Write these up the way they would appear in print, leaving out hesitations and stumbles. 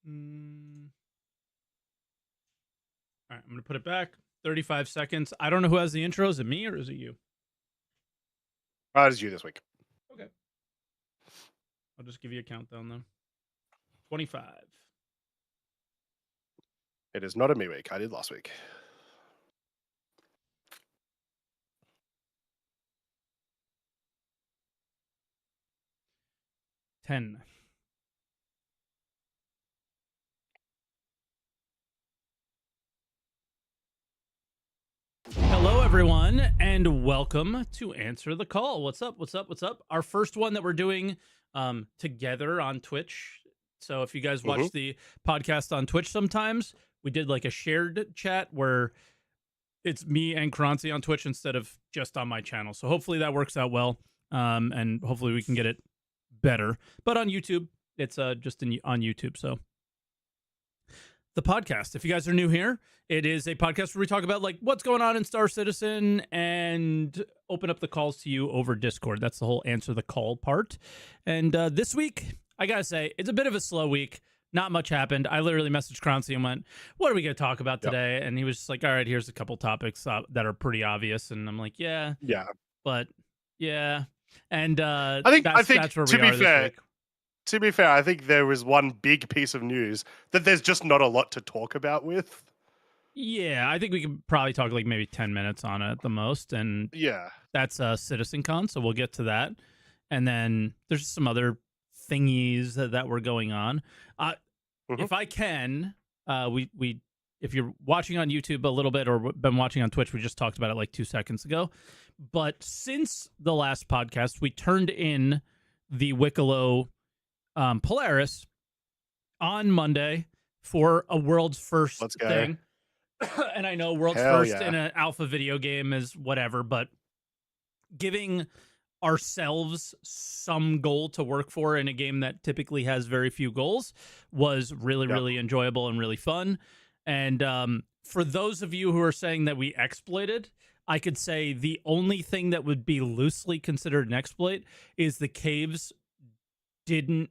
All right, I'm going to put it back. 35 seconds. I don't know who has the intro. Is it me or is it you? It's you this week. Okay. I'll just give you a countdown though. 25. It is not a me week. I did last week. 10. Hello, everyone, and welcome to Answer the Call. What's up? What's up? What's up? Our first one that we're doing together on Twitch. So if you guys watch the podcast on Twitch sometimes, we did like a shared chat where it's me and Croncy on Twitch instead of just on my channel. So hopefully that works out well, and hopefully we can get it better. But on YouTube, it's just on YouTube. So the podcast, if you guys are new here, it is a podcast where we talk about like what's going on in Star Citizen and open up the calls to you over Discord. That's the whole answer the call part. And this week, I gotta say, it's a bit of a slow week. Not much happened. I literally messaged Croncy and went, "What are we gonna talk about today?" And he was just like, "All right, here's a couple topics that are pretty obvious." And I'm like, "Yeah, but yeah." And I think that's where we are this week. To be fair, I think there was one big piece of news that there's just not a lot to talk about with. Yeah, I think we can probably talk like maybe 10 minutes on it at the most. And yeah, that's Citizencon, so we'll get to that. And then there's some other thingies that were going on. If I can, if you're watching on YouTube a little bit or been watching on Twitch, we just talked about it like 2 seconds ago. But since the last podcast, we turned in the Wicklow Polaris on Monday for a world's first thing. And I know world's first in an alpha video game is whatever, but giving ourselves some goal to work for in a game that typically has very few goals was really enjoyable and really fun. And for those of you who are saying that we exploited, I could say the only thing that would be loosely considered an exploit is the caves didn't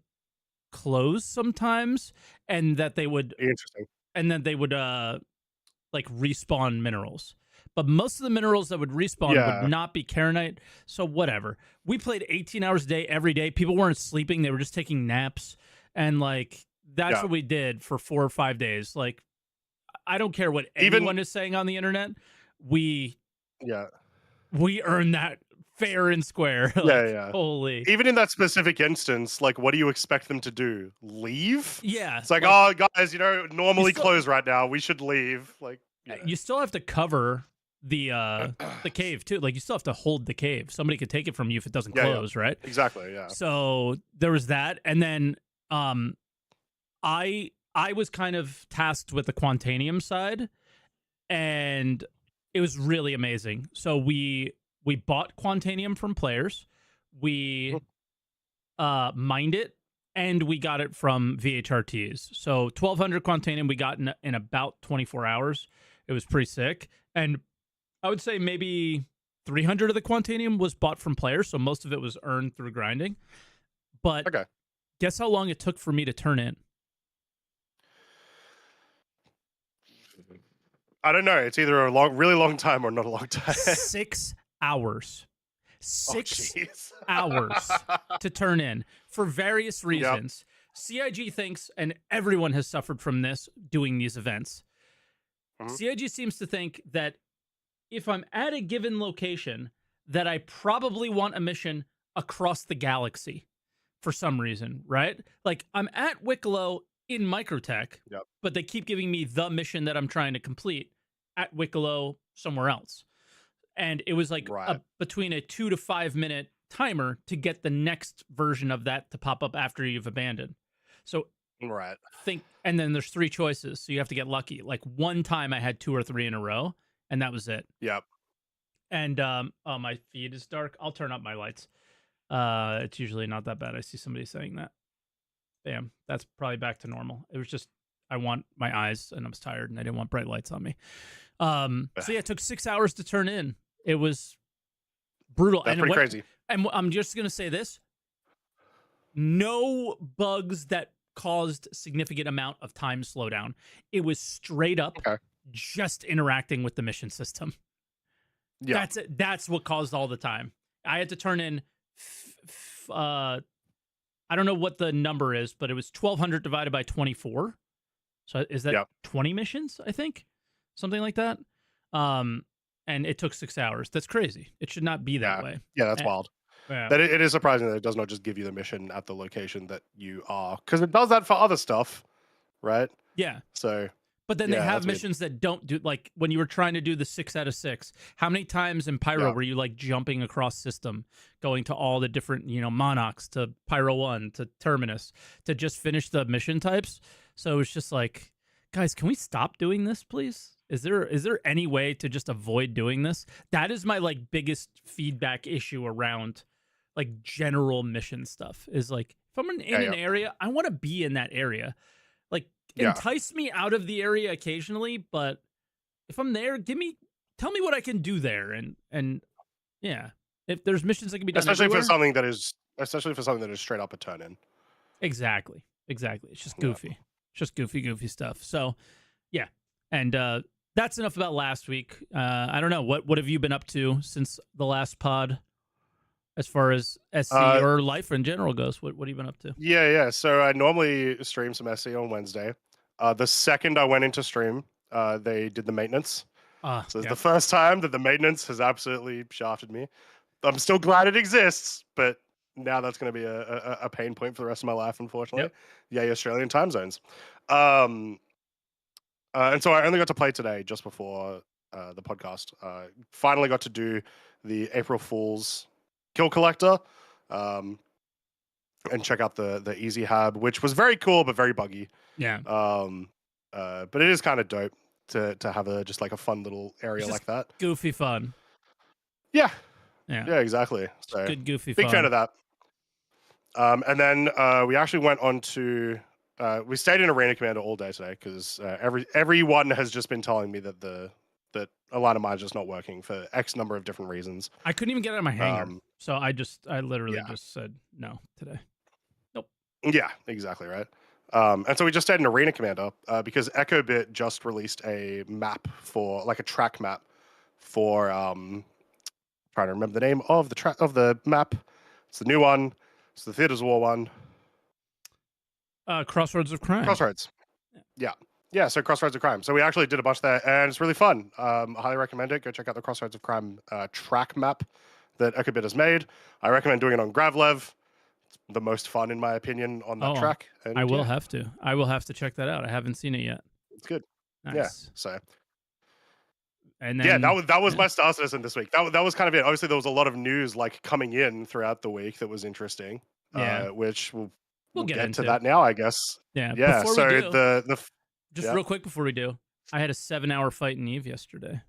close sometimes, and that they would like respawn minerals, but most of the minerals that would respawn would not be Karenite. So whatever, we played 18 hours a day every day. People weren't sleeping, they were just taking naps, and like that's what we did for 4 or 5 days. Like I don't care what anyone is saying on the internet, we earned that fair and square. Holy. Even in that specific instance, like, what do you expect them to do? Leave? Yeah. It's like, oh, guys, normally closed right now. We should leave. Like, you still have to cover the cave too. Like, you still have to hold the cave. Somebody could take it from you if it doesn't close, right? Exactly. Yeah. So there was that, and then I was kind of tasked with the Quantanium side, and it was really amazing. So we bought Quantanium from players, we mined it, and we got it from VHRTs. So 1,200 Quantanium we got in about 24 hours. It was pretty sick. And I would say maybe 300 of the Quantanium was bought from players, so most of it was earned through grinding. But guess how long it took for me to turn in? I don't know. It's either a really long time or not a long time. 6 hours. 6 hours to turn in for various reasons. CIG thinks, and everyone has suffered from this doing these events, CIG seems to think that if I'm at a given location, that I probably want a mission across the galaxy for some reason, right? Like, I'm at Wicklow in Microtech, but they keep giving me the mission that I'm trying to complete at Wicklow somewhere else. And it was like between a 2 to 5 minute timer to get the next version of that to pop up after you've abandoned. So and then there's 3 choices, so you have to get lucky. Like one time I had 2 or 3 in a row, and that was it. And oh, my feed is dark. I'll turn up my lights. It's usually not that bad. I see somebody saying that. Bam, that's probably back to normal. It was just I want my eyes, and I was tired, and I didn't want bright lights on me. So yeah, it took 6 hours to turn in. It was brutal. That's pretty crazy. And I'm just gonna say this: no bugs that caused significant amount of time slowdown. It was straight up Okay. just interacting with the mission system. Yeah. That's it. That's what caused all the time. I had to turn in, I don't know what the number is, but it was 1,200 divided by 24. So is that 20 missions? I think something like that. And it took 6 hours. That's crazy. It should not be that way. Yeah, that's wild. Yeah. That it is surprising that it does not just give you the mission at the location that you are, because it does that for other stuff, right? Yeah. So, but then they have missions that don't do, like when you were trying to do the 6 out of 6. How many times in Pyro were you like jumping across system, going to all the different, Monarchs, to Pyro 1, to Terminus, to just finish the mission types? So it's just like, guys, can we stop doing this, please? Is there any way to just avoid doing this? That is my like biggest feedback issue around like general mission stuff, is like, if I'm in an area, I want to be in that area. Like, entice me out of the area occasionally, but if I'm there, tell me what I can do there, and yeah, if there's missions that can be done, especially everywhere, for something that is straight up a turn in. Exactly. It's just goofy. It's just goofy stuff. So yeah, and that's enough about last week. I don't know, what have you been up to since the last pod, as far as SC or life in general goes? What have you been up to? Yeah. So I normally stream some SC on Wednesday. The second I went into stream, they did the maintenance. So it's the first time that the maintenance has absolutely shafted me. I'm still glad it exists, but now that's going to be a pain point for the rest of my life, unfortunately. Yay, Australian time zones. And so I only got to play today just before the podcast. Finally got to do the April Fool's Kill Collector, and check out the Easy Hab, which was very cool but very buggy. Yeah. But it is kind of dope to have just like a fun little area like that. Goofy fun. Yeah, exactly. So good goofy big fun. fan of that. And then we actually went on to we stayed in Arena Commander all day today, because everyone has just been telling me that a lot of mine is just not working for X number of different reasons. I couldn't even get out of my hangar, so I literally just said no today. Nope. Yeah, exactly right. And so we just stayed in Arena Commander because EchoBit just released a map for, like, a track map for trying to remember the name of the map. It's the new one. It's the Theaters of War one. Crossroads of Crime. Crossroads. Yeah. So Crossroads of Crime. So we actually did a bunch there, and it's really fun. I highly recommend it. Go check out the Crossroads of Crime track map that EchoBit has made. I recommend doing it on Gravlev. It's the most fun, in my opinion, on that track. And I will have to. I will have to check that out. I haven't seen it yet. It's good. Nice. Yeah. So. And then, that was my Star Citizen this week. That was kind of it. Obviously, there was a lot of news like coming in throughout the week that was interesting. Which we'll get into that now, I guess. Yeah. Before so we do, the just real quick before we do, I had a 7-hour fight in Eve yesterday.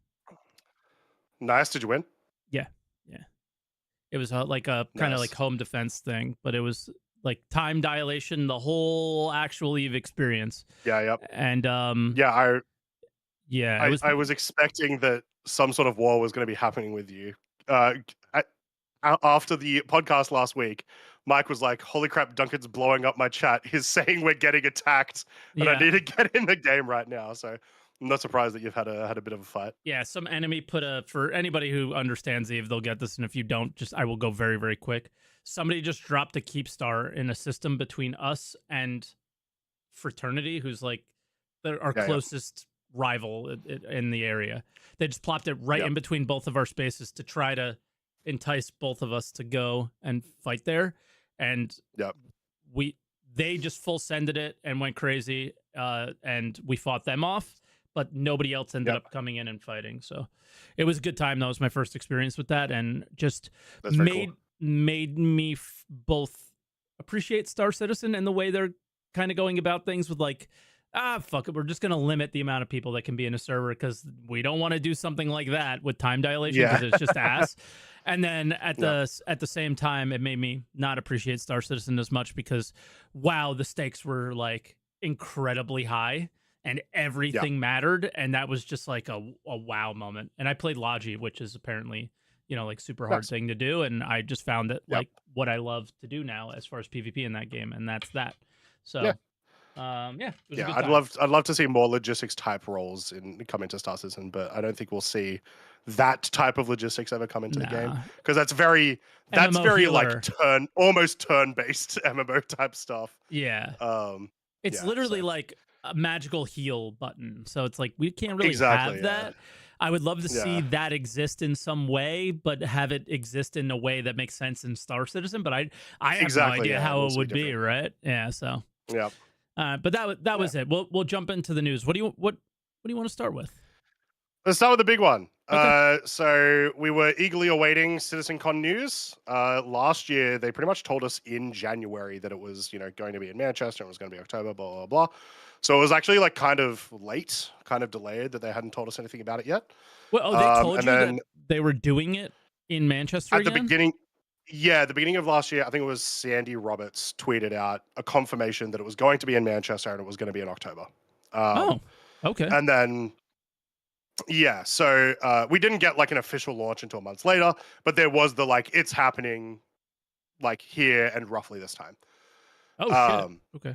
Nice. Did you win? Yeah. It was like a kind of like home defense thing, but it was like time dilation, the whole actual Eve experience. Yeah. Yep. And I was expecting that some sort of war was going to be happening with you. After the podcast last week, Mike was like, "Holy crap, Duncan's blowing up my chat. He's saying we're getting attacked, and I need to get in the game right now." So I'm not surprised that you've had a bit of a fight. Yeah, some enemy for anybody who understands Eve, they'll get this, and if you don't, I will go very, very quick. Somebody just dropped a keep star in a system between us and Fraternity, who's like our closest rival in the area. They just plopped it right in between both of our spaces to try to entice both of us to go and fight there, and they just full sended it and went crazy, and we fought them off, but nobody else ended up coming in and fighting. So it was a good time. That was my first experience with that, and just made me both appreciate Star Citizen and the way they're kind of going about things with like, fuck it, we're just going to limit the amount of people that can be in a server because we don't want to do something like that with time dilation because it's just ass. And then at the same time, it made me not appreciate Star Citizen as much because, wow, the stakes were like incredibly high and everything mattered. And that was just like a wow moment. And I played Logi, which is apparently, like super hard thing to do. And I just found it like what I love to do now as far as PvP in that game. And that's that. So Yeah, it was a Yeah, good time. I'd love to see more logistics type roles come into Star Citizen, but I don't think we'll see that type of logistics ever come into the game, Nah, because that's very MMO like healer. almost turn based MMO type stuff. Yeah, it's Yeah, literally so like a magical heal button. So it's like we can't really exactly, have yeah, that. I would love to see yeah, that exist in some way, but have it exist in a way that makes sense in Star Citizen. But I have no exactly, idea yeah, it how it needs to be would be, different. right? Yeah. So, Yeah, but that yeah. was it. We'll jump into the news. What do you want to start with? Let's start with the big one. Okay. So we were eagerly awaiting Citizencon news. Last year, they pretty much told us in January that it was, going to be in Manchester. It was going to be October, blah, blah, blah. So it was actually like kind of late, kind of delayed that they hadn't told us anything about it yet. Well, oh, they told And you that then they were doing it in Manchester at the again? beginning, yeah, the beginning of last year, I think it was Sandy Roberts tweeted out a confirmation that it was going to be in Manchester and it was going to be in October. Oh, okay. And then yeah, so we didn't get like an official launch until months later, but there was the like it's happening like here and roughly this time. Oh shit. Um, Okay.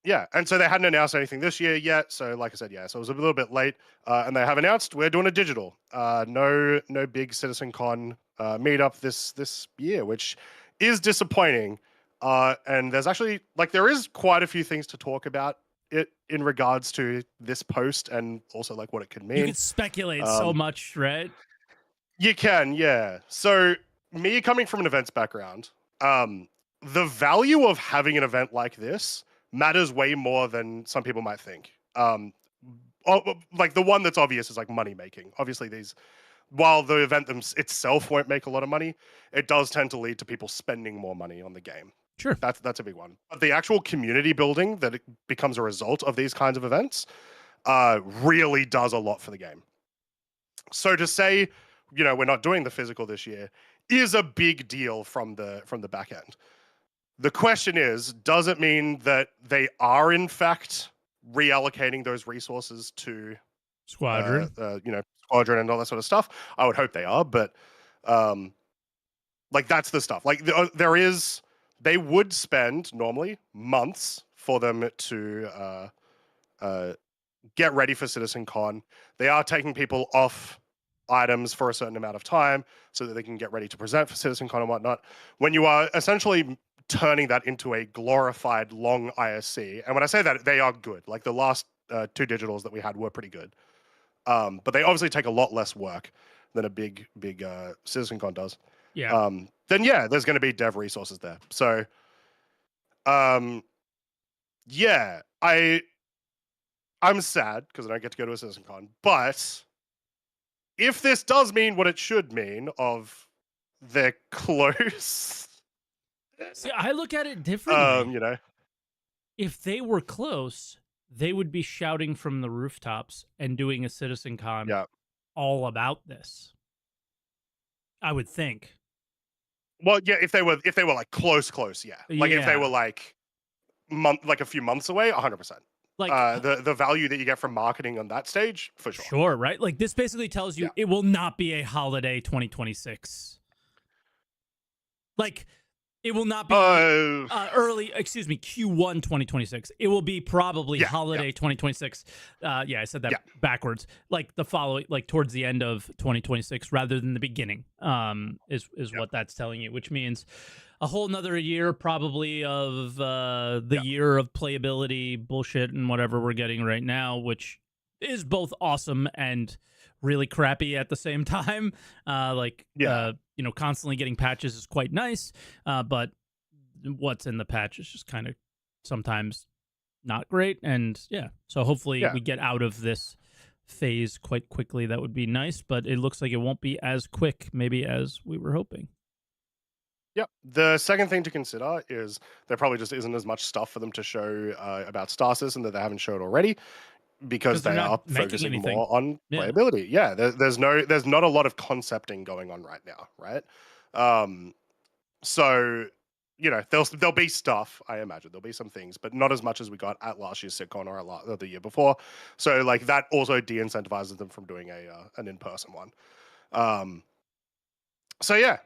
yeah, and so they hadn't announced anything this year yet. So like I said, yeah, so it was a little bit late, and they have announced we're doing a digital. No big CitizenCon meetup this year, which is disappointing. And there's actually like there is quite a few things to talk about it in regards to this post and also like what it could You mean. could speculate so Um, much, right? You can, yeah. So me coming from an events background, the value of having an event like this matters way more than some people might think. Like the one that's obvious is like money making. Obviously, while the event itself won't make a lot of money, it does tend to lead to people spending more money on the game. Sure. That's a big one. But the actual community building that it becomes a result of these kinds of events really does a lot for the game. So to say, we're not doing the physical this year is a big deal from the back end. The question is, does it mean that they are in fact reallocating those resources to Squadron. Squadron and all that sort of stuff? I would hope they are, but like that's the stuff. Like they would spend normally months for them to get ready for CitizenCon. They are taking people off items for a certain amount of time so that they can get ready to present for CitizenCon and whatnot. When you are essentially turning that into a glorified long ISC, and when I say that, they are good. Like the last two digitals that we had were pretty good, but they obviously take a lot less work than a big CitizenCon does. Yeah. Then yeah, there's going to be dev resources there. So, yeah, I'm sad because I don't get to go to a CitizenCon, but if this does mean what it should mean of they're close, See, I look at it differently. you know, If they were close, they would be shouting from the rooftops and doing a CitizenCon yeah. all about this. I would think. Well, yeah, if they were like close, yeah. Like if they were like a few months away, 100%. Like The value that you get from marketing on that stage, for sure. Sure, right? Like this basically tells you it will not be a holiday 2026. Like it will not be Q1 2026. It will be probably holiday 2026. I said that backwards. Like the following, like towards the end of 2026 rather than the beginning, is what that's telling you, which means a whole nother year probably of the year of playability bullshit and whatever we're getting right now, which is both awesome and really crappy at the same time. Constantly getting patches is quite nice, but what's in the patch is just kind of sometimes not great. And so hopefully we get out of this phase quite quickly. That would be nice, but it looks like it won't be as quick maybe as we were hoping. Yep. The second thing to consider is there probably just isn't as much stuff for them to show about Star Citizen that they haven't showed already, because they are focusing more on playability. Yeah, there's not a lot of concepting going on right now, right? So there'll be stuff. I imagine there'll be some things, but not as much as we got at last year's CitCon or the year before. So like that also de-incentivizes them from doing an in-person one. So yeah,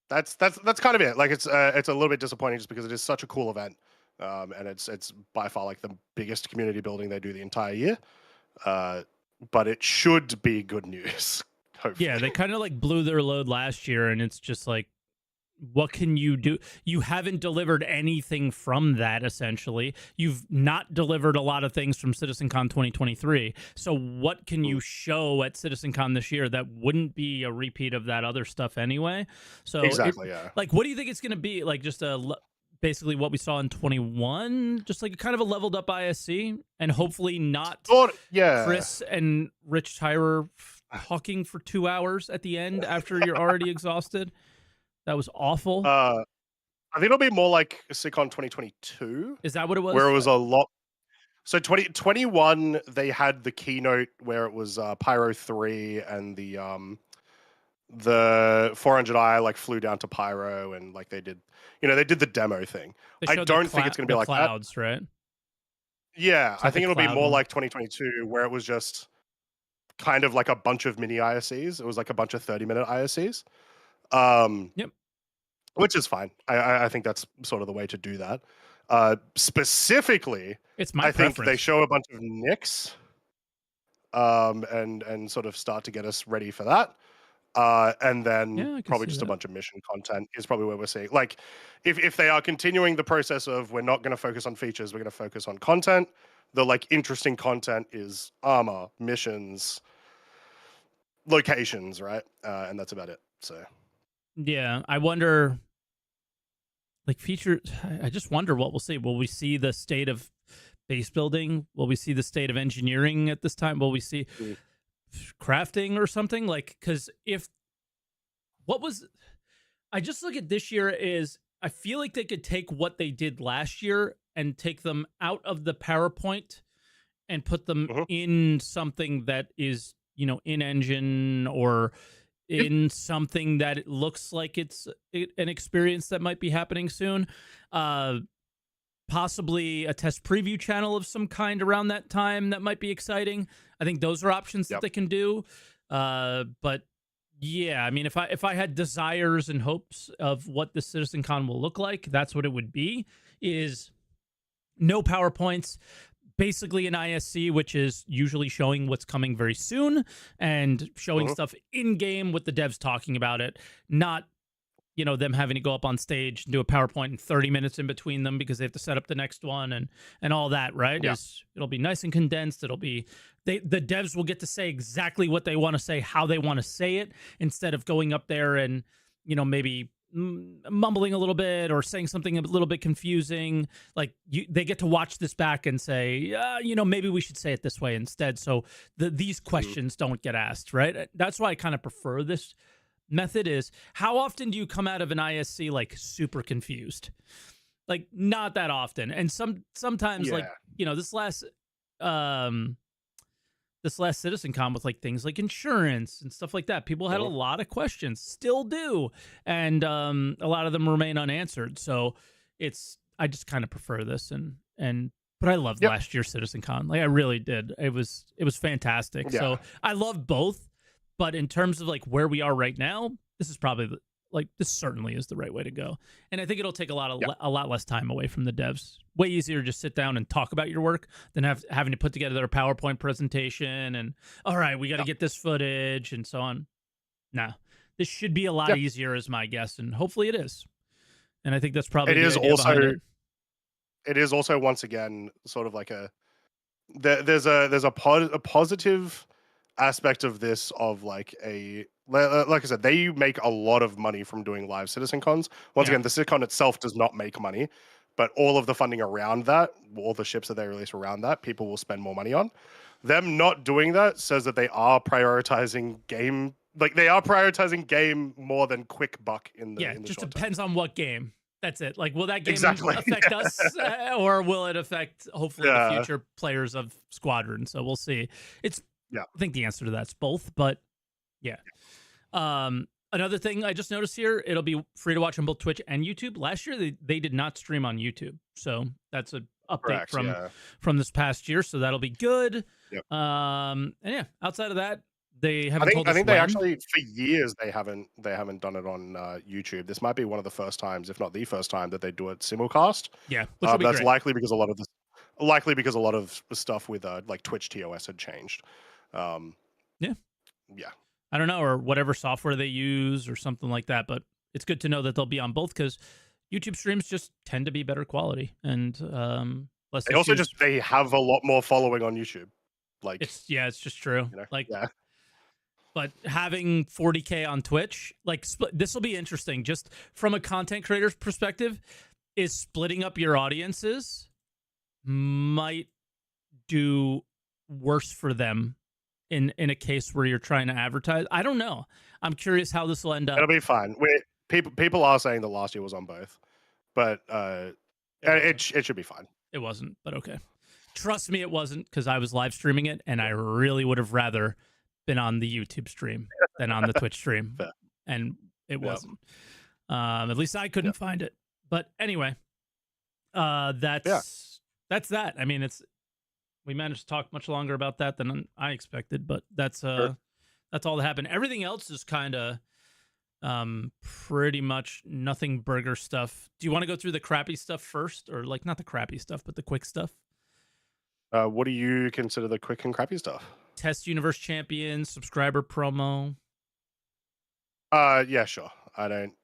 that's kind of it. Like it's a little bit disappointing just because it is such a cool event, and it's by far like the biggest community building they do the entire year. But it should be good news. Hopefully. Yeah, they kind of like blew their load last year, and it's just like, what can you do? You haven't delivered anything from that, essentially. You've not delivered a lot of things from Citizencon 2023. So what can you show at Citizencon this year that wouldn't be a repeat of that other stuff anyway? So exactly, yeah. Like, what do you think it's going to be? Like, just basically what we saw in 21, just like kind of a leveled up ISC, and hopefully not Chris and Rich Tyrer talking for 2 hours at the end after you're already exhausted. That was awful. I think it'll be more like SitCon 2022. Is that what it was? Where it was a lot. So 2021, they had the keynote where it was Pyro 3 and the 400i like flew down to Pyro, and like they did the demo thing. I don't think it's going to be like clouds, that. Right? Yeah, I think it'll be more like 2022, where it was just kind of like a bunch of mini ISCs. It was like a bunch of 30-minute ISCs. Yep. Which is fine. I think that's sort of the way to do that. Specifically, I think they show a bunch of Nicks, and sort of start to get us ready for that. And then probably just a bunch of mission content is probably where we're seeing. Like, if they are continuing the process of we're not going to focus on features, we're going to focus on content. The like interesting content is armor, missions, locations, right? And that's about it. So. Yeah, I wonder, like, features. I just wonder what we'll see. Will we see the state of base building? Will we see the state of engineering at this time? Will we see crafting or something? Like, because I just look at this year is, I feel like they could take what they did last year and take them out of the PowerPoint and put them in something that is, in engine or in something that it looks like it's an experience that might be happening soon. Possibly a test preview channel of some kind around that time that might be exciting. I think those are options that they can do. But yeah, I mean, if I had desires and hopes of what the Citizencon will look like, that's what it would be, is no PowerPoints, basically an ISC, which is usually showing what's coming very soon and showing stuff in game with the devs talking about it, not, them having to go up on stage and do a PowerPoint in 30 minutes in between them because they have to set up the next one and all that, right? Yeah. It'll be nice and condensed. It'll be, the devs will get to say exactly what they want to say, how they want to say it, instead of going up there and, maybe mumbling a little bit or saying something a little bit confusing. Like, they get to watch this back and say, maybe we should say it this way instead. So these questions don't get asked, right? That's why I kind of prefer this method. Is how often do you come out of an ISC like super confused? Like, not that often. And sometimes like, this last Citizencon with like things like insurance and stuff like that, people had a lot of questions, still do, and a lot of them remain unanswered. So I just kind of prefer this, but I loved last year's Citizencon. Like, I really did. It was fantastic. Yeah. So I love both, but in terms of like where we are right now, this is probably this certainly is the right way to go. And I think it'll take a lot less time away from the devs. Way easier to just sit down and talk about your work than having to put together a PowerPoint presentation and, all right, we got to get this footage and so on. Nah, this should be a lot easier, is my guess, and hopefully it is. And I think that's probably it is also once again sort of like there's a positive aspect of this, of like I said, they make a lot of money from doing live Citizencons. Once again, the Citizencon itself does not make money, but all of the funding around that, all the ships that they release around that, people will spend more money on. Them not doing that says that they are prioritizing game. Like, they are prioritizing game more than quick buck in the in the just short depends term. on what game. That's it. Like, will that game affect us, or will it affect hopefully the future players of Squadron? So we'll see. I think the answer to that's both, but yeah. Another thing I just noticed here, it'll be free to watch on both Twitch and YouTube. Last year they did not stream on YouTube, so that's an update from this past year. So that'll be good. Yep. And yeah, outside of that, They haven't told us I think when. they actually, for years, they haven't done it on YouTube. This might be one of the first times, if not the first time, that they do it simulcast. Yeah, which will be that's great. likely because a lot of stuff with like Twitch TOS had changed. Yeah. Yeah. I don't know, or whatever software they use or something like that. But it's good to know that they'll be on both because YouTube streams just tend to be better quality and less. They also they have a lot more following on YouTube. Like it's just true. You know, like yeah. But having 40K on Twitch, like this will be interesting. Just from a content creator's perspective, is splitting up your audiences might do worse for them in a case where you're trying to advertise. I don't know. I'm curious how this will end up. It'll be fine. People are saying that last year was on both, but it should be fine. It wasn't, but okay. Trust me, it wasn't, because I was live streaming it, and I really would have rather been on the YouTube stream than on the Twitch stream, and it wasn't. At least I couldn't find it. But anyway, that's that. I mean, we managed to talk much longer about that than I expected, but that's all that happened. Everything else is kind of pretty much nothing burger stuff. Do you want to go through the crappy stuff first, or like not the crappy stuff, but the quick stuff? What do you consider the quick and crappy stuff? Test Universe Champions, subscriber promo. Yeah, sure. I don't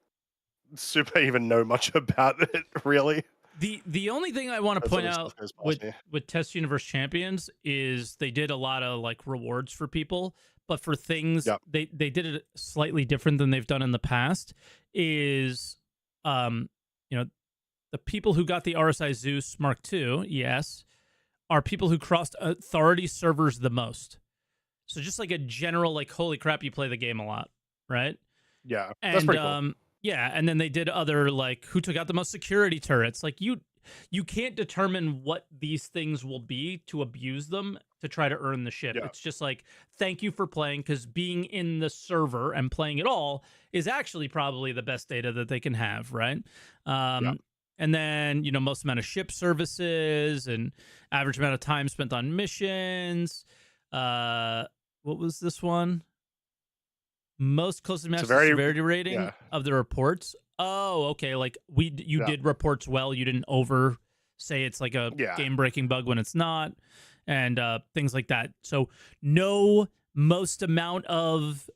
super even know much about it, really. The only thing I want to point out with Test Universe Champions is they did a lot of like rewards for people, but for things they did it slightly different than they've done in the past. Is the people who got the RSI Zeus Mark II, yes, are people who crossed authority servers the most. So just like a general, like, holy crap, you play the game a lot, right? Yeah, that's pretty cool. Yeah, and then they did other, like, who took out the most security turrets. Like, you can't determine what these things will be to abuse them to try to earn the ship. Yeah. It's just like, thank you for playing, because being in the server and playing it all is actually probably the best data that they can have, right? And then, most amount of ship services and average amount of time spent on missions. What was this one? Most closely matched severity rating of the reports. Oh, okay. Like you did reports well. You didn't say it's like a game-breaking bug when it's not, and things like that. So no most amount of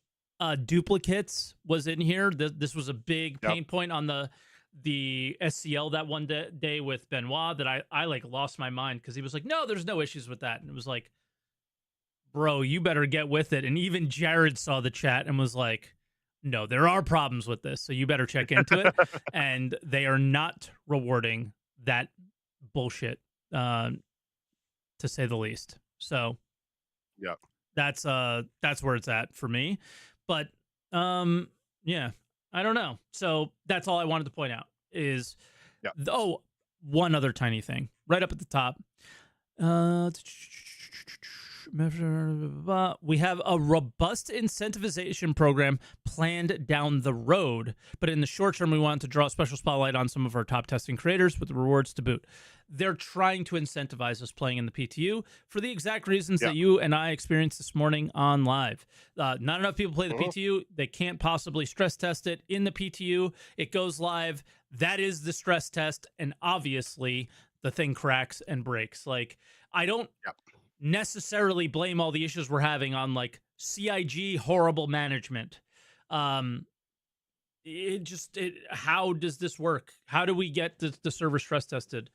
duplicates was in here. This was a big pain point on the SCL that one day with Benoit that I like lost my mind, because he was like, no, there's no issues with that. And it was like, bro, you better get with it. And even Jared saw the chat and was like, no, there are problems with this, so you better check into it. And they are not rewarding that bullshit, to say the least. So that's where it's at for me. But yeah, I don't know. So that's all I wanted to point out is, one other tiny thing right up at the top. We have a robust incentivization program planned down the road, but in the short term, we want to draw a special spotlight on some of our top testing creators with the rewards to boot. They're trying to incentivize us playing in the PTU for the exact reasons that you and I experienced this morning on live. Not enough people play the PTU. They can't possibly stress test it in the PTU. It goes live. That is the stress test. And obviously the thing cracks and breaks. Like, I don't necessarily blame all the issues we're having on like CIG horrible management. How does this work? How do we get the server stress tested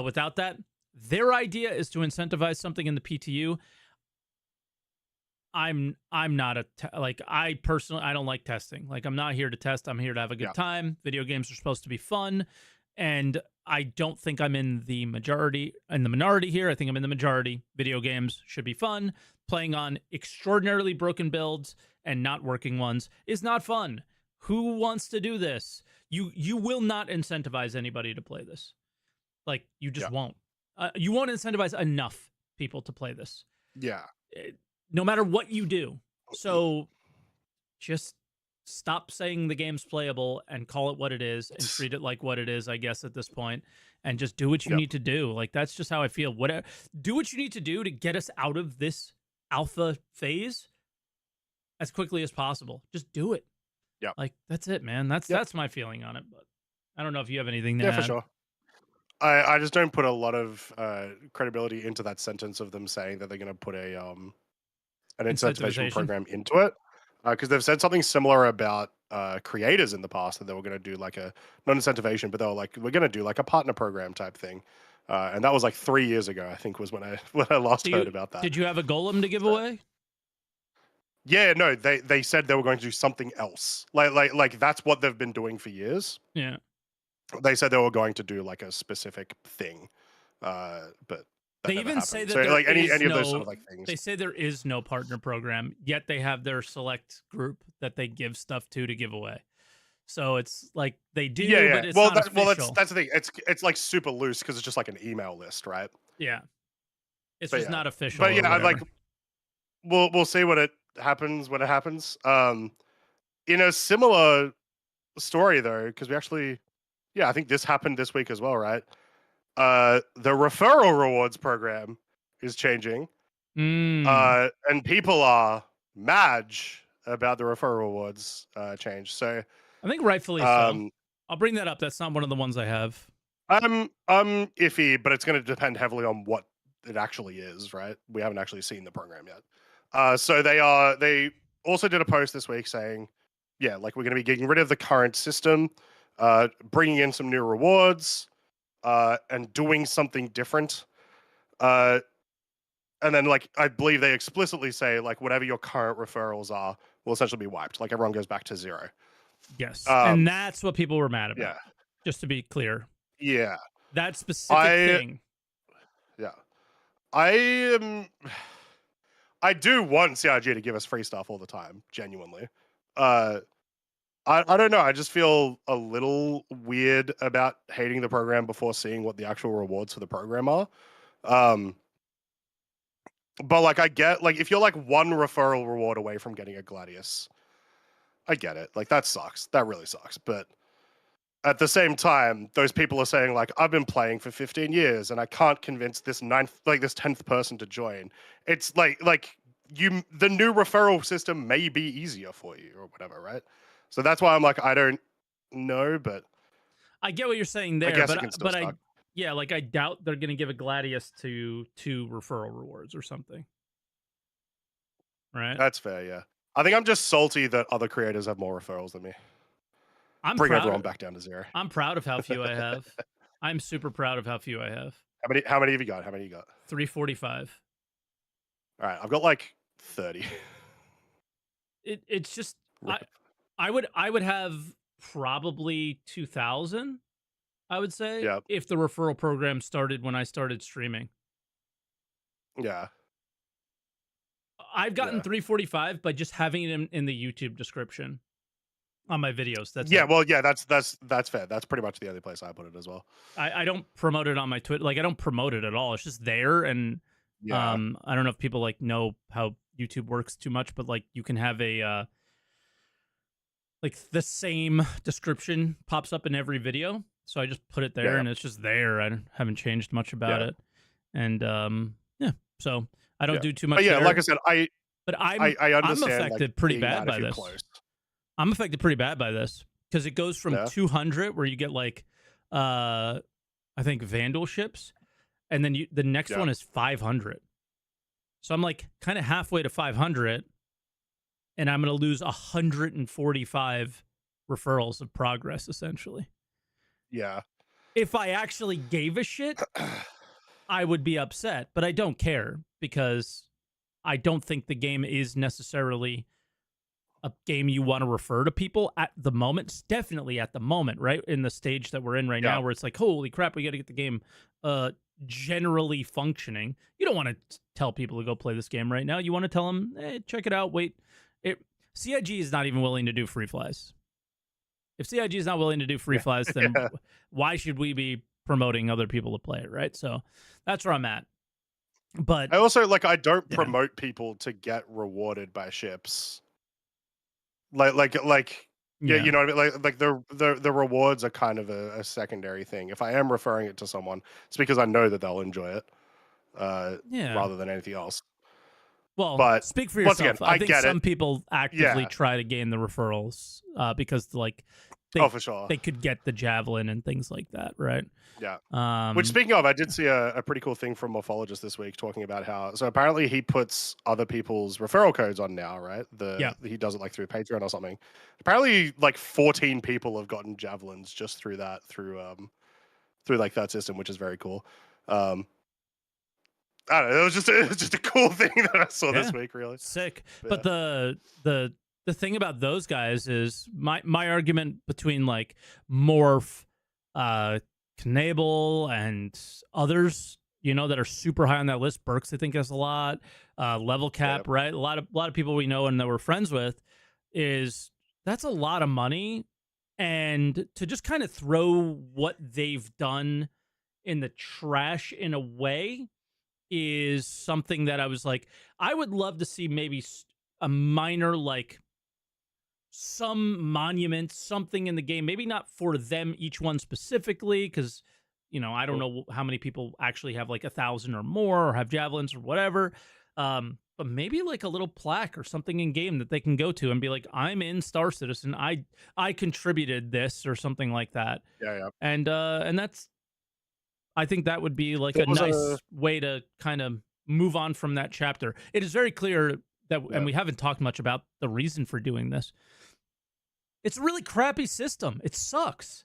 without that? Their idea is to incentivize something in the PTU. I'm not I personally, I don't like testing. Like, I'm not here to test. I'm here to have a good time. Video games are supposed to be fun. And I don't think I'm in the minority here. I think I'm in the majority. Video games should be fun. Playing on extraordinarily broken builds and not working ones is not fun. Who wants to do this? You will not incentivize anybody to play this. Like, you just won't. You won't incentivize enough people to play this. Yeah. No matter what you do. So just stop saying the game's playable and call it what it is and treat it like what it is, I guess, at this point, and just do what you need to do. Like, that's just how I feel. Do what you need to do to get us out of this alpha phase. as quickly as possible. Just do it. Yeah. Like, that's it, man. That's my feeling on it, but I don't know if you have anything to Yeah, for add. sure. I just don't put a lot of credibility into that sentence of them saying that they're going to put an incentivization Incentivization? program into it, because they've said something similar about creators in the past, that they were going to do like a not incentivation, but they were like, we're going to do like a partner program type thing, and that was like 3 years ago, I think, was when I last heard about that. Did you have a golem to give away? Yeah, no, they said they were going to do something else. Like that's what they've been doing for years. Yeah. They said they were going to do like a specific thing, but that they never even happened. say that So there like any is of those sort no. of like things. They say there is no partner program, yet they have their select group that they give stuff to give away. So it's like they do, Yeah, yeah. but it's not official. That's the thing. It's like super loose because it's just like an email list, right? Yeah, it's But just yeah, not official. but yeah, or I'd whatever. like we'll see what it happens when it happens. In a similar story though, because we actually, yeah, I think this happened this week as well, right? The referral rewards program is changing, and people are mad about the referral rewards change. So I think rightfully so. I'll bring that up. That's not one of the ones I have. I'm iffy, but it's going to depend heavily on what it actually is, right? We haven't actually seen the program yet. So they also did a post this week saying, yeah, like we're going to be getting rid of the current system, bringing in some new rewards, and doing something different. And then, like, I believe they explicitly say, like, whatever your current referrals are will essentially be wiped. Like, everyone goes back to 0. Yes, and that's what people were mad about. Yeah. Just to be clear. Yeah. That specific thing. Yeah. I do want CIG to give us free stuff all the time, genuinely. I don't know. I just feel a little weird about hating the program before seeing what the actual rewards for the program are. But like I get, like, if you're like one referral reward away from getting a Gladius, I get it. Like, that sucks. That really sucks. But at the same time, those people are saying, like, I've been playing for 15 years and I can't convince this 10th person to join. It's like the new referral system may be easier for you or whatever, right? So that's why I'm like, I don't know, but I get what you're saying there, I guess it can still suck. Like, I doubt they're going to give a Gladius to referral rewards or something. Right? That's fair, yeah. I think I'm just salty that other creators have more referrals than me. Bring everyone back down to 0. I'm proud of how few I have. I'm super proud of how few I have. How many have you got? 345. All right, I've got like 30. It's just I would have probably 2,000. I would say, if the referral program started when I started streaming. Yeah. I've gotten 345 by just having it in the YouTube description on my videos. That's well, yeah, that's fair. That's pretty much the only place I put it as well. I don't promote it on my Twitter. Like, I don't promote it at all. It's just there, and I don't know if people like know how YouTube works too much, but like, you can have a like the same description pops up in every video. So I just put it there, and it's just there. I haven't changed much about it, and so I don't do too much. But yeah, there. like I said, I understand. I'm affected like, pretty bad by this. I'm affected pretty bad by this because it goes from 200, where you get like, I think Vandal ships, and then the next one is 500. So I'm like kind of halfway to 500, and I'm going to lose 145 referrals of progress, essentially. Yeah. If I actually gave a shit, I would be upset, but I don't care because I don't think the game is necessarily a game you want to refer to people at the moment. It's definitely at the moment, right? In the stage that we're in right now, where it's like, holy crap, we got to get the game generally functioning. You don't want to tell people to go play this game right now. You want to tell them, hey, check it out. Wait, CIG is not even willing to do free flies. If CIG is not willing to do free flies, then why should we be promoting other people to play it, right? So that's where I'm at. But I also, like, I don't promote people to get rewarded by ships. Like yeah, you know what I mean? Like the rewards are kind of a secondary thing. If I am referring it to someone, it's because I know that they'll enjoy it, rather than anything else. Well, but speak for yourself. Once again, I think some people actively Yeah. try to gain the referrals because like for sure. they could get the javelin and things like that, right? Yeah. Which, speaking of, I did see a pretty cool thing from Morphologist this week talking about how, so apparently he puts other people's referral codes on now, right? He does it like through Patreon or something. Apparently, like 14 people have gotten javelins just through like that system, which is very cool. I don't know. It was just a cool thing that I saw this week, really sick. But the thing about those guys is my argument between like Morph, Knable, and others, you know, that are super high on that list. Burks, I think, has a lot. Level Cap, right? A lot of people we know and that we're friends with, is that's a lot of money, and to just kind of throw what they've done in the trash in a way is something that I was like, I would love to see maybe a minor, like some monument, something in the game, maybe not for them, each one specifically, because, you know, I don't know how many people actually have like 1,000 or more or have javelins or whatever. But maybe like a little plaque or something in game that they can go to and be like, I'm in Star Citizen. I contributed this or something like that. Yeah. And that's, I think that would be like a nice way to kind of move on from that chapter. It is very clear that, and we haven't talked much about the reason for doing this. It's a really crappy system. It sucks.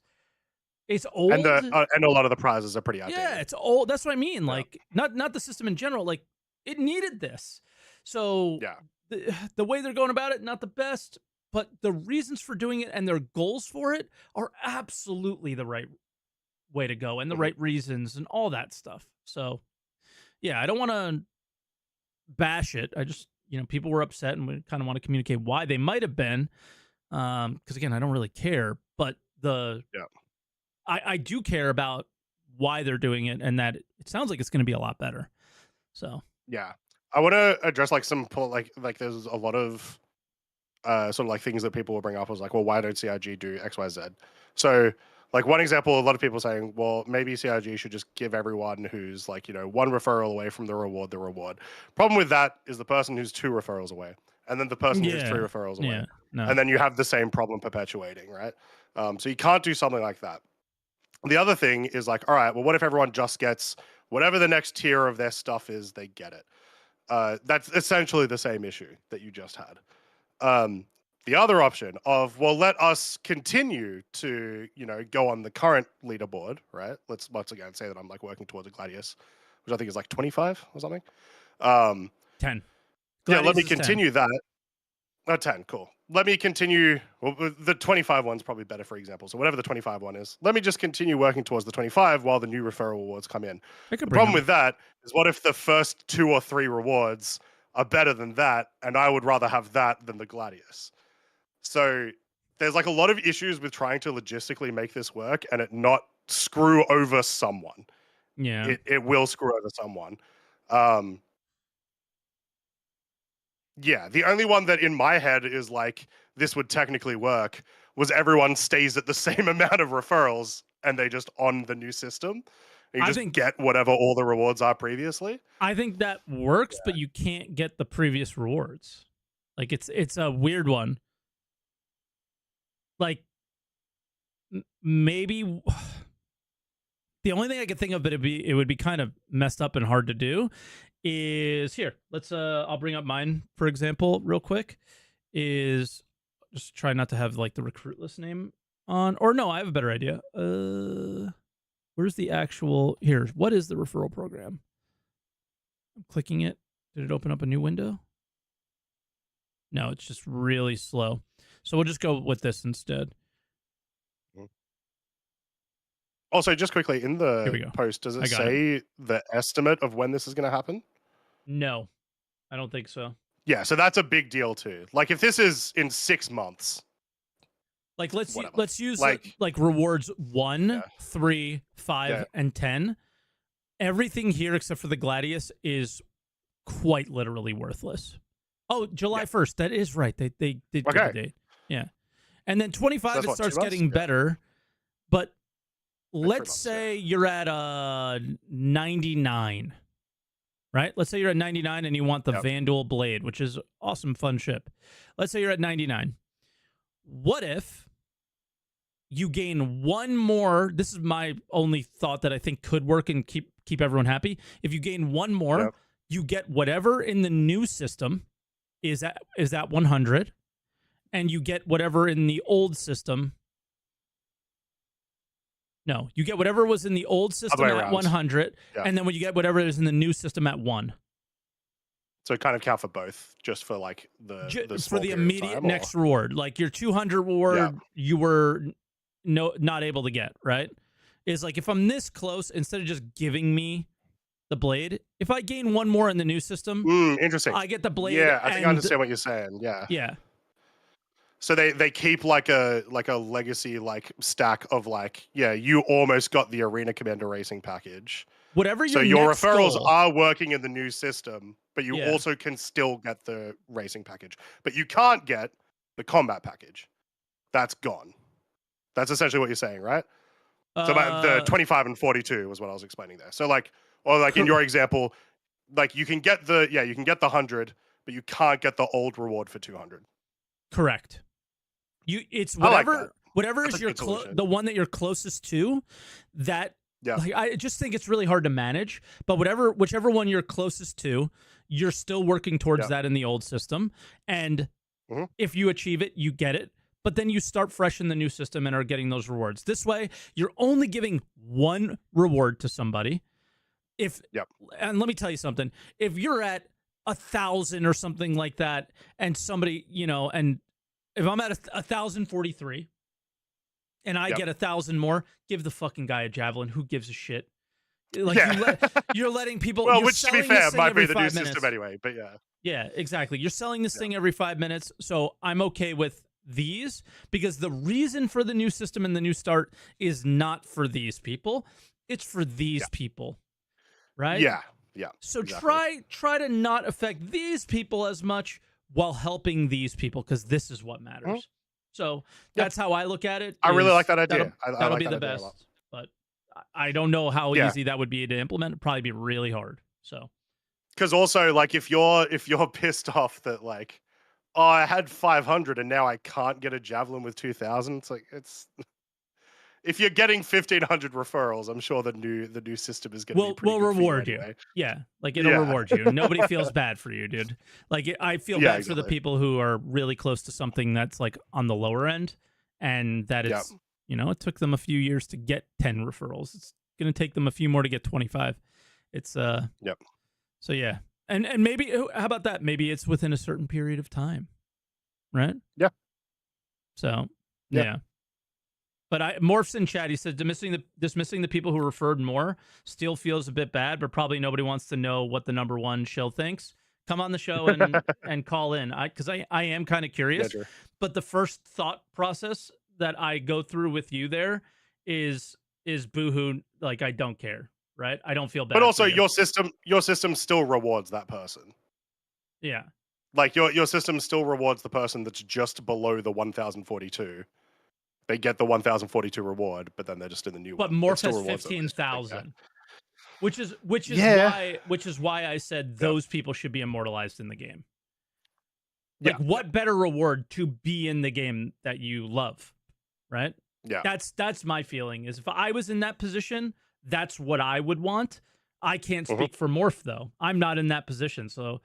It's old, and a lot of the prizes are pretty outdated. Yeah, it's old. That's what I mean. Like, not the system in general. Like, it needed this. So the way they're going about it, not the best. But the reasons for doing it and their goals for it are absolutely the right way to go, and the right reasons and all that stuff. So yeah, I don't want to bash it. I just, you know, people were upset and we kind of want to communicate why they might have been. Because again, I don't really care, but I do care about why they're doing it, and that it sounds like it's going to be a lot better. So yeah, I want to address like some like there's a lot of sort of like things that people will bring up was like, well, why don't CIG do XYZ? So like one example, a lot of people saying, well, maybe CIG should just give everyone who's like, you know, one referral away from the reward. Problem with that is the person who's 2 referrals away, and then the person who's 3 referrals away. And then you have the same problem perpetuating, right? So you can't do something like that. The other thing is like, all right, well, what if everyone just gets whatever the next tier of their stuff is, they get it. That's essentially the same issue that you just had. The other option of, well, let us continue to, you know, go on the current leaderboard, right? Let's once again say that I'm like working towards a Gladius, which I think is like 25 or something. 10. Gladius, yeah, let me continue 10. That. 10, cool. Let me continue. Well, the 25 one's probably better, for example. So whatever the 25 one is, let me just continue working towards the 25 while the new referral rewards come in. The problem with that is, what if the first 2 or 3 rewards are better than that, and I would rather have that than the Gladius? So there's like a lot of issues with trying to logistically make this work and it not screw over someone. Yeah. It will screw over someone. Yeah, the only one that in my head is like, this would technically work, was everyone stays at the same amount of referrals and they just on the new system. And you just get whatever all the rewards are previously. I think that works, but you can't get the previous rewards. Like, it's a weird one. Like, maybe the only thing I could think of, but it would be kind of messed up and hard to do, is here. Let's I'll bring up mine, for example, real quick. Is just try not to have like the recruit list name on, or no, I have a better idea. Where's the actual here? What is the referral program? I'm clicking it. Did it open up a new window? No, it's just really slow. So we'll just go with this instead. Also, just quickly, in the post, does it say the estimate of when this is going to happen? No, I don't think so. Yeah, so that's a big deal too. Like, if this is in 6 months, like let's use like rewards 1, 3, 5, and 10. Everything here except for the Gladius is quite literally worthless. Oh, July 1st. That is right. They did give the date. Yeah, and then 25 it starts getting better, but. Let's say you're at 99. right? Let's say you're at 99 and you want the Vandal Blade, which is awesome, fun ship. Let's say you're at 99. What if you gain one more? This is my only thought that I think could work and keep everyone happy. If you gain one more, you get whatever in the new system is at 100, and you get whatever in the old system. No, you get whatever was in the old system at 100, and then when you get whatever is in the new system at 1. So kind of count for both, just for like the for the immediate next reward, like your 200 reward, you were not able to get, right? Is like if I'm this close, instead of just giving me the blade, if I gain one more in the new system, interesting, I get the blade. Yeah, I think I understand what you're saying. Yeah. So they keep like a legacy like stack of like, you almost got the Arena Commander Racing package. Whatever your referrals are working in the new system, but you also can still get the racing package. But you can't get the combat package. That's gone. That's essentially what you're saying, right? So the 25 and 42 was what I was explaining there. So like, or like in your example, like you can get the 100, but you can't get the old reward for 200. Correct. It's whatever is your the one that you're closest to. That like, I just think it's really hard to manage. But whichever one you're closest to, you're still working towards that in the old system. And if you achieve it, you get it. But then you start fresh in the new system and are getting those rewards. This way, you're only giving one reward to somebody. And let me tell you something. If you're at 1,000 or something like that, and somebody, and if I'm at 1,043 and I get 1,000 more, give the fucking guy a javelin. Who gives a shit? Like you're letting people. Well, which to be fair might be the new system anyway. But yeah, exactly. You're selling this thing every 5 minutes, so I'm okay with these, because the reason for the new system and the new start is not for these people. It's for these people, right? Yeah. So exactly. try to not affect these people as much while helping these people, because this is what matters. So that's how I look at it. I really like that idea. That'll be the best. But I don't know how easy that would be to implement. It'd probably be really hard. So, because also like if you're pissed off that like, oh, I had 500 and now I can't get a javelin with 2,000. It's like if you're getting 1,500 referrals, I'm sure the new system is going to be pretty good reward for you. Anyway. Yeah, like it'll reward you. Nobody feels bad for you, dude. Like I feel bad for the people who are really close to something that's like on the lower end, and that is, it took them a few years to get 10 referrals. It's going to take them a few more to get 25. It's So yeah. And maybe, how about that? Maybe it's within a certain period of time, right? Yeah. So, yeah. But Morphs in chat, he said, dismissing the people who referred more still feels a bit bad, but probably nobody wants to know what the number one shill thinks. Come on the show and call in, because I am kind of curious. Yeah, but the first thought process that I go through with you there is boohoo, like I don't care. Right, I don't feel bad. But also, your system still rewards that person. Yeah, like your system still rewards the person that's just below the 1,042. They get the 1,042 reward, but then they're just in the new one. But Morph has 15,000, which is why I said those people should be immortalized in the game. Like, what better reward to be in the game that you love, right? Yeah, that's my feeling. Is if I was in that position, that's what I would want. I can't speak for Morph, though. I'm not in that position. So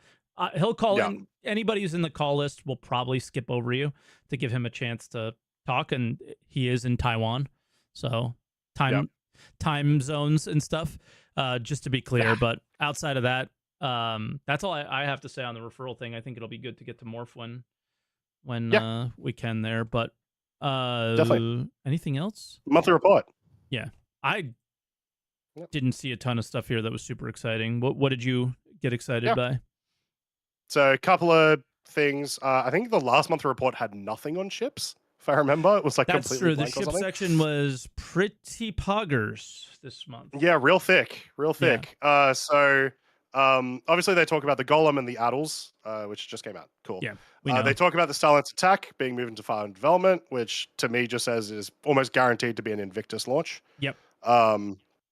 he'll call in. Anybody who's in the call list will probably skip over you to give him a chance to talk. And he is in Taiwan. So time zones and stuff, just to be clear. But outside of that, that's all I have to say on the referral thing. I think it'll be good to get to Morph when we can there. But definitely. Anything else? Monthly report. Yeah. I didn't see a ton of stuff here that was super exciting. What did you get excited by? So a couple of things. I think the last monthly report had nothing on ships. If I remember, it was like that's completely true. The ship section was pretty poggers this month. Yeah, real thick. Yeah. So obviously they talk about the Golem and the Addles, which just came out. Cool. Yeah. We know. They talk about the Starlance attack being moved into final development, which to me just says is almost guaranteed to be an Invictus launch. Yep.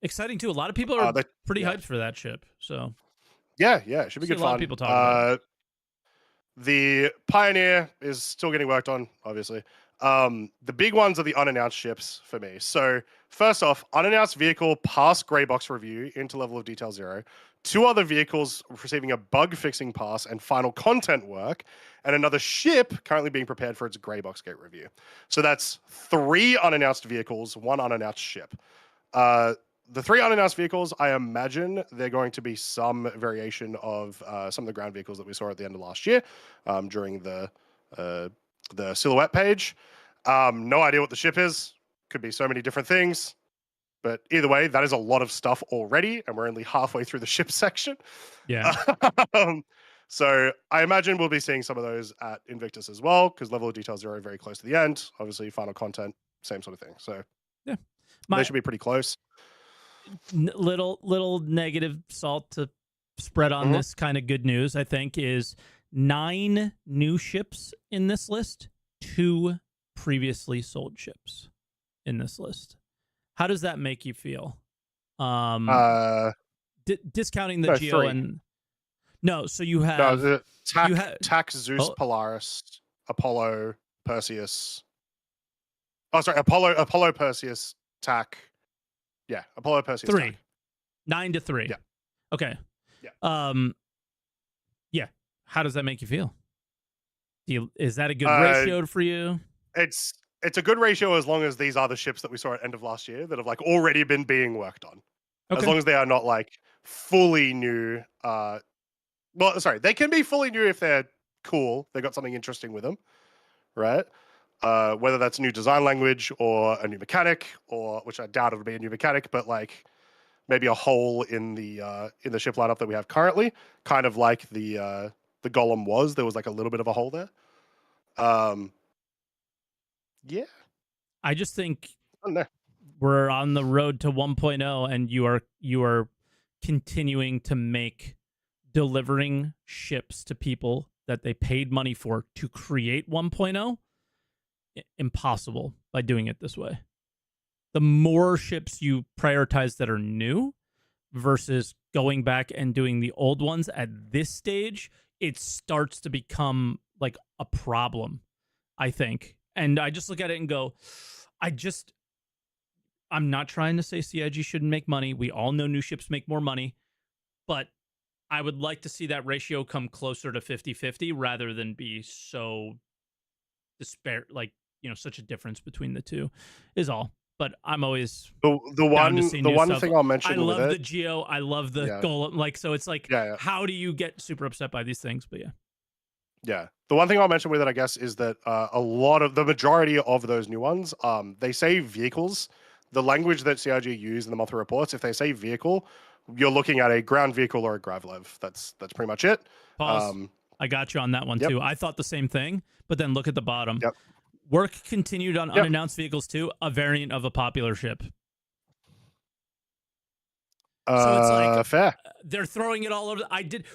Exciting too. A lot of people are pretty hyped for that ship. So Yeah, it should be See good a lot fun. of people talking about it. The Pioneer is still getting worked on, obviously. The big ones are the unannounced ships for me. So first off, unannounced vehicle pass grey box review into level of detail 0. 2 other vehicles receiving a bug fixing pass and final content work, and another ship currently being prepared for its grey box gate review. So that's 3 unannounced vehicles, 1 unannounced ship. The 3 unannounced vehicles, I imagine they're going to be some variation of some of the ground vehicles that we saw at the end of last year during the silhouette page. No idea what the ship is. Could be so many different things. But either way, that is a lot of stuff already, and we're only halfway through the ship section. Yeah. So I imagine we'll be seeing some of those at Invictus as well, because level of detail 0 very close to the end. Obviously, final content, same sort of thing. So yeah, they should be pretty close. Little negative salt to spread on this kind of good news, I think, is 9 new ships in this list, 2 previously sold ships in this list. How does that make you feel? Discounting the Geo 3. and no, so you have TAC, Zeus, Polaris, Apollo, Perseus. Oh, sorry, Apollo, Perseus, TAC. Yeah, Apollo, Perseus, 3. TAC. 9 to 3. Yeah. Okay. Yeah. Yeah. How does that make you feel? Is that a good ratio for you? It's a good ratio as long as these are the ships that we saw at end of last year that have like already been being worked on. Okay. As long as they are not like fully new. Well, sorry, they can be fully new if they're cool. They got something interesting with them, right? Whether that's new design language or a new mechanic, or which I doubt it'll be a new mechanic, but like maybe a hole in the ship lineup that we have currently, kind of like the Golem was. There was like a little bit of a hole there. Yeah. I just think we're on the road to 1.0, and you are continuing to make delivering ships to people that they paid money for to create 1.0 impossible by doing it this way. The more ships you prioritize that are new versus going back and doing the old ones at this stage, it starts to become like a problem, I think. And I just look at it and go, I'm not trying to say CIG shouldn't make money. We all know new ships make more money, but I would like to see that ratio come closer to 50-50 rather than be so such a difference between the two is all. But I'm always the one thing I'll mention. I love the Geo. I love the Golem. Like, so it's like, how do you get super upset by these things? But yeah. The one thing I'll mention with it, I guess, is that the majority of those new ones, they say vehicles. The language that CIG use in the monthly reports, if they say vehicle, you're looking at a ground vehicle or a Gravlev. That's pretty much it. Pause. I got you on that one too. I thought the same thing, but then look at the bottom. Yep. Work continued on unannounced vehicles too, a variant of a popular ship. So it's like fair. They're throwing it all over.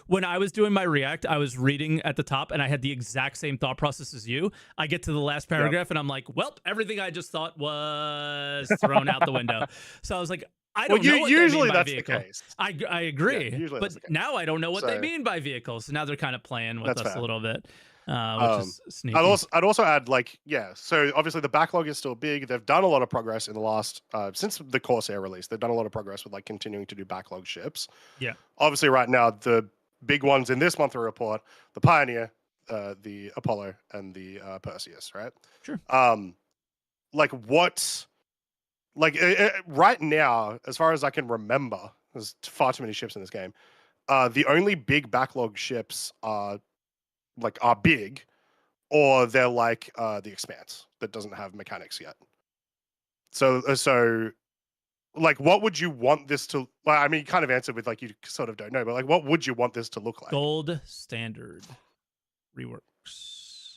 When I was doing my react, I was reading at the top, and I had the exact same thought process as you. I get to the last paragraph, and I'm like, "Well, everything I just thought was thrown out the window." So I was like, "I don't know what usually they mean by that's vehicle." The case. I agree, Yeah, but now I don't know what they mean by vehicles. So now they're kind of playing with us a little bit. Which is sneaky. I'd also add, so obviously the backlog is still big. They've done a lot of progress in the last, since the Corsair release, they've done a lot of progress with continuing to do backlog ships. Yeah. Obviously right now, the big ones in this monthly report, the Pioneer, the Apollo, and the Perseus, right? Sure. Right now, as far as I can remember, there's far too many ships in this game. The only big backlog ships are big, or they're like the Expanse that doesn't have mechanics yet. So what would you want this to? Well, I mean, you kind of answered with you sort of don't know, but what would you want this to look like? Gold standard reworks,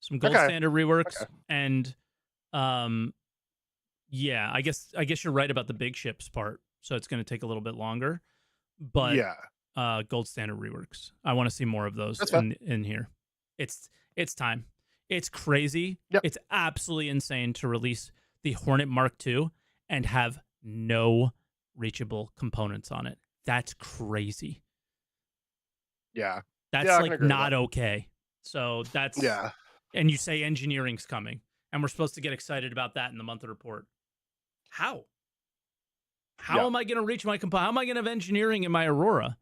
some gold standard reworks, and yeah, I guess you're right about the big ships part. So it's going to take a little bit longer, but gold standard reworks. I want to see more of those in here. It's time. It's crazy. Yep. It's absolutely insane to release the Hornet Mark II and have no reachable components on it. That's crazy. Yeah. That's Yeah, I can like agree with not that. okay. So that's, Yeah. and you say engineering's coming, and we're supposed to get excited about that in the monthly report. How? How Yeah. am I going to reach my How am I going to have engineering in my Aurora?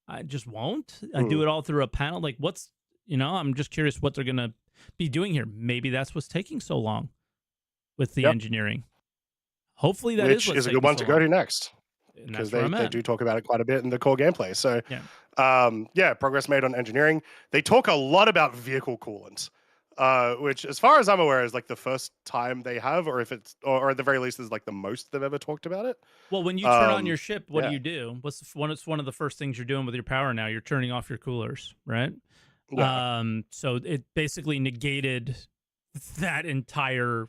I just won't. I do Mm. it all through a panel. Like, what's, I'm just curious what they're going to be doing here. Maybe that's what's taking so long with the Yep. engineering. Hopefully that is Which what's is a good taking one so to go long. to next, And because that's where they I'm at. do talk about it quite a bit in the core gameplay. So, Yeah. yeah, progress made on engineering. They talk a lot about vehicle coolant, which, as far as I'm aware, is like the first time they have, or if it's, or at the very least, is like the most they've ever talked about it. Well, when you turn on your ship, what do Yeah. you do? It's one of the first things you're doing with your power now. You're turning off your coolers, right? Yeah. So it basically negated that entire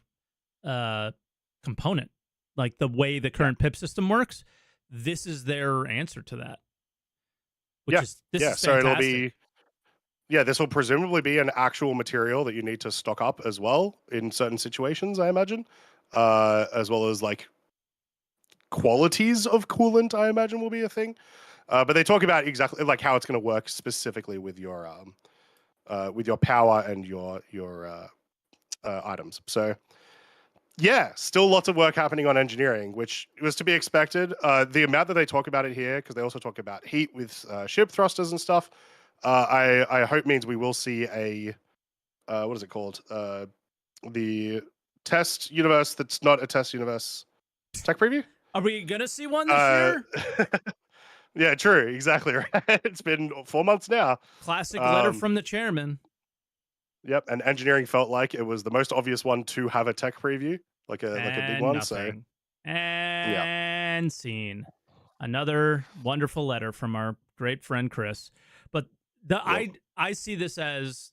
component, like the way the Yeah. current pip system works. This is their answer to that, which Yeah. is this Yeah. is So it'll fantastic. be, yeah, this will presumably be an actual material that you need to stock up as well in certain situations, I imagine, as well as like qualities of coolant, I imagine, will be a thing. But they talk about exactly like how it's going to work specifically with your power and your items. So yeah, still lots of work happening on engineering, which was to be expected. The amount that they talk about it here, because they also talk about heat with ship thrusters and stuff. I hope means we will see a what is it called? The test universe that's not a test universe tech preview. Are we gonna see one this year? Yeah, true. Exactly right. It's been 4 months now. Classic letter Um, from the chairman. yep, and engineering felt like it was the most obvious one to have a tech preview, like a big And one. So nothing. yeah, And scene. Another wonderful letter from our great friend Chris. But yep. I see this as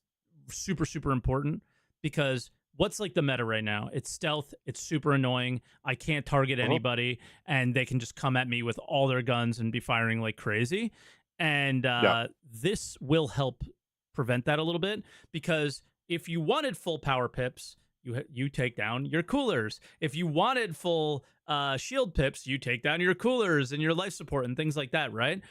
super super important because what's like the meta right now? It's stealth. It's super annoying. I can't target Uh-huh. anybody, and they can just come at me with all their guns and be firing like crazy. And Yeah, this will help prevent that a little bit because if you wanted full power pips, you take down your coolers. If you wanted full shield pips, you take down your coolers and your life support and things like that, right?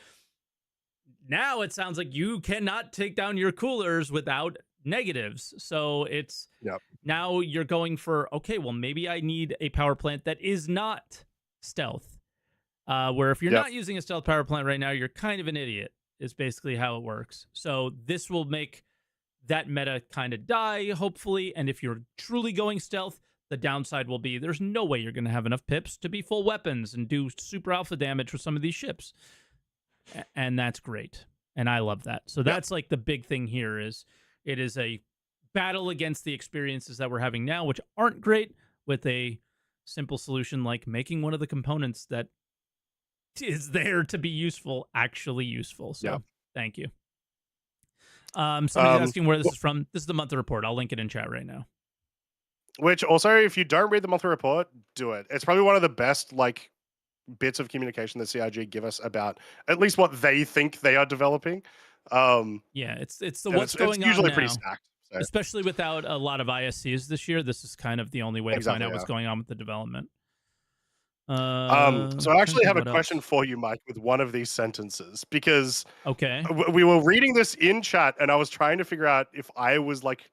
Now it sounds like you cannot take down your coolers without negatives. So it's yep. now you're going for, okay, well, maybe I need a power plant that is not stealth. Where if you're Yep. not using a stealth power plant right now, you're kind of an idiot, is basically how it works. So this will make that meta kind of die, hopefully. And if you're truly going stealth, the downside will be there's no way you're going to have enough pips to be full weapons and do super alpha damage with some of these ships. And that's great. And I love that. So Yep. that's like the big thing here is it is a battle against the experiences that we're having now, which aren't great, with a simple solution like making one of the components that is there to be useful actually useful. So Yep. thank you. Somebody's asking where this wh- is from. This is the monthly report. I'll link it in chat right now. which also, if you don't read the monthly report, do it. It's probably one of the best like bits of communication that CIG give us about at least what they think they are developing. Yeah, it's the And what's it's going on usually pretty now. stacked. So Especially without a lot of ISCs this year, this is kind of the only way to find exactly, out what's yeah. going on with the development. So I Trying to actually think have a what else. question for you, Mike, with one of these sentences, because Okay. we were reading this in chat and I was trying to figure out if I was like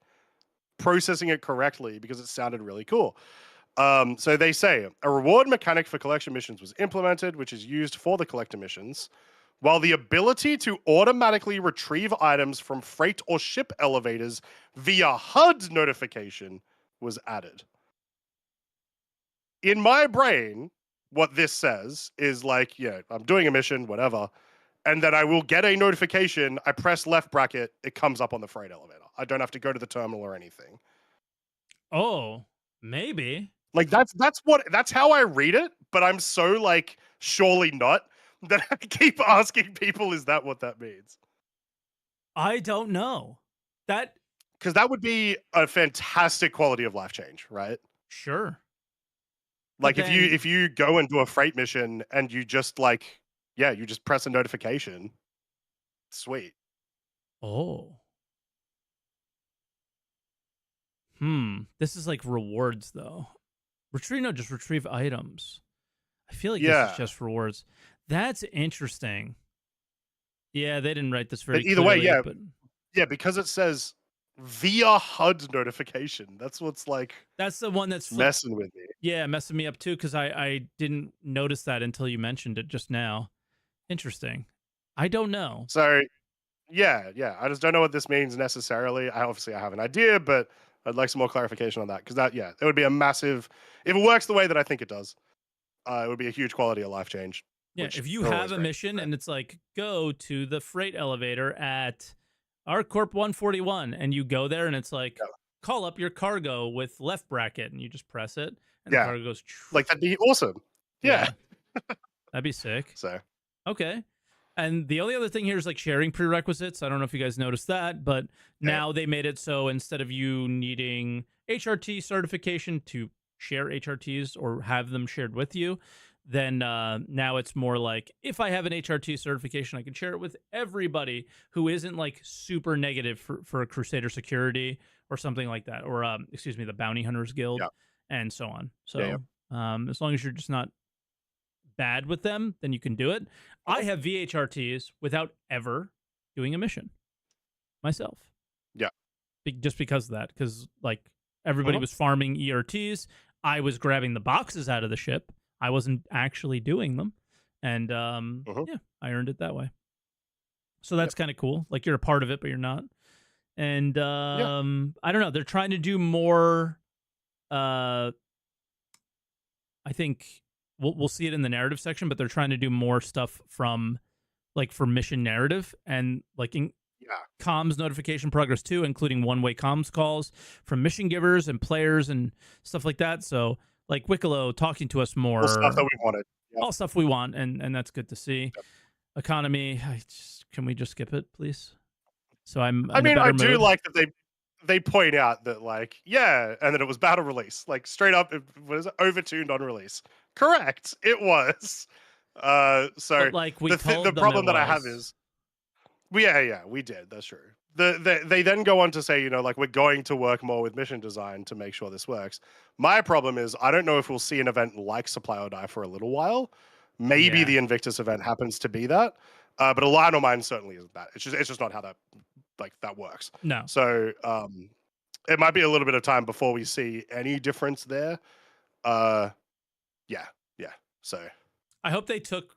processing it correctly because it sounded really cool. So they say a reward mechanic for collection missions was implemented, which is used for the collector missions, while the ability to automatically retrieve items from freight or ship elevators via HUD notification was added. In my brain, what this says is like, yeah, I'm doing a mission, whatever, and then I will get a notification. I press left bracket, it comes up on the freight elevator. I don't have to go to the terminal or anything. Oh, maybe. Like that's how I read it, but I'm so like surely not that I keep asking people, is that what that means? I don't know. That Because that would be a fantastic quality of life change, right? sure. But Like then if you go and do a freight mission and you just like, yeah, you just press a notification. Sweet. oh. This is like rewards though. Just retrieve items. I feel like this is Yeah. just rewards. That's interesting. Yeah, they didn't write this very But either way, clearly, but yeah, because it says via HUD notification. That's what's like that's the one that's messing with me. Yeah, messing me up too because I didn't notice that until you mentioned it just now. Interesting. I don't know. So yeah, I just don't know what this means necessarily. I have an idea, but I'd like some more clarification on that because it would be a massive. If it works the way that I think it does, it would be a huge quality of life change. Yeah, Which if you are have always a great. mission and it's like go to the freight elevator at ArcCorp 141 and you go there and it's like call up your cargo with left bracket and you just press it and the cargo goes like that'd be awesome. Yeah. That'd be sick. So okay. And the only other thing here is like sharing prerequisites. I don't know if you guys noticed that, but now they made it so instead of you needing HRT certification to share HRTs or have them shared with you, then now it's more like if I have an HRT certification, I can share it with everybody who isn't like super negative for a Crusader Security or something like that, or excuse me, the Bounty Hunters Guild, and so on. So as long as you're just not bad with them, then you can do it. I have VHRTs without ever doing a mission myself. Yeah. Just because of that. Because like everybody was farming ERTs. I was grabbing the boxes out of the ship. I wasn't actually doing them. And yeah, I earned it that way. So that's kind of cool. Like you're a part of it, but you're not. And I don't know. They're trying to do more. I think we'll see it in the narrative section, but they're trying to do more stuff from like for mission narrative and like in comms notification progress too, including one-way comms calls from mission givers and players and stuff like that. So like Wicklow talking to us more. All stuff that we wanted. All stuff we want, and that's good to see. Economy, can we just skip it, please? So I mean, I do like that they point out that like and then it was battle release, like straight up. Was it overtuned on release? Correct, it was. So but like the problem that I have is, we did. That's true. They then go on to say, like we're going to work more with mission design to make sure this works. My problem is I don't know if we'll see an event like Supply or Die for a little while. Maybe the Invictus event happens to be that, but Align or Mine certainly isn't that. It's just not how that works. No. So it might be a little bit of time before we see any difference there. So I hope they took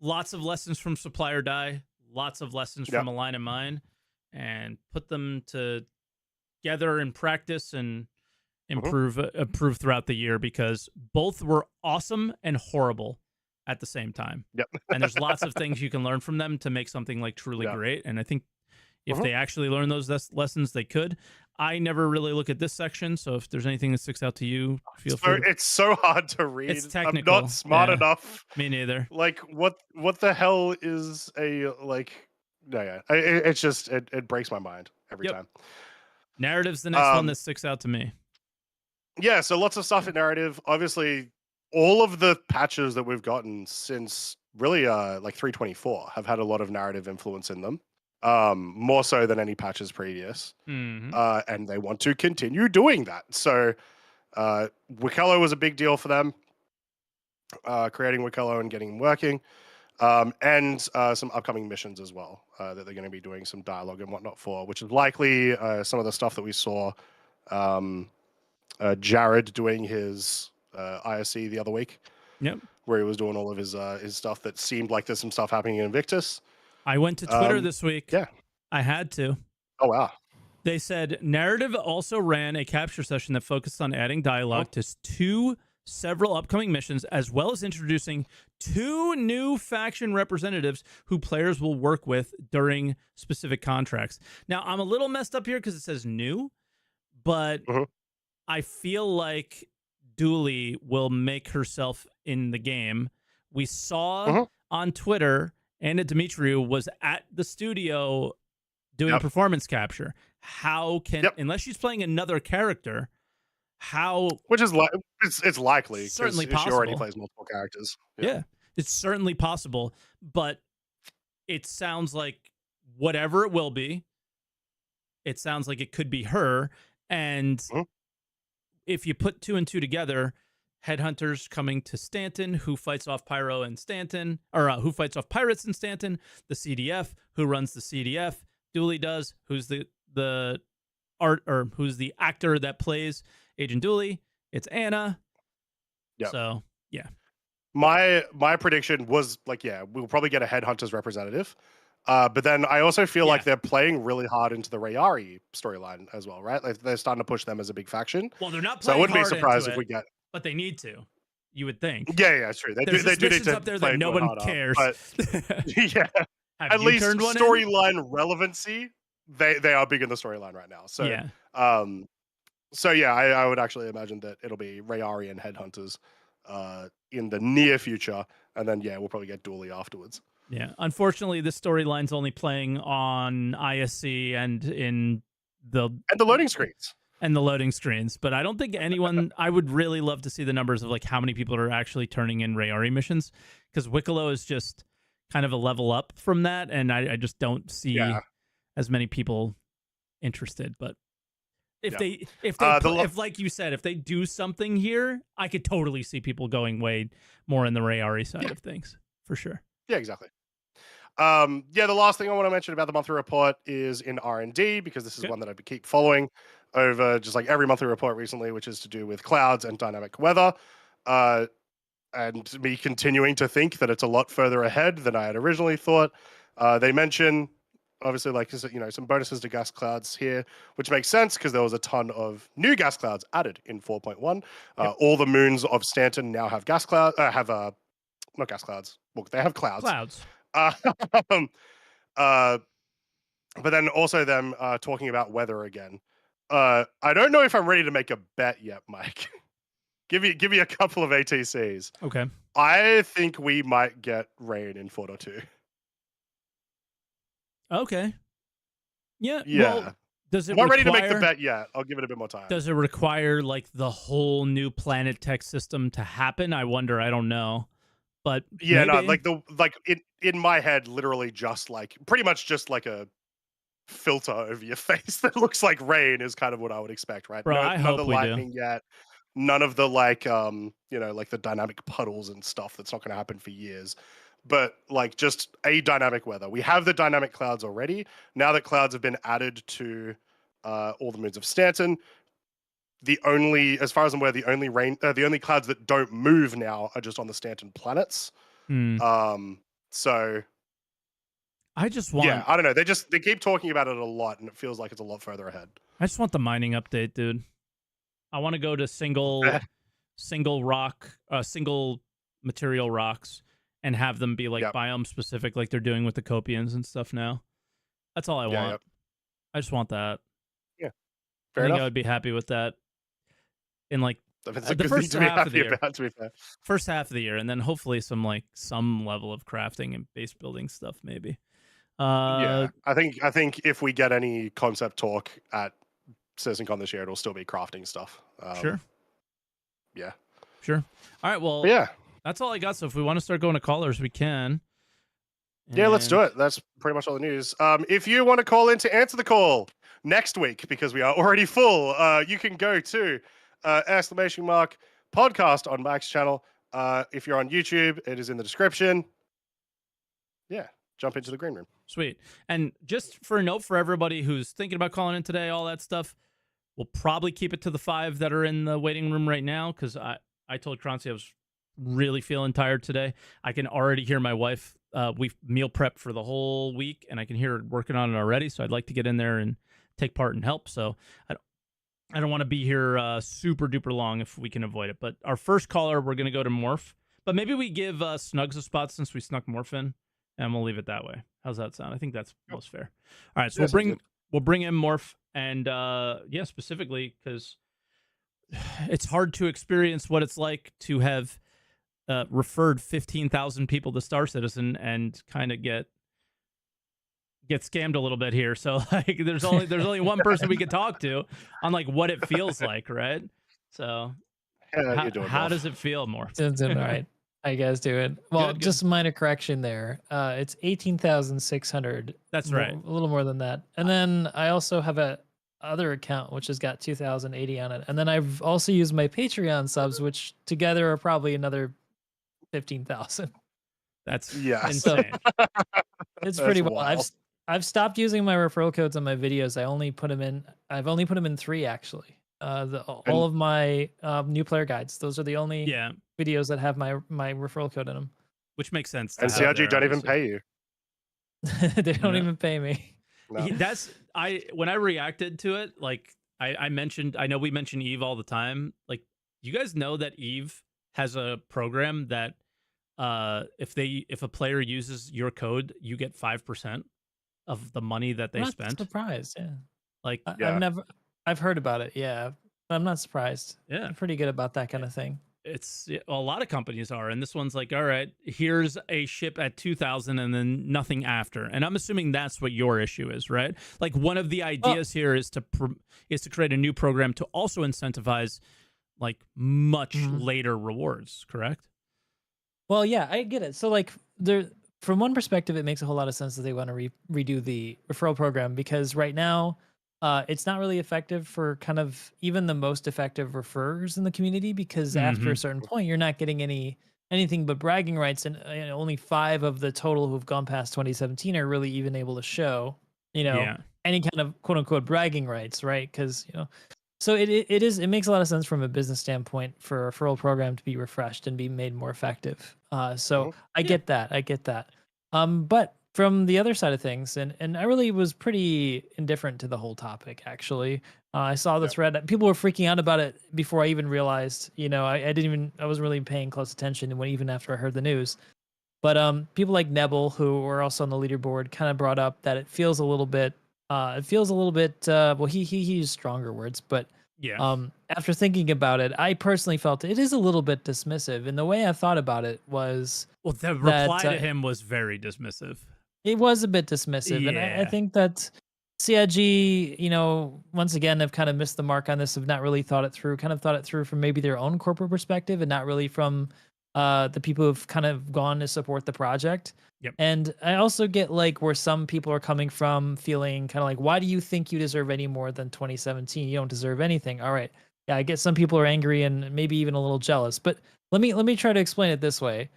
lots of lessons from Supply or Die, lots of lessons from Align and Mine, and put them together in practice and improve throughout the year, because both were awesome and horrible at the same time. And there's lots of things you can learn from them to make something like truly great. And I think if they actually learn those lessons, they could. I never really look at this section, so if there's anything that sticks out to you, feel free. It's so hard to read. It's technical. I'm not smart enough. Me neither. Like, what the hell is a like? No, it's just it breaks my mind every time. Narrative's the next one that sticks out to me. Yeah, so lots of stuff in narrative. Obviously, all of the patches that we've gotten since really like 3.24 have had a lot of narrative influence in them. More so than any patches previous. And they want to continue doing that. So Wikello was a big deal for them, creating Wikello and getting him working. And some upcoming missions as well that they're going to be doing some dialogue and whatnot for, which is likely some of the stuff that we saw Jared doing his ISC the other week. Where he was doing all of his stuff that seemed like there's some stuff happening in Invictus. I went to Twitter this week. I had to. Oh, wow. They said Narrative also ran a capture session that focused on adding dialogue to several upcoming missions, as well as introducing 2 new faction representatives who players will work with during specific contracts. Now, I'm a little messed up here because it says new, but I feel like Dooley will make herself in the game. We saw on Twitter Anna Dimitriou was at the studio doing performance capture. How can, unless she's playing another character, which is it's likely, certainly because possible. She already plays multiple characters. Yeah, it's certainly possible, but it sounds like whatever it will be, it sounds like it could be her. And if you put 2 and 2 together, Headhunters coming to Stanton, who fights off Pyro and Stanton, or who fights off Pirates in Stanton. The CDF, who runs the CDF. Dooley does, who's the art, or who's the actor that plays Agent Dooley. It's Anna. Yeah. So yeah. My prediction was like, yeah, we'll probably get a Headhunters representative. But then I also feel like they're playing really hard into the Rayari storyline as well, right? Like they're starting to push them as a big faction. Well, they're not playing so I wouldn't hard be surprised into if we get, but they need to. You would think. Yeah, it's true. They do need to up there play that no one harder, cares. But yeah, at least storyline relevancy, they are big in the storyline right now. So yeah. So yeah, I would actually imagine that it'll be Rayari and Headhunters in the near future, and then yeah, we'll probably get Dooley afterwards. Yeah, unfortunately, this storyline's only playing on ISC and in the loading screens. And the loading screens, but I don't think anyone. I would really love to see the numbers of like how many people are actually turning in Rayari missions, because Wicklow is just kind of a level up from that, and I just don't see as many people interested. But if if like you said, if they do something here, I could totally see people going way more in the Rayari side of things for sure. Yeah, exactly. The last thing I want to mention about the monthly report is in R&D, because this is one that I keep following over just like every monthly report recently, which is to do with clouds and dynamic weather. And me continuing to think that it's a lot further ahead than I had originally thought. They mention, obviously, like, some bonuses to gas clouds here, which makes sense because there was a ton of new gas clouds added in 4.1. All the moons of Stanton now have gas clouds, not gas clouds. Well, they have clouds. But then also them talking about weather again. I don't know if I'm ready to make a bet yet, Mike. give me a couple of ATCs. Okay. I think we might get rain in 4.2. Okay. Yeah. Well, does it? I'm not ready to make the bet yet. I'll give it a bit more time. Does it require like the whole new planet tech system to happen? I wonder. I don't know. But yeah, maybe. no, like in my head, literally just like pretty much just like a filter over your face that looks like rain is kind of what I would expect, right? Bro, I hope none of the lightning yet. None of the like like the dynamic puddles and stuff that's not going to happen for years. But like just a dynamic weather. We have the dynamic clouds already. Now that clouds have been added to all the moons of Stanton, as far as I'm aware, the only clouds that don't move now are just on the Stanton planets. So I just want. Yeah, I don't know. They keep talking about it a lot, and it feels like it's a lot further ahead. I just want the mining update, dude. I want to go to single material rocks and have them be like biome specific, like they're doing with the Copians and stuff now. That's all I want. Yep. I just want that. Yeah, I think I would be happy with that. In like the first half of the year, to be fair. First half of the year, and then hopefully some level of crafting and base building stuff, maybe. I think if we get any concept talk at Citizencon this year, it'll still be crafting stuff. Sure. Yeah. Sure. All right. Well. Yeah. That's all I got. So if we want to start going to callers, we can. Yeah, let's do it. That's pretty much all the news. If you want to call in to answer the call next week, because we are already full, you can go to !podcast on Mike's channel. If you're on YouTube, it is in the description. Yeah, jump into the green room. Sweet. And just for a note for everybody who's thinking about calling in today, all that stuff, we'll probably keep it to the 5 that are in the waiting room right now, because I told Croncy I was really feeling tired today. I can already hear my wife. We've meal prepped for the whole week, and I can hear her working on it already. So I'd like to get in there and take part and help. So I don't want to be here super duper long if we can avoid it. But our first caller, we're going to go to Morph. But maybe we give Snugs a spot since we snuck Morph in, and we'll leave it that way. How's that sound? I think that's most fair. All right, so we'll bring in Morph, and specifically because it's hard to experience what it's like to have referred 15,000 people to Star Citizen and kind of get scammed a little bit here. So like there's only one person we could talk to on like what it feels like, right? So how does it feel, more? It's all right. How you guys doing? Well, good. Just a minor correction there. It's 18,600. That's right. A little more than that. And then I also have a other account, which has got 2,080 on it. And then I've also used my Patreon subs, which together are probably another 15,000. That's yes. insane. It's pretty wild. I've stopped using my referral codes on my videos. I've only put them in 3 actually. All of my new player guides. Those are the only videos that have my referral code in them. Which makes sense. And CRG don't even pay you. They don't even pay me. No. When I reacted to it, like I know we mention Eve all the time. Like, you guys know that Eve has a program that if a player uses your code, you get 5% of the money that they spent. I'm not surprised, yeah. Like, I've heard about it, yeah. But I'm not surprised. Yeah. I'm pretty good about that kind of thing. It's a lot of companies are, and this one's like, all right, here's a ship at 2,000 and then nothing after. And I'm assuming that's what your issue is, right? Like, one of the ideas here is to create a new program to also incentivize like much later rewards, correct? Well, yeah, I get it. So like from one perspective, it makes a whole lot of sense that they want to redo the referral program, because right now it's not really effective for kind of even the most effective referrers in the community, because after a certain point, you're not getting anything but bragging rights, and only 5 of the total who've gone past 2017 are really even able to show, any kind of quote unquote bragging rights, right? Because so it makes a lot of sense from a business standpoint for a referral program to be refreshed and be made more effective. So I get that. But from the other side of things, and I really was pretty indifferent to the whole topic, actually. I saw the thread. People were freaking out about it before I even realized, I wasn't really paying close attention even after I heard the news. But people like Nebel, who were also on the leaderboard, kind of brought up that it feels a little bit, well, he used stronger words, but after thinking about it, I personally felt it is a little bit dismissive. And the way I thought about it was, well, the reply to him was very dismissive. It was a bit dismissive, and I think that CIG, once again, have kind of missed the mark on this, have not really thought it through, from maybe their own corporate perspective, and not really from the people who've kind of gone to support the project. Yep. And I also get like where some people are coming from, feeling kind of like, why do you think you deserve any more than 2017? You don't deserve anything. All right. Yeah, I get some people are angry and maybe even a little jealous, but let me try to explain it this way.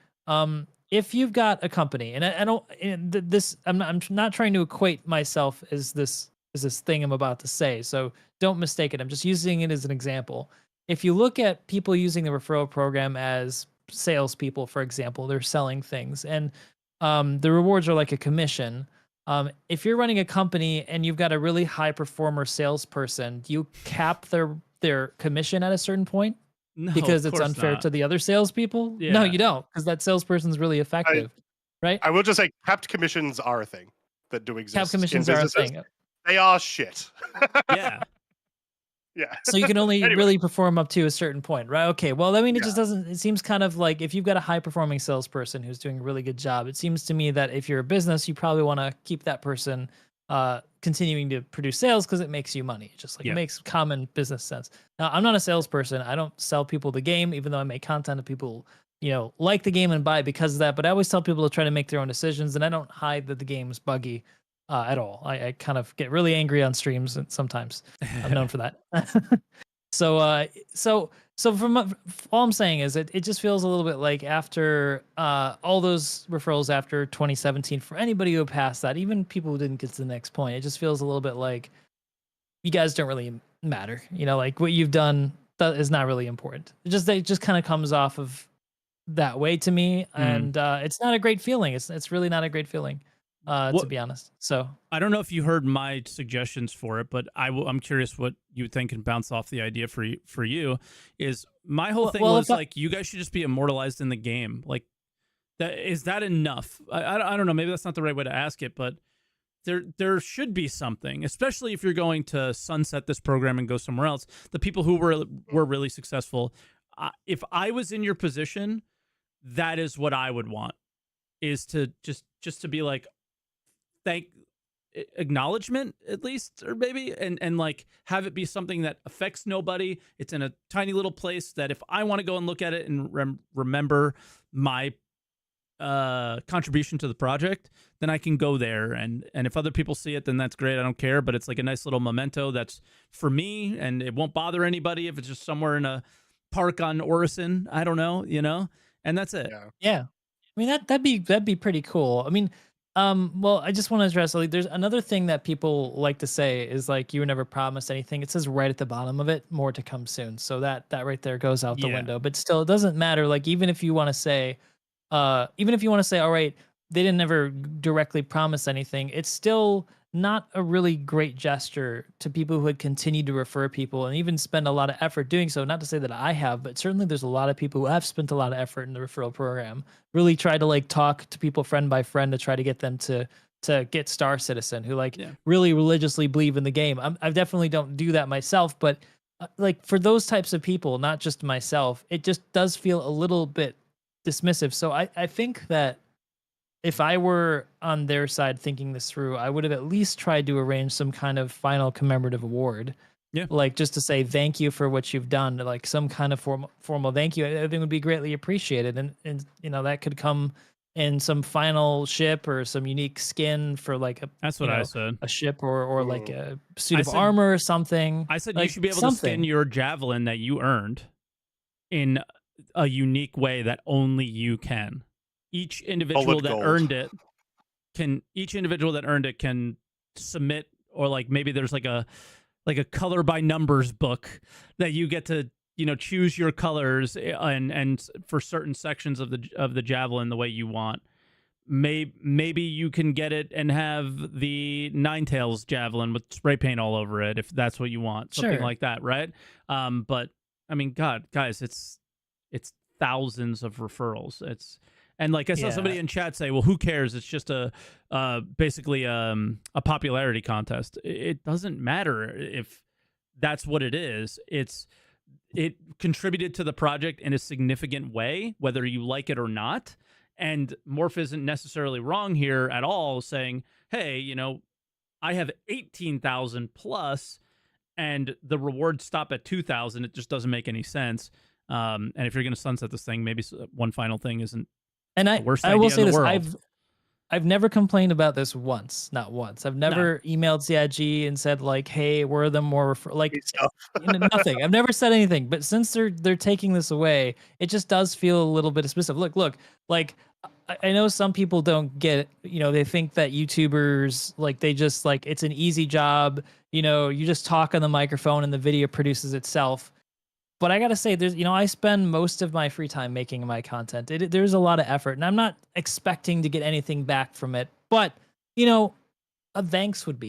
If you've got a company, and I'm not trying to equate myself as this thing I'm about to say, so don't mistake it. I'm just using it as an example. If you look at people using the referral program as salespeople, for example, they're selling things, and the rewards are like a commission. If you're running a company and you've got a really high performer salesperson, do you cap their commission at a certain point? No, because it's unfair to the other salespeople? Yeah. No, you don't, because that salesperson's really effective, right? I will just say capped commissions are a thing that do exist. Capped commissions are a thing. They are shit. Yeah. Yeah. So you can only really perform up to a certain point, right? Okay. Well, I mean, it just doesn't, it seems kind of like if you've got a high performing salesperson who's doing a really good job, it seems to me that if you're a business, you probably want to keep that person continuing to produce sales because it makes you money. Just like it makes common business sense. Now, I'm not a salesperson. I don't sell people the game, even though I make content that people, like the game and buy because of that. But I always tell people to try to make their own decisions, and I don't hide that the game's buggy at all. I kind of get really angry on streams and sometimes. I'm known for that. So from all I'm saying is it just feels a little bit like after all those referrals after 2017, for anybody who passed that, even people who didn't get to the next point, it just feels a little bit like you guys don't really matter. Like what you've done that is not really important. It just kind of comes off of that way to me, and it's not a great feeling. It's really not a great feeling. To be honest. So I don't know if you heard my suggestions for it, but I'm curious what you would think and bounce off the idea for you. Is my whole thing was like, you guys should just be immortalized in the game. Like, is that enough? I don't know. Maybe that's not the right way to ask it, but there should be something, especially if you're going to sunset this program and go somewhere else. The people who were really successful, if I was in your position, that is what I would want, is to just to be like, acknowledgement at least, or maybe, and like have it be something that affects nobody. It's in a tiny little place that if I want to go and look at it and remember my contribution to the project, then I can go there, and if other people see it, then that's great. I don't care, but it's like a nice little memento that's for me, and it won't bother anybody if it's just somewhere in a park on Orison. I don't know, and that's it. Yeah. I mean that'd be pretty cool. I mean, well, I just want to address, like, there's another thing that people like to say is like, you were never promised anything. It says right at the bottom of it, more to come soon. So that right there goes out the window. But still, it doesn't matter. Like, even if you want to say, all right, they didn't ever directly promise anything, it's still not a really great gesture to people who had continued to refer people and even spend a lot of effort doing so. Not to say that I have, but certainly there's a lot of people who have spent a lot of effort in the referral program, really try to like talk to people friend by friend to try to get them to get Star Citizen, who really religiously believe in the game. I definitely don't do that myself, but like, for those types of people, not just myself, it just does feel a little bit dismissive. So I think that if I were on their side thinking this through, I would have at least tried to arrange some kind of final commemorative award. Yeah. Like, just to say thank you for what you've done, like some kind of formal thank you, I think would be greatly appreciated. And that could come in some final ship or some unique skin for like that's what I said, a ship or like a suit of armor or something. I said like, you should be able to skin your javelin that you earned in a unique way that only you can. Each individual that earned it can submit, or like maybe there's like a color by numbers book that you get to choose your colors and for certain sections of the javelin the way you want. Maybe you can get it and have the Ninetales javelin with spray paint all over it if that's what you want, something like that, right? But I mean, God, guys, it's thousands of referrals. And like I saw somebody in chat say, well, who cares? It's just basically a popularity contest. It doesn't matter if that's what it is. It contributed to the project in a significant way, whether you like it or not. And Morph isn't necessarily wrong here at all, saying, hey, I have 18,000 plus and the rewards stop at 2,000. It just doesn't make any sense. And if you're going to sunset this thing, maybe one final thing isn't. And I will say this, I've never complained about this once, not once. I've never emailed CIG and said like, hey, were them more nothing. I've never said anything. But since they're taking this away, it just does feel a little bit dismissive. Look, like, I know some people don't get it. They think that YouTubers, like, they just like, it's an easy job. You just talk on the microphone and the video produces itself. But I got to say, I spend most of my free time making my content. There's a lot of effort, and I'm not expecting to get anything back from it. But, a thanks would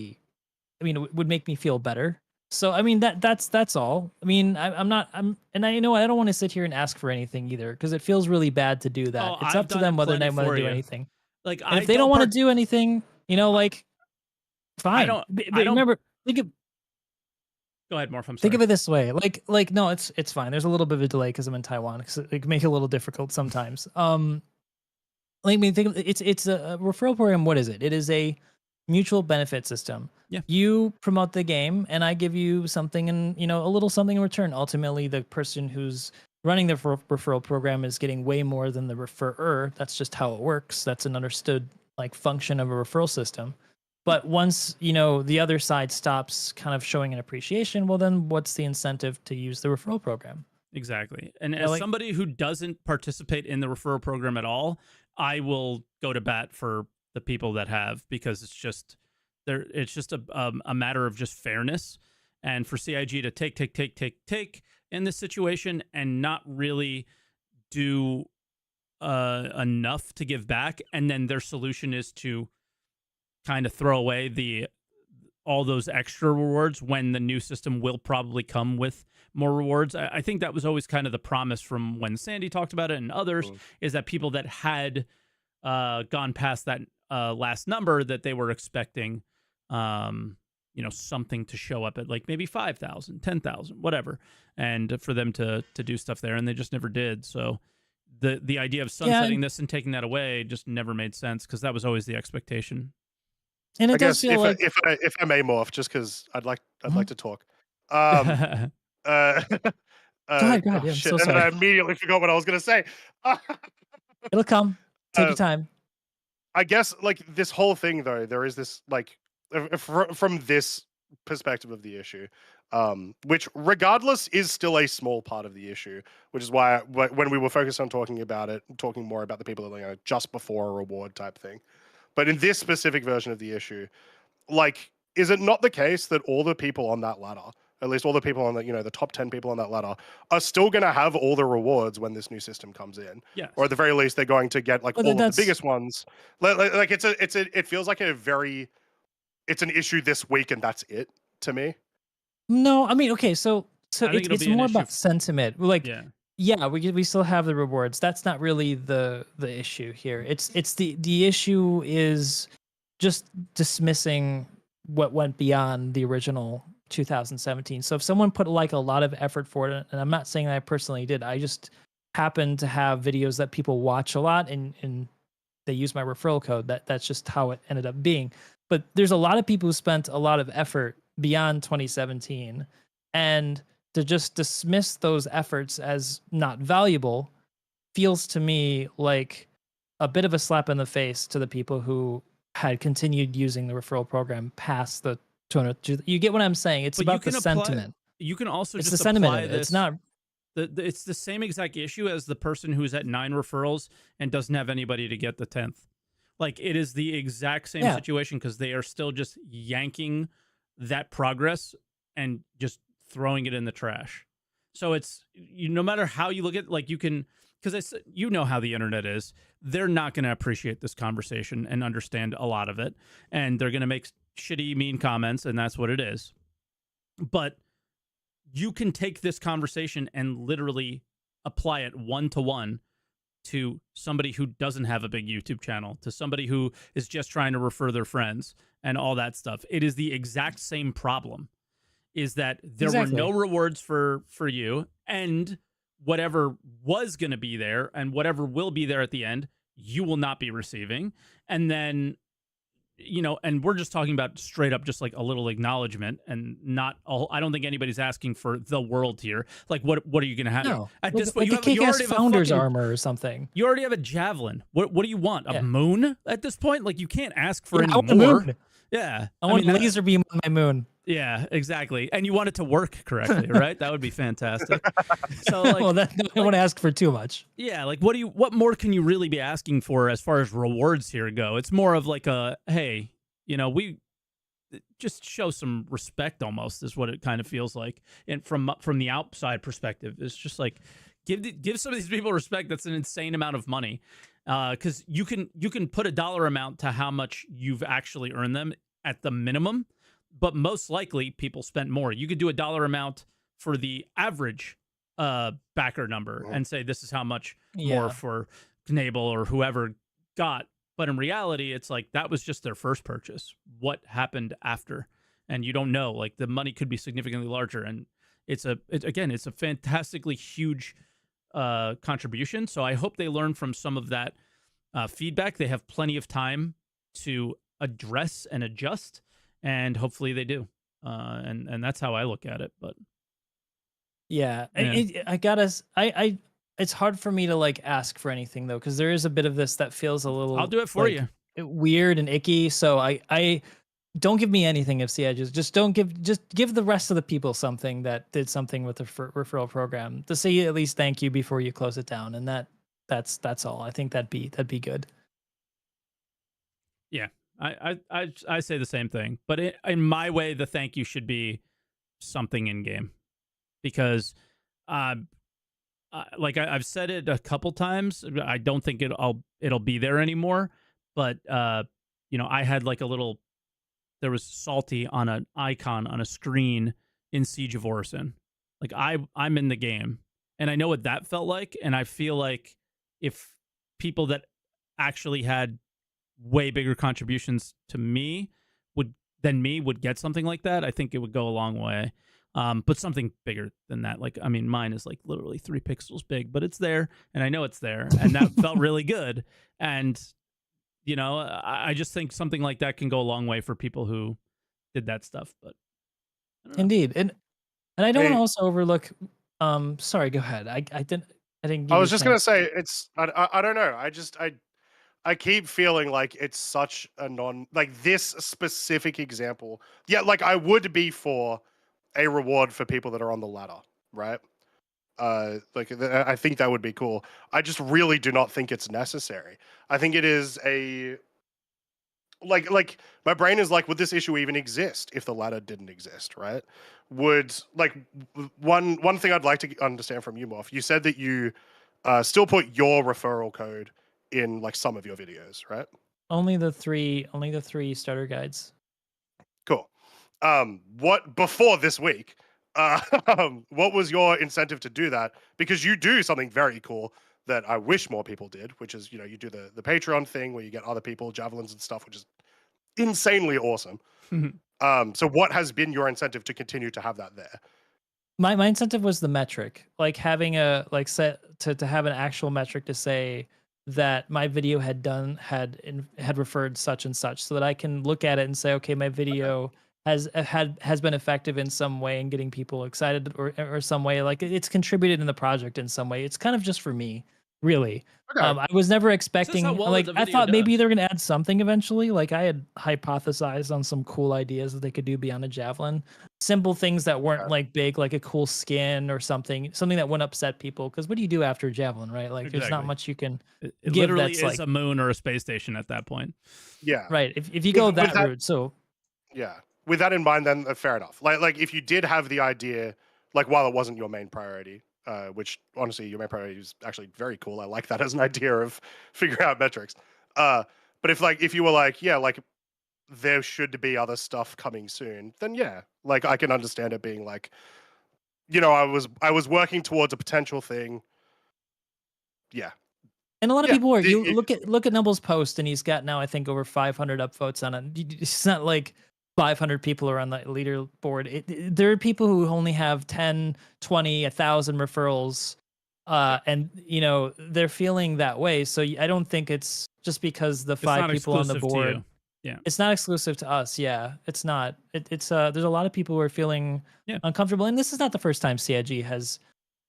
would make me feel better. So, I mean, that's all. I mean, I don't want to sit here and ask for anything either, because it feels really bad to do that. It's up to them whether they want to do anything. Like, if they don't want to do anything, like, fine. Remember, go ahead, Morph. I'm sorry. Think of it this way, like no, it's fine. There's a little bit of a delay because I'm in Taiwan, because it can make it a little difficult sometimes. Think of it's a referral program. What is it? It is a mutual benefit system. Yeah. You promote the game, and I give you something, and a little something in return. Ultimately, the person who's running the referral program is getting way more than the referrer. That's just how it works. That's an understood function of a referral system. But once, the other side stops kind of showing an appreciation, well, then what's the incentive to use the referral program? Exactly. And as somebody who doesn't participate in the referral program at all, I will go to bat for the people that have, because it's just a matter of just fairness. And for CIG to take in this situation and not really do enough to give back, and then their solution is to kind of throw away all those extra rewards when the new system will probably come with more rewards. I think that was always kind of the promise from when Sandy talked about it and others, is that people that had gone past that last number, that they were expecting something to show up at, like, maybe 5,000, 10,000, whatever, and for them to do stuff there, and they just never did. So the idea of sunsetting this and taking that away just never made sense, because that was always the expectation. And it does feel if I may, Morph, just because I'd like to talk. Go ahead. Yeah, shit, and then I immediately forgot what I was going to say. It'll come. take your time. I guess like this whole thing though, there is this like from this perspective of the issue, which regardless is still a small part of the issue, which is why when we were focused on talking more about the people that, you know, just before a reward type thing. But in this specific version of the issue, like, is it not the case that all the people on that ladder, at least all the people on the, you know, the top 10 people on that ladder, are still going to have all the rewards when this new system comes in? Yes. Or at the very least, they're going to get like all of the biggest ones. Like it feels like it's an issue this week and that's it to me. No, I mean, okay, so it's more about sentiment. Like, yeah, we still have the rewards. That's not really the issue here. It's the issue is just dismissing what went beyond the original 2017. So if someone put like a lot of effort for it, and I'm not saying that I personally did, I just happen to have videos that people watch a lot and they use my referral code. That's just how it ended up being. But there's a lot of people who spent a lot of effort beyond 2017, and to just dismiss those efforts as not valuable feels to me like a bit of a slap in the face to the people who had continued using the referral program past the 200. You get what I'm saying? It's about the sentiment. You can also it's just the sentiment apply this. It's not. It's the same exact issue as the person who's at 9 referrals and doesn't have anybody to get the 10th. Like, it is the exact same situation because they are still just yanking that progress and just throwing it in the trash. So it's, no matter how you look at, like, you can, because you know how the internet is, they're not going to appreciate this conversation and understand a lot of it, and they're going to make shitty, mean comments, and that's what it is. But you can take this conversation and literally apply it one-to-one to somebody who doesn't have a big YouTube channel, to somebody who is just trying to refer their friends and all that stuff. It is the exact same problem, is that there were no rewards for you, and whatever was going to be there and whatever will be there at the end, you will not be receiving. And then, you know, and we're just talking about straight up just like a little acknowledgement, and not all. I don't think anybody's asking for the world here. Like, what are you going to have? No. At this point, like you already have founder's armor or something. You already have a javelin. What do you want? A moon at this point? Like, you can't ask for any more. Moon. Yeah. I want a laser beam on my moon. Yeah, exactly. And you want it to work correctly, right? That would be fantastic. So, like, well, I don't want to ask for too much. Yeah, like, what more can you really be asking for as far as rewards here go? It's more of like a, hey, you know, we just show some respect almost, is what it kind of feels like. And from the outside perspective, it's just like, give some of these people respect. That's an insane amount of money. Because you can put a dollar amount to how much you've actually earned them at the minimum, but most likely people spent more. You could do a dollar amount for the average backer number and say this is how much more for Knable or whoever got. But in reality, it's like that was just their first purchase. What happened after? And you don't know. Like, the money could be significantly larger. And it's a fantastically huge contribution. So I hope they learn from some of that feedback. They have plenty of time to address and adjust, and hopefully they do. And that's how I look at it. But yeah. It's hard for me to like ask for anything though, because there is a bit of this that feels a little. I'll do it for you. Weird and icky. So I don't give me anything if CI just give the rest of the people something that did something with the referral program to say at least thank you before you close it down, and that's all. I think that'd be good. Yeah, I say the same thing, but in my way, the thank you should be something in game, because like I've said it a couple times. I don't think it'll be there anymore. But you know, I had like there was Salty on an icon on a screen in Siege of Orison. Like, I'm in the game, and I know what that felt like, and I feel like if people that actually had way bigger contributions to me would get something like that, I think it would go a long way. But something bigger than that. Like, I mean, mine is like literally 3 pixels big, but it's there, and I know it's there, and that felt really good. And, you know, I just think something like that can go a long way for people who did that stuff. But indeed, and I don't want to also overlook. Sorry, go ahead. I didn't. I was just gonna say, it's I don't know. I keep feeling like it's such a like this specific example. Yeah, like I would be for a reward for people that are on the ladder, right? Like I think that would be cool. I just really do not think it's necessary. I think it is a like my brain is like, would this issue even exist if the ladder didn't exist, right? Would like one thing I'd like to understand from you, Morph. You said that you still put your referral code in like some of your videos, right? Only the three starter guides. Cool. What before this week? What was your incentive to do that? Because you do something very cool that I wish more people did, which is, you do the Patreon thing where you get other people javelins and stuff, which is insanely awesome. So what has been your incentive to continue to have that there? My incentive was the metric, like having a set to have an actual metric to say that my video had referred such and such, so that I can look at it and say, okay, my video has been effective in some way in getting people excited or some way, like it's contributed in the project in some way. It's kind of just for me, really. Okay. I was never expecting, well like I thought maybe they're gonna add something eventually. Like I had hypothesized on some cool ideas that they could do beyond a javelin, simple things that weren't like big, like a cool skin or something that wouldn't upset people. Because what do you do after a javelin, right? Like there's not much you can it give. Literally That's is like a moon or a space station at that point. Yeah, right. If you go that route, so yeah. With that in mind, then fair enough. Like if you did have the idea, like while it wasn't your main priority, which honestly your main priority is actually very cool. I like that as an idea of figuring out metrics. But if you were like, yeah, like there should be other stuff coming soon, then yeah, like I can understand it being like, I was working towards a potential thing. Yeah. And a lot of people are. You look at Nubble's post, and he's got now I think over 500 upvotes on it. It's not like 500 people are on the leaderboard. There are people who only have 10, 20, 1,000 referrals, and they're feeling that way. So I don't think it's just because the 5 people on the board. Yeah, it's not exclusive to us. Yeah, it's not. It's there's a lot of people who are feeling uncomfortable, and this is not the first time CIG has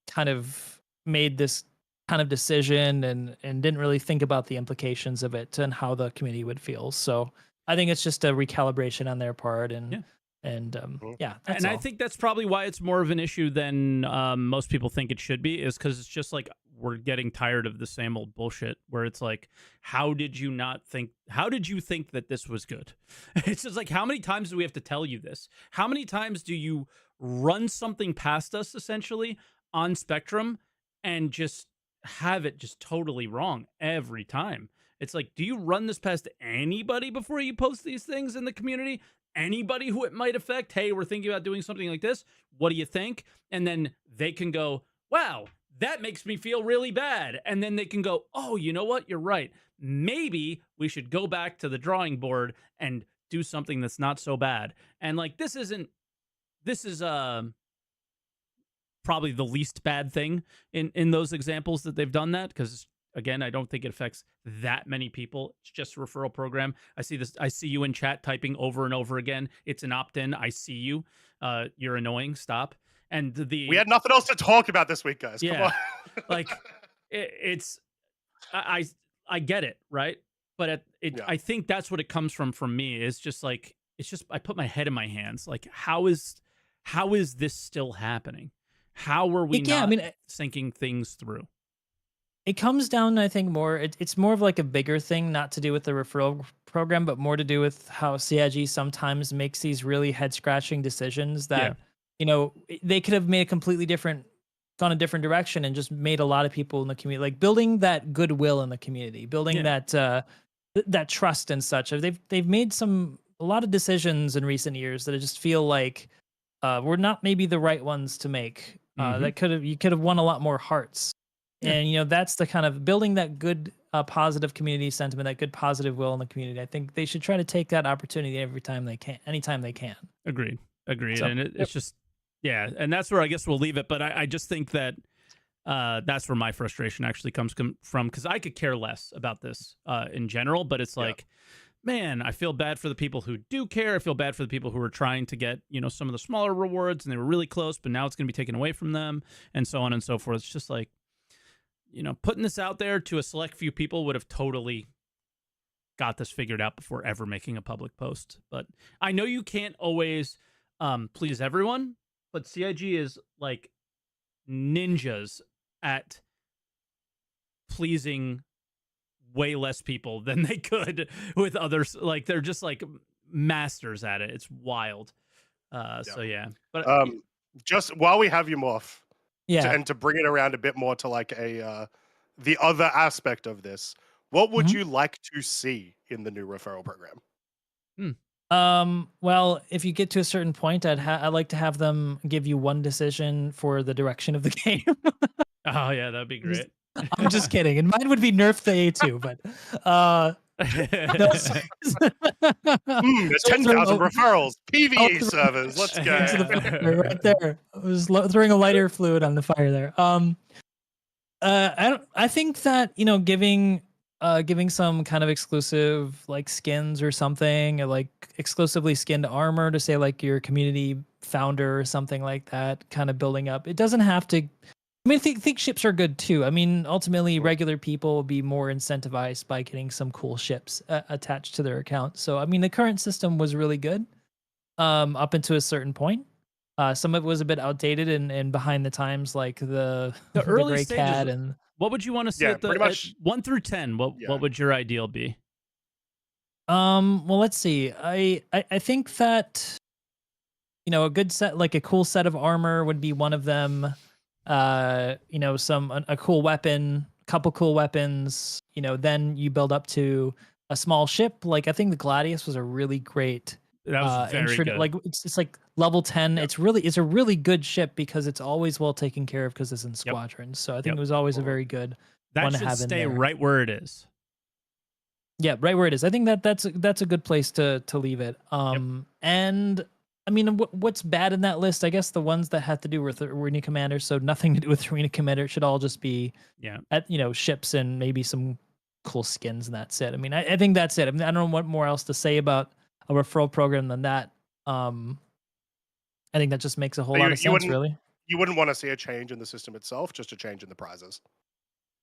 kind of made this kind of decision and didn't really think about the implications of it and how the community would feel. So I think it's just a recalibration on their part, and that's all. I think that's probably why it's more of an issue than most people think it should be, is because it's just like we're getting tired of the same old bullshit where it's like, how did you think that this was good? It's just like, how many times do we have to tell you this? How many times do you run something past us essentially on Spectrum and just have it just totally wrong every time? It's like, do you run this past anybody before you post these things in the community? Anybody who it might affect? Hey, we're thinking about doing something like this. What do you think? And then they can go, wow, that makes me feel really bad. And then they can go, oh, you know what? You're right. Maybe we should go back to the drawing board and do something that's not so bad. And like, this is probably the least bad thing in those examples that they've done that, because again, I don't think it affects that many people. It's just a referral program. I see you in chat typing over and over again. It's an opt-in. I see you. You're annoying. Stop. And we had nothing else to talk about this week, guys. Yeah, come on. Like I get it, right? But I think that's what it comes from me. Is just like, I put my head in my hands. Like, how is this still happening? How are we not thinking things through? It comes down, I think, it's more of like a bigger thing, not to do with the referral program, but more to do with how CIG sometimes makes these really head-scratching decisions that, they could have made gone a different direction and just made a lot of people in the community, like building that goodwill in the community, building that trust and such. They've made a lot of decisions in recent years that I just feel like were not maybe the right ones to make. You could have won a lot more hearts. Yeah. And that's the kind of building that good positive community sentiment, that good positive will in the community. I think they should try to take that opportunity anytime they can. Agreed. So, and it's just, and that's where I guess we'll leave it. But I just think that that's where my frustration actually comes from, because I could care less about this in general, but it's like, man, I feel bad for the people who do care. I feel bad for the people who are trying to get, some of the smaller rewards, and they were really close, but now it's going to be taken away from them, and so on and so forth. It's just like, putting this out there to a select few people would have totally got this figured out before ever making a public post. But I know you can't always please everyone, but CIG is like ninjas at pleasing way less people than they could with others. Like they're just like masters at it. It's wild. So yeah, but just while we have you, Morph, yeah, and to bring it around a bit more to like a the other aspect of this, what would you like to see in the new referral program? Well, if you get to a certain point, I'd like to have them give you one decision for the direction of the game. Oh yeah, that'd be great. I'm just kidding. And mine would be nerf the A2, but There's 10,000 referrals, PvE servers. Let's go. Right there. I was throwing a lighter fluid on the fire there. I think that, you know, giving some kind of exclusive like skins or something, or like exclusively skinned armor to say like your community founder or something like that, kind of building up. It doesn't have to. I mean, I think ships are good too. I mean, ultimately, regular people will be more incentivized by getting some cool ships attached to their account. So, I mean, the current system was really good up until a certain point. Some of it was a bit outdated and behind the times, like the early gray stages. cat and. What would you want to see at the pretty much, 1 through 10? What would your ideal be? Well, let's see. I think that, you know, a good set, like a cool set of armor would be one of them. You know, a cool weapon, couple cool weapons, you know, then you build up to a small ship. Like I think the Gladius was a really great that was very good. Like it's like level 10. Yep. It's a really good ship because it's always well taken care of because it's in squadrons. So I think it was always a very good one to have in there. That should stay right where it is. Yeah, right where it is. I think that's a good place to leave it. And I mean, what's bad in that list? I guess the ones that have to do with arena commanders, so nothing to do with arena commander, should all just be at, you know, ships and maybe some cool skins, and that's it. I mean, I think that's it. I mean, I don't know what more else to say about a referral program than that. I think that just makes a whole lot of sense, really. You wouldn't want to see a change in the system itself, just a change in the prizes.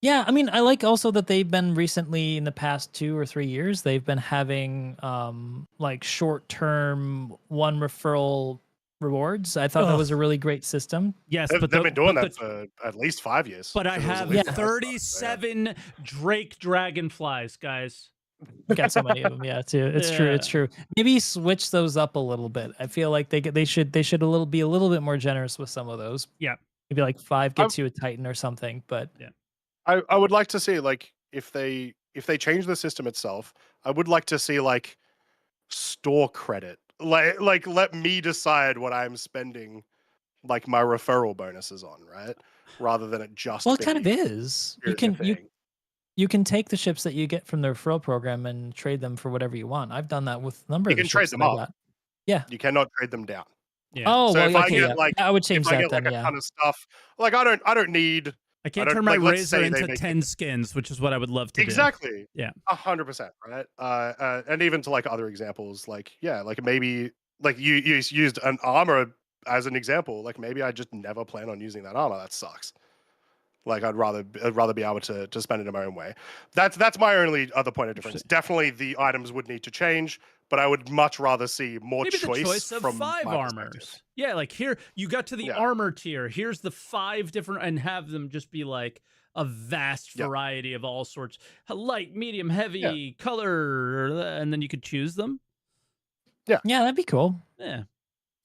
Yeah, I mean, I like also that they've been recently in the past 2 or 3 years, they've been having like short-term one referral rewards. I thought that was a really great system. Yes, but they've been doing that for at least 5 years. But I have 37 Drake Dragonflies, guys. Got so many of them, too. It's true. It's true. Maybe switch those up a little bit. I feel like they should be a little bit more generous with some of those. Yeah, maybe like 5 gets you a Titan or something. But yeah. I would like to see, like, if they change the system itself, I would like to see like store credit. Like let me decide what I'm spending like my referral bonuses on, right? Rather than it just it kind of is. You can take the ships that you get from the referral program and trade them for whatever you want. I've done that with a number of ships. You can trade them up. Yeah. You cannot trade them down. Yeah. Oh, so if I get like I would change that then. Like a ton of stuff. Like I don't need. I can't turn my razor into 10 skins, which is what I would love to do. Exactly. Yeah. 100%. Right. And even to like other examples, like, yeah, like maybe like you used an armor as an example. Like maybe I just never plan on using that armor. That sucks. Like I'd rather be able to spend it in my own way. That's my only other point of difference. Definitely the items would need to change, but I would much rather see more choice of from 5 armors. Yeah, like here you got to the armor tier. Here's the 5 different, and have them just be like a vast variety of all sorts, light, medium, heavy, color, and then you could choose them. Yeah, that'd be cool. Yeah,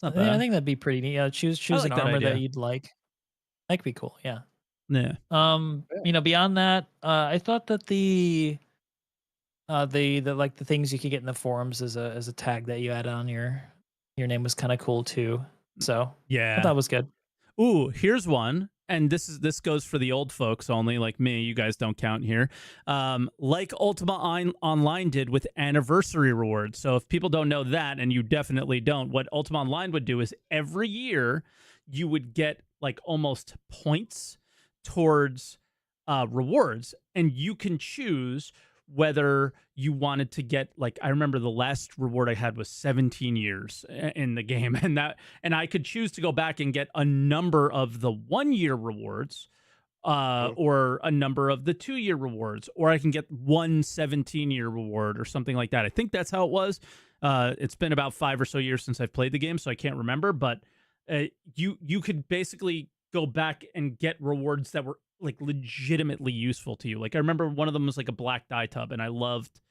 not bad. I think that'd be pretty neat. Choose an armor that you'd like. That could be cool. Yeah. Yeah. You know, beyond that, I thought that the like the things you could get in the forums as a tag that you add on your name was kind of cool too. So yeah, I thought that was good. Ooh, here's one, and this goes for the old folks only, like me. You guys don't count here. Like Ultima Online did with anniversary rewards. So if people don't know that, and you definitely don't, what Ultima Online would do is every year you would get like almost points towards rewards, and you can choose whether you wanted to get, like, I remember the last reward I had was 17 years in the game, and I could choose to go back and get a number of the 1-year rewards, or a number of the 2-year rewards, or I can get one 17-year reward or something like that. I think that's how it was. It's been about 5 or so years since I've played the game, so I can't remember. But you could basically go back and get rewards that were like legitimately useful to you. Like I remember one of them was like a black dye tub, and I loved,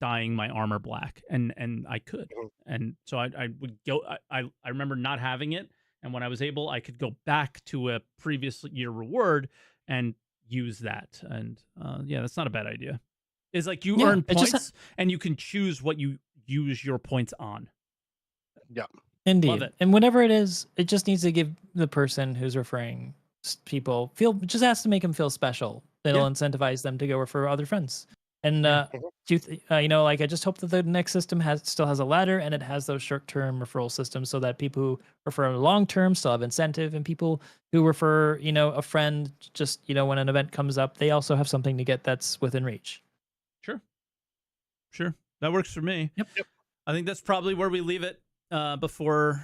dyeing my armor black, and I could, and so I would go. I remember not having it. And when I was able, I could go back to a previous year reward and use that. And yeah, that's not a bad idea. It's like you earn points and you can choose what you use your points on. Yeah. Indeed. Love it. And whatever it is, it just needs to give the person who's referring people just has to make them feel special. It'll incentivize them to go refer other friends. And I just hope that the next system still has a ladder, and it has those short-term referral systems, so that people who refer long-term still have incentive, and people who refer, a friend just, when an event comes up, they also have something to get that's within reach. Sure. That works for me. Yep. I think that's probably where we leave it before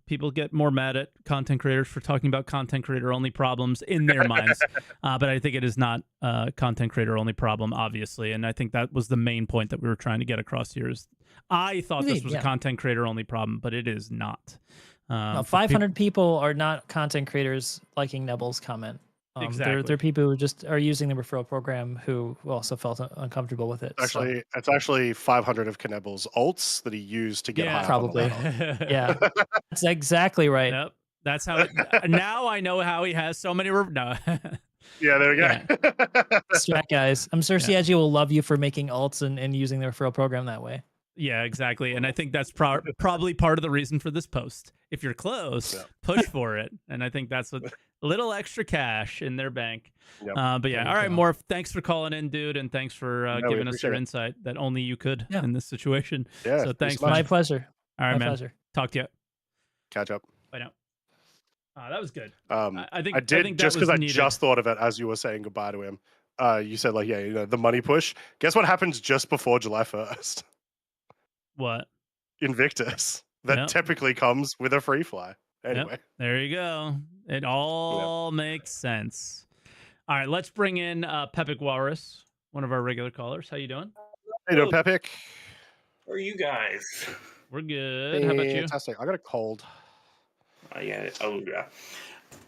people get more mad at content creators for talking about content creator only problems in their minds. But I think it is not a content creator only problem, obviously. And I think that was the main point that we were trying to get across here. Is I thought this was a content creator only problem, but it is not. 500 people are not content creators liking Nebel's comment. Exactly. They're people who just are using the referral program who also felt uncomfortable with it. It's actually 500 of Knebel's alts that he used to get high. Probably. Yeah, that's exactly right. Yep. That's how. Now I know how he has so many. No. Yeah, there we go. Strat guys, I'm sure CIG will love you for making alts and using the referral program that way. Yeah, exactly. And I think that's probably part of the reason for this post. If you're close, push for it. And I think that's what a little extra cash in their bank. Yep. But yeah, all right, Morph, thanks for calling in, dude. And thanks for giving us your insight that only you could in this situation. Yeah, so thanks. My pleasure. All right, my man. Pleasure. Talk to you. Catch up. Bye now. That was good. I think just because I just thought of it as you were saying goodbye to him. You said the money push. Guess what happens just before July 1st? What? Invictus. That typically comes with a free fly. Anyway. There you go. It all makes sense. All right, let's bring in Pepik Walrus, one of our regular callers. How you doing? How you doing, Pepik? How are you guys? We're good. How about you? Fantastic. I got a cold. Yeah.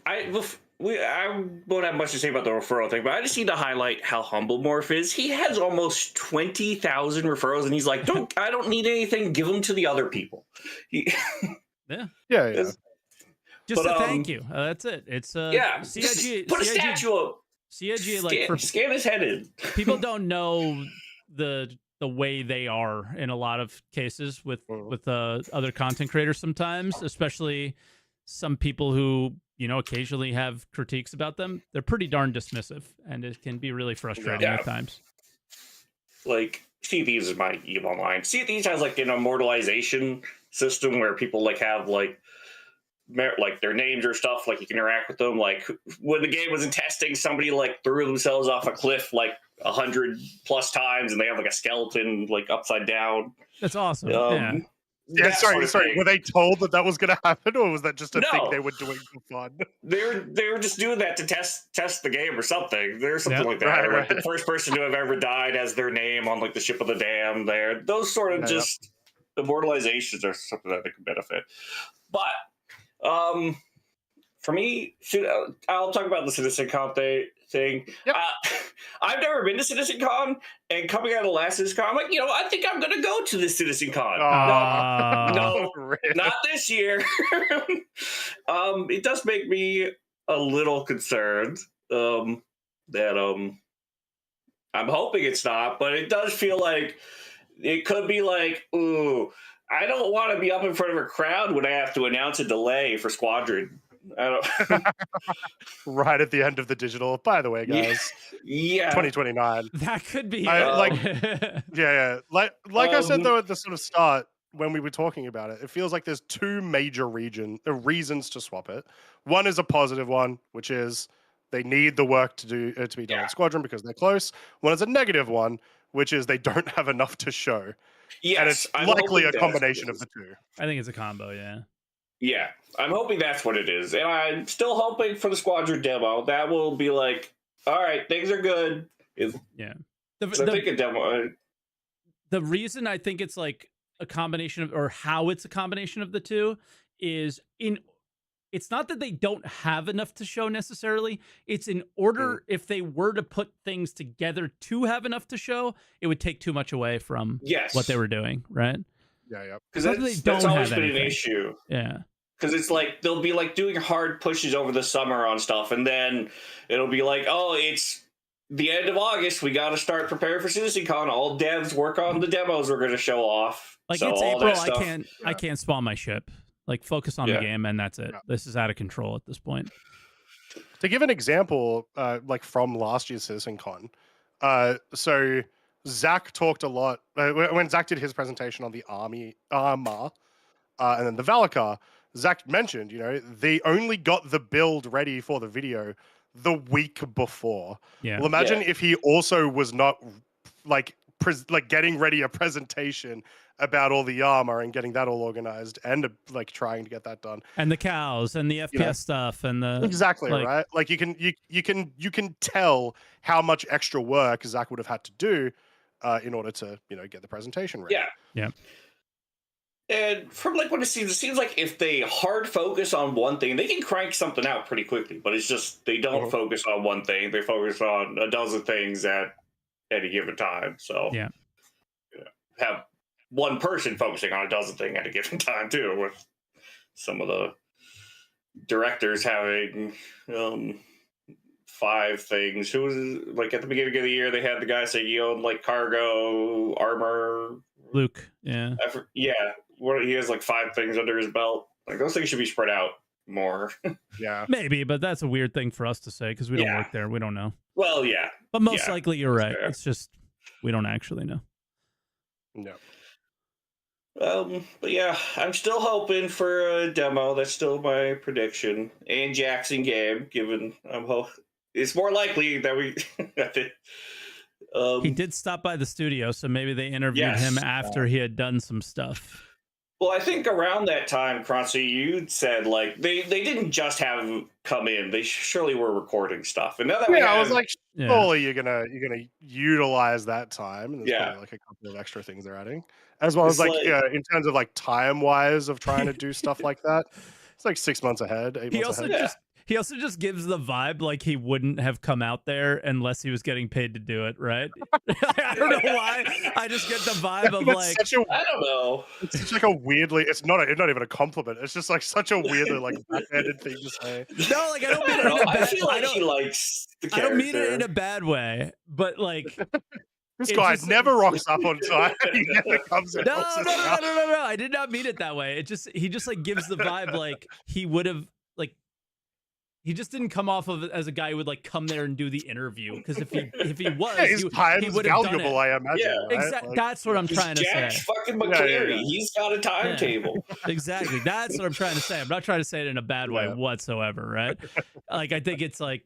I won't have much to say about the referral thing, but I just need to highlight how humble Morph is. He has almost 20,000 referrals, and he's like, I don't need anything. Give them to the other people. Yeah. Just a thank you. That's it. It's CIG. Put a statue up. CIG scan his head in. People don't know the way they are in a lot of cases with other content creators sometimes, especially some people who occasionally have critiques about them. They're pretty darn dismissive, and it can be really frustrating at times. Like, Sea of Thieves is my EVE Online. Sea of Thieves has like an immortalization system where people have their names or stuff, like you can interact with them. Like when the game was in testing, somebody threw themselves off a cliff 100+ times, and they have a skeleton upside down. That's awesome. Yeah, sorry. Were they told that was going to happen, or was that just a thing they were doing for fun? They were just doing that to test the game or something. There's something like that. Right. The first person to have ever died has their name on the ship of the damned. There, those sort of just immortalizations are something that they can benefit. But for me, I'll talk about the Citizencon thing. Yep. I've never been to Citizencon, and coming out of last Citizencon, I'm I think I'm going to go to this Citizencon. No, not this year. It does make me a little concerned that I'm hoping it's not, but it does feel like it could be ooh, I don't want to be up in front of a crowd when I have to announce a delay for Squadron. Right at the end of the digital. By the way, guys, 2029. That could be. Like I said though at the sort of start when we were talking about it, it feels like there's two major reasons to swap it. One is a positive one, which is they need the work to be done in Squadron because they're close. One is a negative one, which is they don't have enough to show. Yes, and it's likely a combination of the two. I think it's a combo. Yeah. Yeah, I'm hoping that's what it is, and I'm still hoping for the Squadron demo. That will be like, all right, things are good. Yeah, I think a demo. The reason I think it's like a combination of, or how it's a combination of the two, is it's not that they don't have enough to show necessarily. It's in order, if they were to put things together to have enough to show, it would take too much away from what they were doing, right? Yeah. Because that's always been an issue. Yeah. Because it's like they'll be like doing hard pushes over the summer on stuff, and then it'll be like, oh, it's the end of August. We got to start preparing for Citizencon. All devs work on the demos we're going to show off. Like, so it's all April. I can't spawn my ship. Like, focus on the game, and that's it. Yeah. This is out of control at this point. To give an example, like from last year's Citizencon, so Zach talked a lot when Zach did his presentation on the Armor, and then the Valakar. Zach mentioned, they only got the build ready for the video the week before. Yeah. Well, imagine if he also was not like getting ready a presentation about all the armor and getting that all organized and like trying to get that done, and the cows and the FPS stuff and the exactly right. Like you can tell how much extra work Zach would have had to do in order to get the presentation ready. Yeah. And from like what it seems like if they hard focus on one thing, they can crank something out pretty quickly. But it's just they don't focus on one thing; they focus on a dozen things at any given time. So have one person focusing on a dozen things at a given time too, with some of the directors having 5 things. Who was like at the beginning of the year? They had the guy say he owned like cargo, armor. Luke, yeah. He has like 5 things under his belt. Like those things should be spread out more. Yeah, maybe, but that's a weird thing for us to say because we don't work there. We don't know. Well, yeah, but most likely you're right. Fair. It's just we don't actually know. No. But yeah, I'm still hoping for a demo. That's still my prediction. And Jackson game, given it's more likely that we. He did stop by the studio, so maybe they interviewed him after he had done some stuff. Well, I think around that time, Croncy, you said like they didn't just have him come in; they surely were recording stuff. And now that I was like, surely you're gonna utilize that time, and there's probably like a couple of extra things they're adding, as well as like in terms of like time wise of trying to do stuff like that. It's like 6 months ahead, 8 months ahead. He also just gives the vibe like he wouldn't have come out there unless he was getting paid to do it, right? I don't know why. I just get the vibe of like I don't know. It's such like a weirdly. It's not even a compliment. It's just like such a weirdly like backhanded thing to say. No, like I don't mean it in a bad. I feel like he likes the character. I don't mean it in a bad way, but like. This guy never rocks up on time. He never comes in. No. I did not mean it that way. He just like gives the vibe like he would have like. He just didn't come off of it as a guy who would like come there and do the interview because if he was, his time is valuable. I imagine. Yeah, exactly. Like, that's what I'm trying to say. Fucking McCleary. He's got a timetable. Exactly. That's what I'm trying to say. I'm not trying to say it in a bad way whatsoever, right? Like I think it's like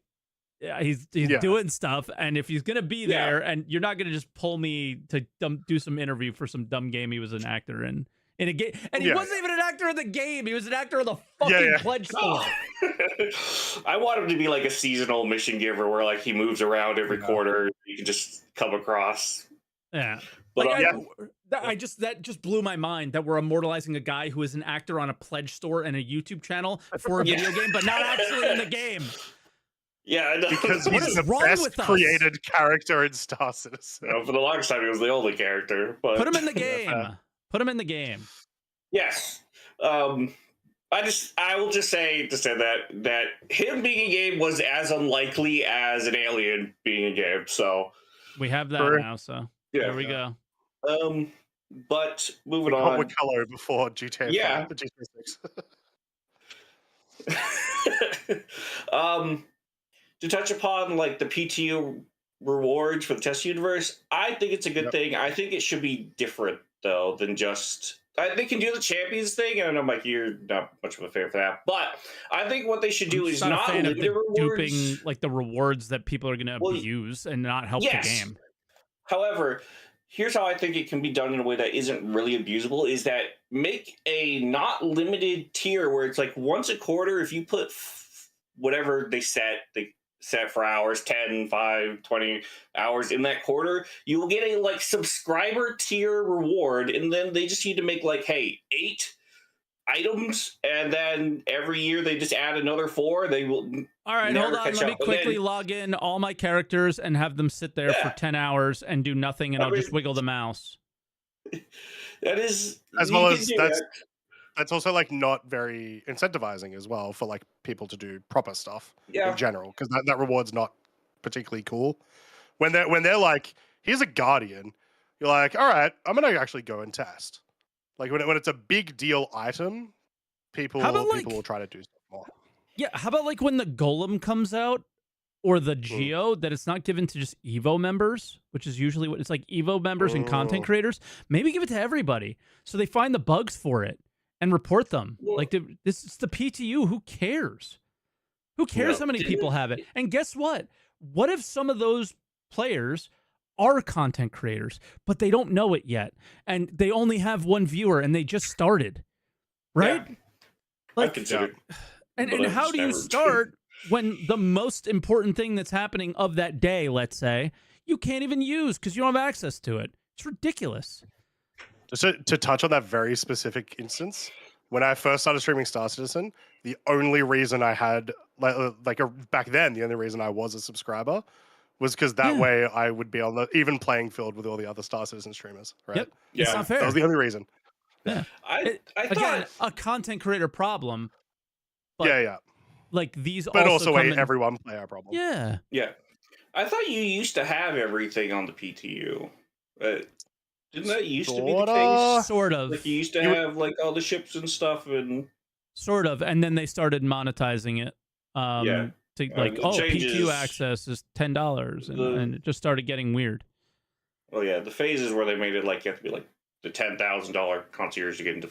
he's doing stuff, and if he's gonna be there, and you're not gonna just pull me to do some interview for some dumb game he was an actor in a game, and he wasn't even an actor in the game. He was an actor in the fucking pledge store. I want him to be like a seasonal mission giver, where like he moves around every quarter. You can just come across. Yeah, but like, that just blew my mind that we're immortalizing a guy who is an actor on a pledge store and a YouTube channel for a video game, but not actually in the game. Yeah, I know. Because he's the best created character in Star Citizen. For the longest time, he was the only character. But put him in the game. Put him in the game. Yes. I will just say that him being in game was as unlikely as an alien being in game. So we have that now. So there we go. But moving on. What color before GTA? Yeah. 5, GTA 6. To touch upon like the PTU rewards for the test universe, I think it's a good thing. I think it should be different though than just they can do the champions thing. I know, Mike, you're not much of a fan for that, but I think what they should do is not limit duping like the rewards that people are going to abuse and not help the game. However, here's how I think it can be done in a way that isn't really abusable, is that make a not limited tier where it's like once a quarter, if you put whatever they set for hours, 10, 5, 20 hours in that quarter, you will get a like subscriber tier reward. And then they just need to make like, hey, 8 items, and then every year they just add another 4. They will. All right, hold on. Let me quickly log in all my characters and have them sit there for 10 hours and do nothing, and I'll just wiggle the mouse. That is, as well as that's also like not very incentivizing as well for like people to do proper stuff in general, because that reward's not particularly cool. When they're like, here's a guardian, you're like, all right, I'm gonna actually go and test. Like when it's a big deal item, people will try to do stuff more. Yeah, how about like when the golem comes out or the geo, that it's not given to just Evo members, which is usually what it's like, Evo members and content creators. Maybe give it to everybody so they find the bugs for it and report them. Like this is the PTU. Who cares? Who cares how many people have it? And guess what? What if some of those players are content creators, but they don't know it yet, and they only have 1 viewer and they just started, right? Yeah. Like, I consider. And how do you start when the most important thing that's happening of that day, let's say, you can't even use because you don't have access to it? It's ridiculous. Just to touch on that very specific instance, when I first started streaming Star Citizen, the only reason I had back then, the only reason I was a subscriber was because that way I would be on the even playing field with all the other Star Citizen streamers, right? Yep. Yeah. It's not fair. That was the only reason. Yeah. I again, a content creator problem. But like these, but also a everyone player problem. Yeah. Yeah. I thought you used to have everything on the PTU. Didn't that used to be the case? Sort of. Like you used to have like all the ships and stuff, and sort of, and then they started monetizing it. To like, PQ access is $10, and it just started getting weird. Well, yeah, the phases where they made it like you have to be like the $10,000 concierge to get into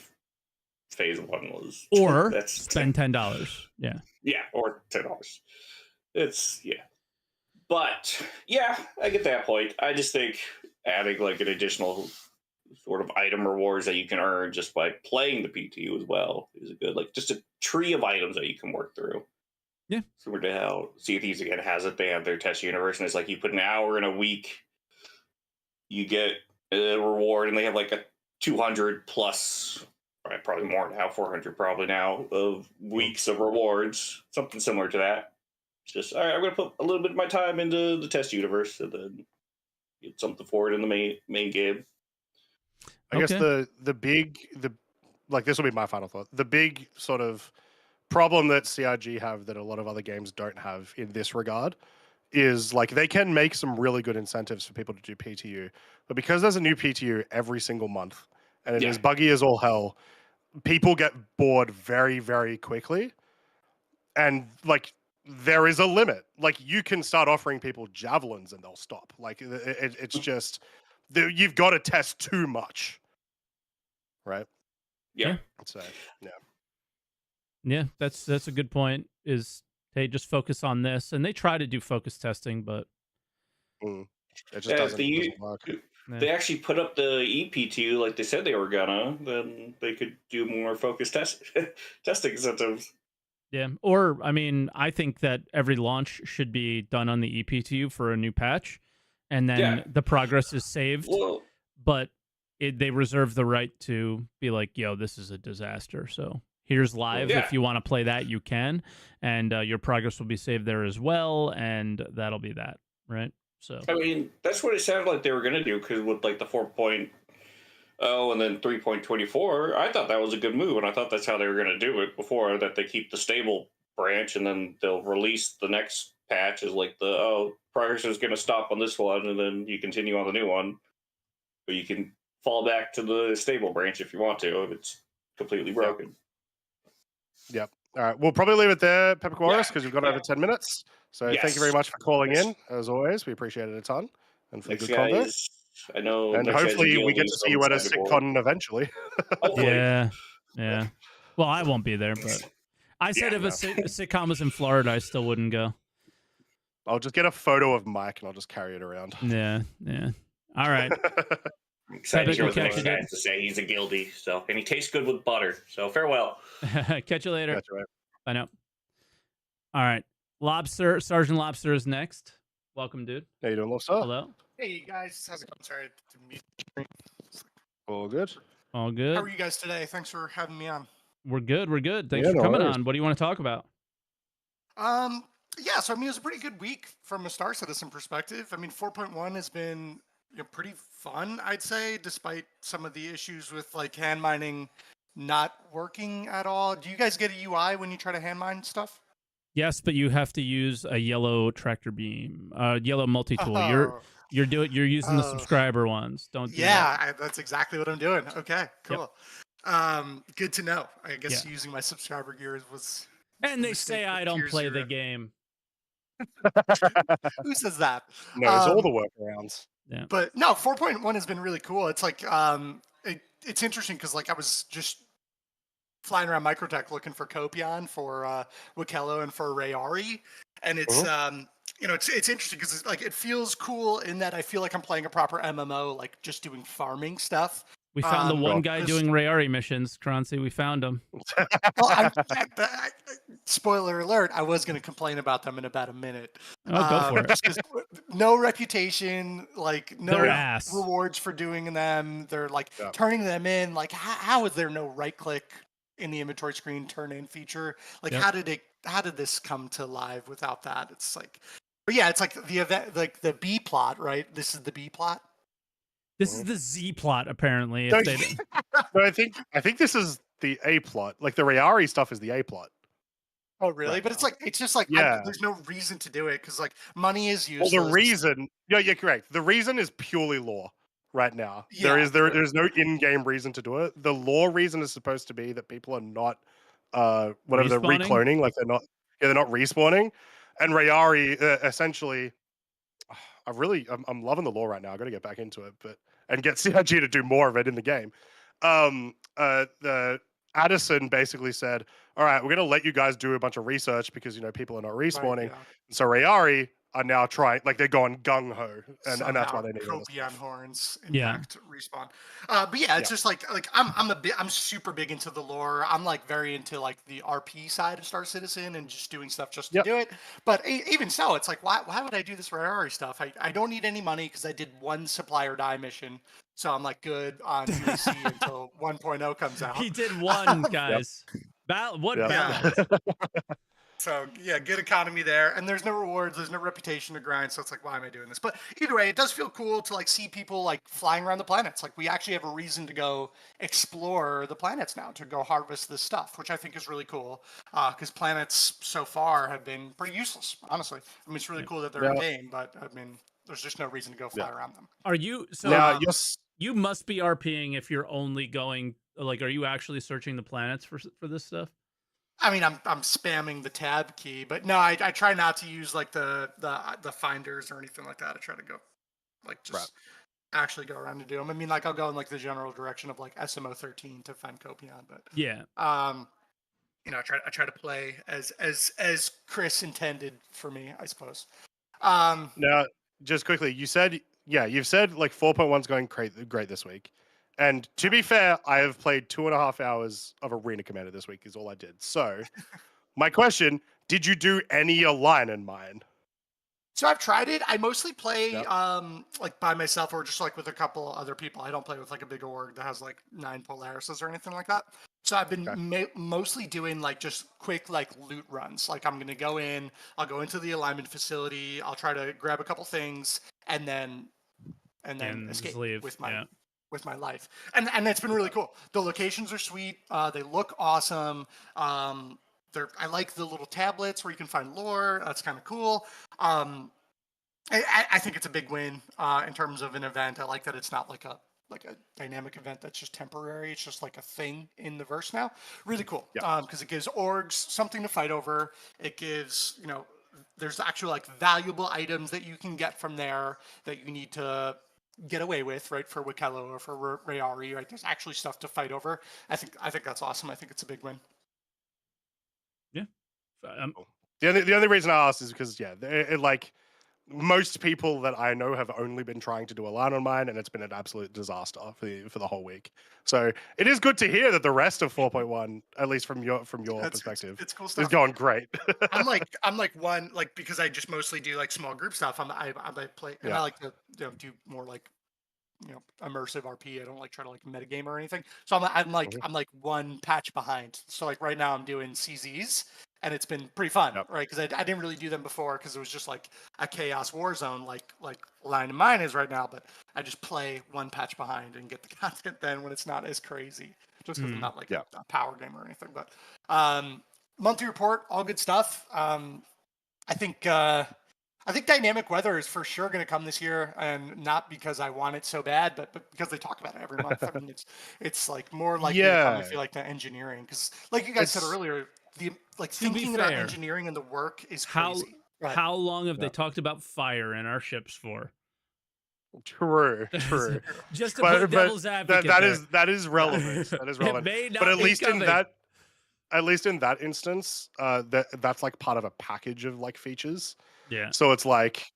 phase 1 was, or spend $10. Yeah, or $10. It's but I get that point. I just think adding like an additional sort of item rewards that you can earn just by playing the PTU as well is a good, like, just a tree of items that you can work through. Yeah. Similar to how Sea of Thieves again has it. They have their test universe, and it's like you put an hour in a week, you get a reward, and they have like a 200 plus, probably more now, 400 probably now, of weeks of rewards. Something similar to that. It's just, all right, I'm going to put a little bit of my time into the test universe and then get something for it in the main game. I guess the big this will be my final thought. The big sort of problem that CIG have that a lot of other games don't have in this regard is like they can make some really good incentives for people to do PTU, but because there's a new PTU every single month and it is buggy as all hell, people get bored very, very quickly. And like there is a limit. Like you can start offering people javelins and they'll stop. Like it's just you've got to test too much, right? Yeah. So yeah, that's a good point. Is they just focus on this, and they try to do focus testing, but it just doesn't work. They actually put up the EPTU like they said they were gonna. Then they could do more focus testing incentives. Yeah, or I mean, I think that every launch should be done on the EPTU for a new patch, and then the progress is saved. Well, but they reserve the right to be like, yo, this is a disaster. So here's live. If you want to play that, you can. And your progress will be saved there as well. And that'll be that, right? So I mean, that's what it sounded like they were going to do, because with like the 4.0 and then 3.24, I thought that was a good move. And I thought that's how they were going to do it before, that they keep the stable branch and then they'll release the next patch as like progress is going to stop on this one. And then you continue on the new one. But you can fall back to the stable branch if you want to, if it's completely broken. Yep. All right. We'll probably leave it there, Peppercorus, because we've got over 10 minutes. So thank you very much for calling in. As always, we appreciate it a ton. And for the good convo. I know. And hopefully we get to see you at a SitCon eventually. Yeah. Well, I won't be there, but I said if a sitcom was in Florida, I still wouldn't go. I'll just get a photo of Mike and I'll just carry it around. Yeah. All right. I'm excited to hear what the Catch next you, guy dude. has to say. He's a guildie, so and he tastes good with butter. So farewell. Catch you later. That's right. I know. All right. Lobster, Sergeant Lobster is next. Welcome, dude. How you doing, little sir? Hello. Hey guys, how's it going? Sorry to meet. All good. All good. How are you guys today? Thanks for having me on. We're good. We're good. Thanks Yeah, for no coming worries. on. What do you want to talk about? Yeah, so I mean, it was a pretty good week from a Star Citizen perspective. I mean, 4.1 has been pretty fun, I'd say, despite some of the issues with like hand mining not working at all. Do you guys get a UI when you try to hand mine stuff? Yes, but you have to use a yellow tractor beam, yellow multi-tool. You're using the subscriber ones. Don't do that. That's exactly what I'm doing. Okay, cool. Good to know. I guess using my subscriber gears was. And they say I don't play the game. Who says that? No, it's all the workarounds. Yeah. But no, 4.1 has been really cool. It's like it's interesting because like I was just flying around Microtech looking for Copion for Wikello and for Rayari, and it's it's interesting because like it feels cool in that I feel like I'm playing a proper MMO, like just doing farming stuff. We found the one guy doing Rayari missions, Croncy. We found him. Well, spoiler alert, I was going to complain about them in about a minute. Oh, go for it. No reputation, like no ass. rewards for doing them. They're like turning them in. Like, how is there no right click in the inventory screen turn in feature? Like, how did this come to live without that? It's like, but yeah, it's like the event, like the B plot, right? This is the B plot. This is the Z plot, apparently. No, I think this is the A plot. Like the Rayari stuff is the A plot. Oh, really? Right but now. it's just like there's no reason to do it because like money is useless. Well, the reason, you're correct. The reason is purely lore right now. Yeah. There's no in-game reason to do it. The lore reason is supposed to be that people are not they're recloning, like they're not respawning. And Rayari essentially, I'm loving the lore right now. I got to get back into it, and get CIG to do more of it in the game. The Addison basically said, all right, we're going to let you guys do a bunch of research because, people are not respawning. Right, yeah. So Rayari are now trying, like they're going gung-ho. And that's why they need all this Copion stuff. horns, in fact, respawn. But yeah, it's just like I'm super big into the lore. I'm like very into like the RP side of Star Citizen and just doing stuff just to do it. But even so, it's like, why would I do this Rayari stuff? I don't need any money because I did one supply or die mission. So I'm like good on UAC until 1.0 comes out. He did one, guys. Balance. So yeah, good economy there, and there's no rewards, there's no reputation to grind. So it's like, why am I doing this? But either way, it does feel cool to like see people like flying around the planets. Like we actually have a reason to go explore the planets now, to go harvest this stuff, which I think is really cool. Because planets so far have been pretty useless, honestly. I mean, it's really cool that they're in game, but I mean, there's just no reason to go fly around them. Are you you must be RPing if you're only going like? Are you actually searching the planets for this stuff? I mean, I'm spamming the tab key, but no, I try not to use like the finders or anything like that. I try to go like just actually go around and do them. I mean, like I'll go in like the general direction of like SMO 13 to find Copion, but I try to play as Chris intended for me, I suppose. Now, just quickly, you've said like 4.1's going great this week. And to be fair, I have played 2.5 hours of Arena Commander this week is all I did. So my question, did you do any align in mine? So I've tried it. I mostly play like by myself or just like with a couple other people. I don't play with like a big org that has like 9 Polarises or anything like that. So I've been mostly doing like just quick like loot runs. Like I'm going to go in, I'll go into the alignment facility, I'll try to grab a couple things and then escape with my life. And it's been really cool. The locations are sweet. They look awesome. I like the little tablets where you can find lore. That's kind of cool. I think it's a big win in terms of an event. I like that it's not like a dynamic event that's just temporary. It's just like a thing in the verse now. Really cool. Because it gives orgs something to fight over. It gives, there's actually like valuable items that you can get from there that you need to get away with, right? For Wikello or for Rayari, right? There's actually stuff to fight over. I think that's awesome. I think it's a big win. Yeah. The only reason I asked is because it like most people that I know have only been trying to do a LAN on mine, and it's been an absolute disaster for the whole week. So it is good to hear that the rest of 4.1, at least from your perspective, it's cool stuff. is going great. I'm like one, like, because I just mostly do like small group stuff. I play, and I like to do more like immersive RP. I don't like try to like metagame or anything. So I'm like one patch behind. So like right now I'm doing CZs, and it's been pretty fun, right? Because I didn't really do them before because it was just like a chaos war zone, like Line of Mine is right now. But I just play one patch behind and get the content then when it's not as crazy, just because I'm not like a power gamer or anything. But monthly report, all good stuff. I think dynamic weather is for sure going to come this year, and not because I want it so bad, but because they talk about it every month. I mean, it's like more likely to come, I feel like, to engineering, because like you guys said earlier, thinking about engineering and the work is crazy. How long have they talked about fire in our ships for? True. Just to play devil's advocate. That is relevant. That is relevant. But at least in that instance, that's like part of a package of like features. Yeah. So it's like,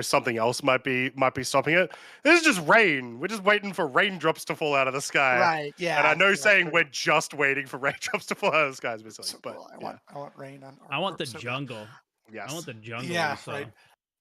something else might be stopping it. This is just rain. We're just waiting for raindrops to fall out of the sky. Right. Yeah. And I know saying we're just waiting for raindrops to fall out of the sky is a bit silly, so but cool. I want rain on. I want the jungle. Yes. I want the jungle. Yeah. Right.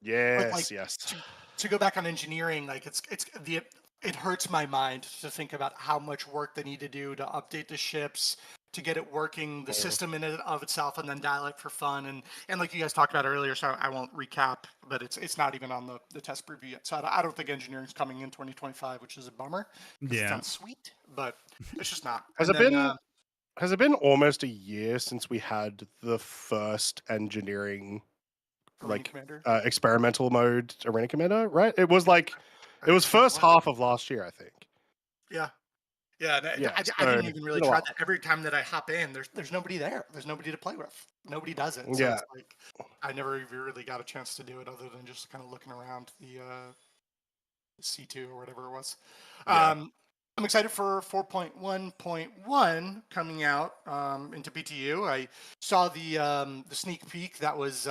Yes. To go back on engineering, like it hurts my mind to think about how much work they need to do to update the ships, to get it working, the system in and of itself, and then dial it for fun. And like you guys talked about earlier, so I won't recap, but it's not even on the test preview yet. So I don't think engineering's coming in 2025, which is a bummer. Yeah. It sounds sweet, but it's just not. Has it been almost a year since we had the first engineering experimental mode Arena Commander, right? It was first half of last year, I think. Yeah. I didn't even really try that. Every time that I hop in, there's nobody there. There's nobody to play with. Nobody does it. So it's like I never even really got a chance to do it, other than just kind of looking around the C2 or whatever it was. I'm excited for 4.1.1 coming out into BTU. I saw the sneak peek that was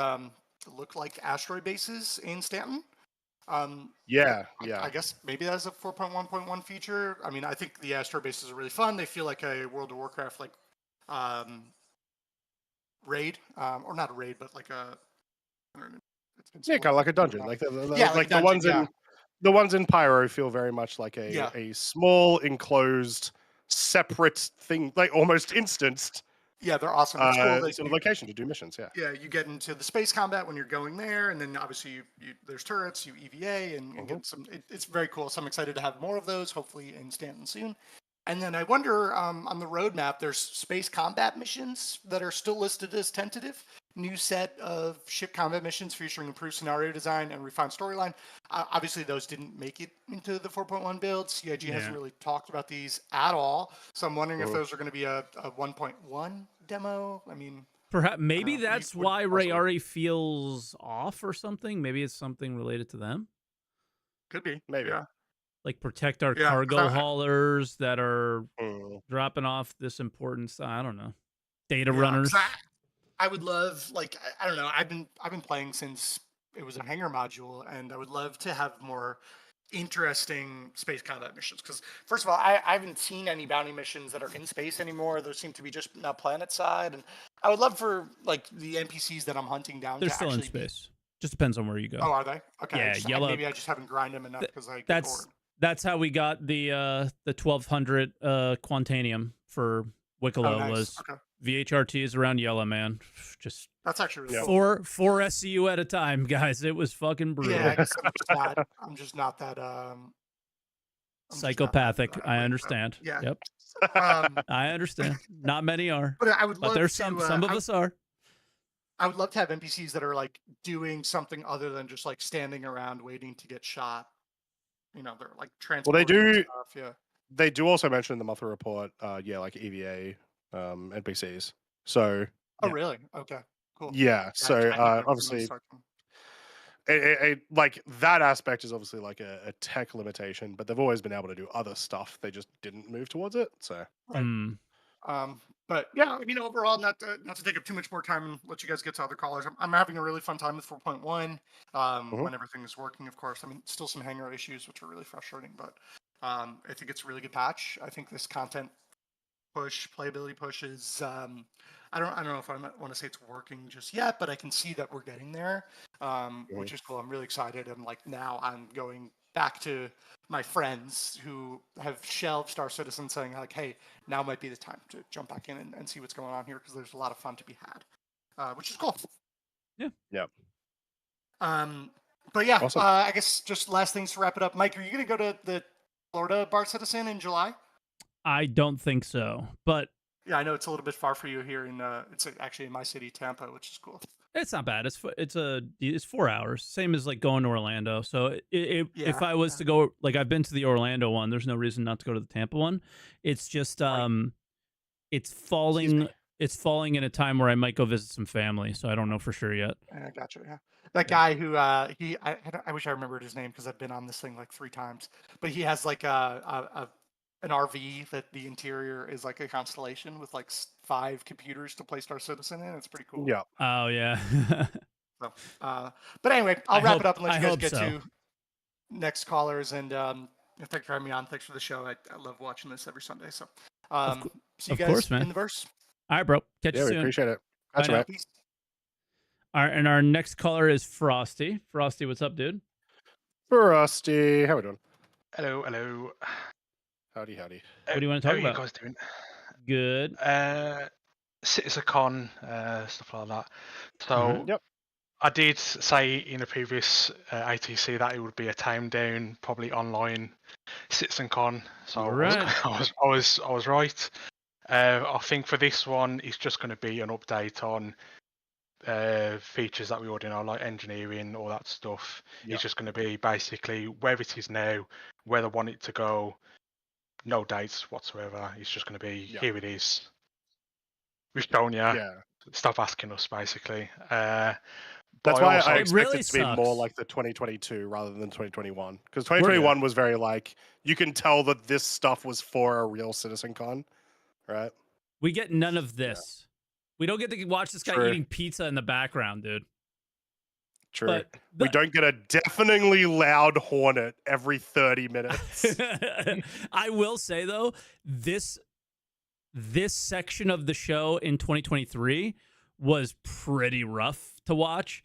looked like asteroid bases in Stanton. I guess maybe that's a 4.1.1 feature. I mean, I think the asteroid bases are really fun. They feel like a World of Warcraft raid, or not a raid, but like a kind of like a dungeon. Like the ones in Pyro feel very much like a small enclosed separate thing, like almost instanced. Yeah, they're awesome. It's cool. Sort of location to do missions. Yeah, you get into the space combat when you're going there, and then obviously there's turrets, you EVA, and get some. It's very cool. So I'm excited to have more of those, hopefully in Stanton soon. And then I wonder, on the roadmap, there's space combat missions that are still listed as tentative. New set of ship combat missions featuring improved scenario design and refined storyline. Obviously, those didn't make it into the 4.1 build. CIG hasn't really talked about these at all. So I'm wondering if those are going to be a 1.1 demo. I mean, perhaps maybe that's why Rayari feels off or something. Maybe it's something related to them. Could be. Maybe. Yeah. Like protect our cargo haulers that are dropping off this important stuff. I don't know. Data runners. I would love, I don't know. I've been playing since it was a hangar module, and I would love to have more interesting space combat missions. Because first of all, I haven't seen any bounty missions that are in space anymore. Those seem to be just now planet side, and I would love for the NPCs that I'm hunting down. They're still in space. Just depends on where you go. Oh, are they? Okay. Yeah, yellow. Maybe I just haven't grinded them enough because I get bored. That's how we got the 1200 Quantanium for Wicklow. Nice. Was VHRTs around yellow, man. Just that's actually really cool. four SCU at a time, guys. It was fucking brutal. Yeah, I guess I'm just not that psychopathic. I understand. Yeah. Yep. I understand. Not many are. But I would love there's some of us are. I would love to have NPCs that are doing something other than just standing around waiting to get shot. They're transporting stuff. Yeah. They do also mention in the monthly report, EVA NPCs. So. Oh, really? Okay. Cool. Yeah. So obviously, that aspect is obviously a tech limitation, but they've always been able to do other stuff. They just didn't move towards it. So. Right. But yeah, I mean, overall, not to take up too much more time and let you guys get to other callers. I'm having a really fun time with 4.1 when everything is working. Of course, I mean, still some hangar issues which are really frustrating, but I think it's a really good patch. I think this content push, playability push is I don't know if I want to say it's working just yet, but I can see that we're getting there, which is cool. I'm really excited. And like now I'm going back to my friends who have shelved Star Citizen, saying like, hey, now might be the time to jump back in and see what's going on here, because there's a lot of fun to be had, which is cool. Yeah. But yeah, awesome. I guess just last things to wrap it up. Mike, are you going to go to the Florida Bar Citizen in July? I don't think so, but yeah, I know it's a little bit far for you here in it's actually in my city, Tampa, which is cool. It's not bad. It's 4 hours, same as like going to Orlando. So if I was to go, like I've been to the Orlando one, there's no reason not to go to the Tampa one. It's just it's falling in a time where I might go visit some family, so I don't know for sure yet. I gotcha. Yeah, that guy who I wish I remembered his name, because I've been on this thing like 3 times. But he has like an RV that the interior is like a constellation with like 5 computers to play Star Citizen in. It's pretty cool. Yeah. Oh yeah. So, but anyway, I'll wrap it up and let you guys get to next callers. And thanks for having me on. Thanks for the show. I love watching this every Sunday. So see you guys in the verse. All right, bro. Catch you soon. We appreciate it. Catch you, mate. Peace. All right, and our next caller is Frosty. Frosty, what's up, dude? Frosty, how we doing? Hello. Howdy. What do you want to talk about? How are you guys doing? Good. Citizencon, stuff like that. So I did say in a previous ATC that it would be a time down, probably online Citizencon. So I was right. I think for this one, it's just going to be an update on features that we already know, like engineering, all that stuff. It's just going to be basically where it is now, where they want it to go. No dates whatsoever. It's just going to be here it is. We've shown you. Stop asking us, basically. That's why I expect it to be more like the 2022 rather than 2021. Because 2021 was very like, you can tell that this stuff was for a real Citizencon, right? We get none of this. We don't get to watch this guy eating pizza in the background, dude. True. But we don't get a deafeningly loud hornet every 30 minutes. I will say, though, this section of the show in 2023 was pretty rough to watch.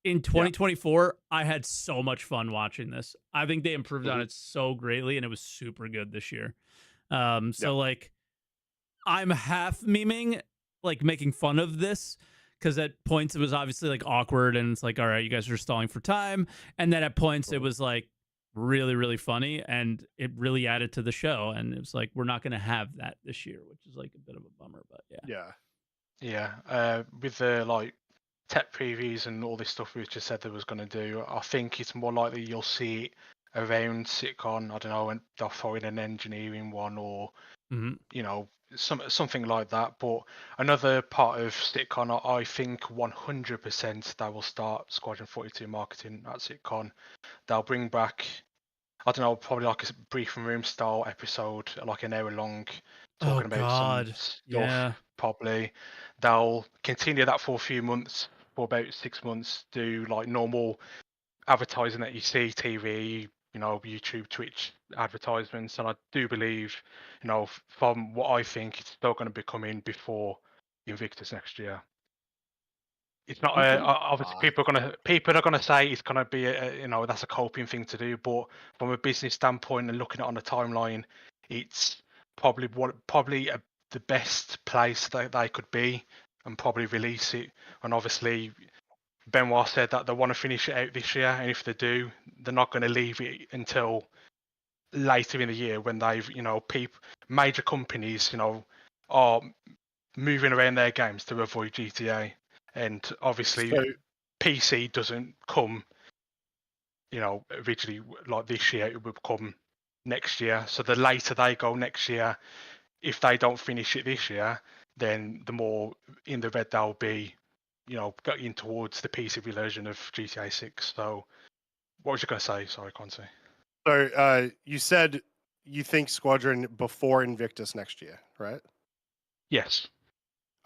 In 2024, I had so much fun watching this. I think they improved on it so greatly, and it was super good this year. So, like, I'm half memeing, like, making fun of this, because at points it was obviously like awkward and it's like, all right, you guys are stalling for time. And then at points it was like really, really funny and it really added to the show. And it was like, we're not going to have that this year, which is like a bit of a bummer, but yeah. With the like tech previews and all this stuff we just said they was going to do, I think it's more likely you'll see it around Citcon. I don't know, and they'll throw in an engineering one or, you know, something like that. But another part of Citcon, I think 100% they will start Squadron 42 marketing at Citcon. They'll bring back, I don't know, probably like a brief room style episode, like an hour long, talking about some stuff. Probably they'll continue that for a few months, for about 6 months, do like normal advertising that you see, TV, you know, YouTube, Twitch advertisements. And I do believe, you know, from what I think, it's still going to be coming before Invictus next year. It's not obviously people are gonna say it's gonna be you know, that's a coping thing to do, but from a business standpoint and looking at it on the timeline, it's probably the best place that they could be and probably release it. And obviously Benoit said that they want to finish it out this year, and if they do, they're not going to leave it until later in the year when they've, you know, major companies, you know, are moving around their games to avoid GTA. And obviously PC doesn't come, you know, originally like this year, it would come next year. So the later they go next year, if they don't finish it this year, then the more in the red they'll be, you know, getting towards the PC version of GTA 6. So what was you going to say? Sorry, Croncy. So you said you think Squadron before Invictus next year, right? Yes.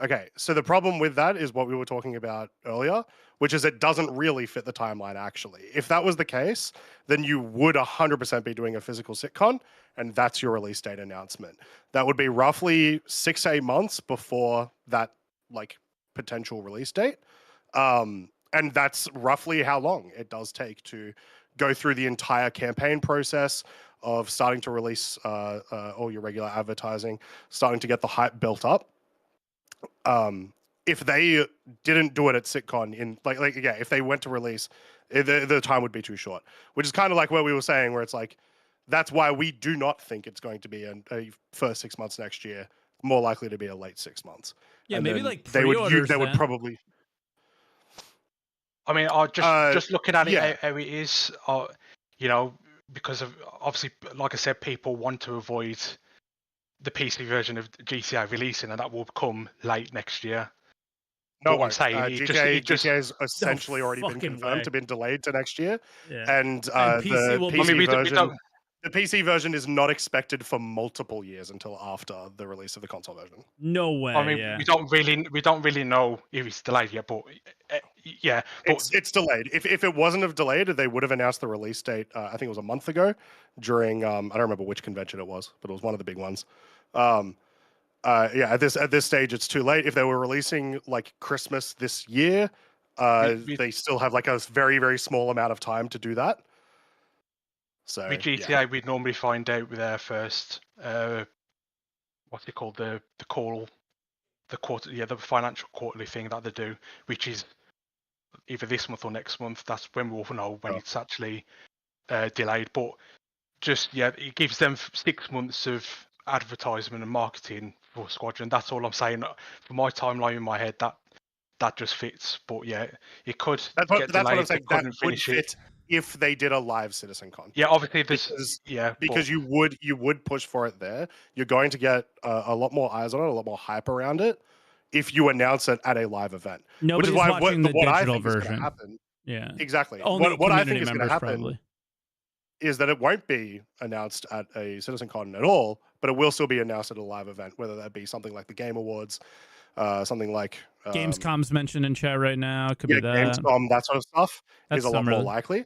Okay, so the problem with that is what we were talking about earlier, which is it doesn't really fit the timeline, actually. If that was the case, then you would 100% be doing a physical sitcon, and that's your release date announcement. That would be roughly 6 to 8 months before that, like, potential release date. And that's roughly how long it does take to go through the entire campaign process of starting to release all your regular advertising, starting to get the hype built up. If they didn't do it at SitCon if they went to release, the time would be too short. Which is kind of like what we were saying, where it's like, that's why we do not think it's going to be a first 6 months next year. More likely to be a late 6 months. Yeah, and maybe then like pre-orders. They would probably. I mean, just looking at it how it is, because of obviously, like I said, people want to avoid the PC version of GTA releasing, and that will come late next year. No, I'm saying GTA has essentially already been confirmed to been delayed to next year, and the PC version is not expected for multiple years until after the release of the console version. No way. I mean, we don't really know if it's delayed yet, but it's delayed. If it wasn't have delayed, they would have announced the release date. I think it was a month ago, during I don't remember which convention it was, but it was one of the big ones. At this stage, it's too late. If they were releasing like Christmas this year, they still have like a very, very small amount of time to do that. So with GTA, we'd normally find out with their first what's it called, the financial quarterly thing that they do, which is either this month or next month. That's when we'll know when it's actually delayed. But it gives them 6 months of advertisement and marketing for Squadron. That's all I'm saying. For my timeline in my head, that just fits. But yeah, it could get delayed. That's what I'm saying. That would fit if they did a live Citizencon. Yeah, obviously because you would push for it there. You're going to get a lot more eyes on it, a lot more hype around it if you announce it at a live event. Nobody's which is why watching the what digital I think version. Is going to happen. Yeah, exactly. Only what I think is going to happen probably is that it won't be announced at a Citizencon at all, but it will still be announced at a live event, whether that be something like the Game Awards, something like Gamescom's mentioned in chat right now. It could be that Gamescom, that sort of stuff is a lot more likely.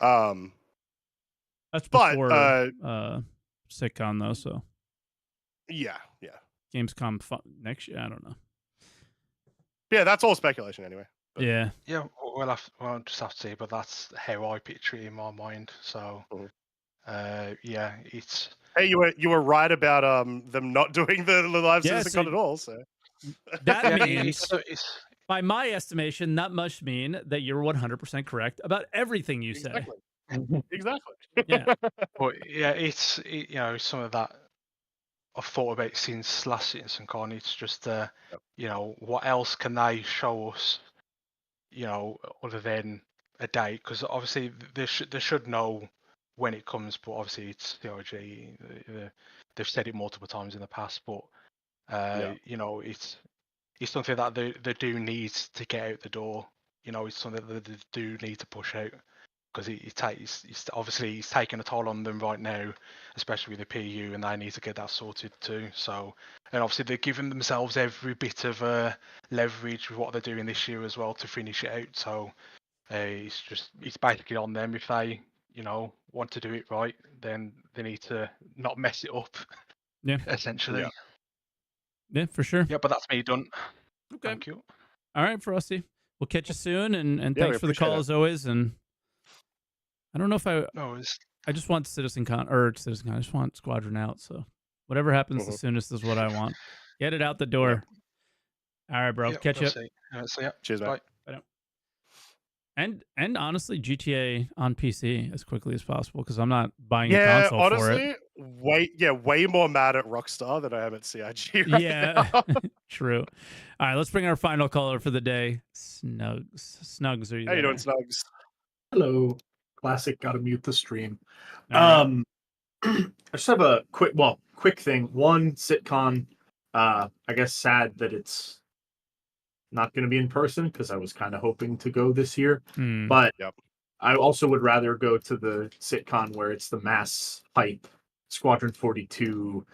That's before SitCon though, so yeah. Gamescom next year. I don't know. Yeah, that's all speculation anyway. But. Yeah. We'll just have to see, but that's how I picture it in my mind. So, it's. Hey, you were right about them not doing the live Citizencon at all. So that means, by my estimation, that must mean that you're 100% correct about everything you say. Exactly. Yeah. But yeah, it's some of that I've thought about since last Citizencon. It's just what else can they show us? Other than a date, because obviously they should know when it comes, but obviously it's CIG. They've said it multiple times in the past, but it's something that they do need to get out the door. It's something that they do need to push out, because it's obviously it's taking a toll on them right now, especially with the PU, and they need to get that sorted too. So, and obviously they're giving themselves every bit of leverage with what they're doing this year as well to finish it out. So it's basically on them. If they want to do it right, then they need to not mess it up. Yeah, essentially. Yeah, for sure. Yeah, but that's me done. Okay. Thank you. All right, Frosty. We'll catch you soon, and thanks for the call as always. And I don't know if I just want Citizencon. I just want Squadron out. So whatever happens the soonest is what I want. Get it out the door. Yep. All right, bro. Catch you. Cheers, bye. And honestly, GTA on PC as quickly as possible, because I'm not buying a console for it. Way more mad at Rockstar than I am at CIG right now. True. All right, let's bring our final caller for the day. Snugs, are you there? How you doing, Snugs? Hello. Classic, gotta mute the stream. Right. I just have a quick thing. One, SitCon, I guess sad that it's not going to be in person, because I was kind of hoping to go this year. But I also would rather go to the SitCon where it's the mass hype, Squadron 42,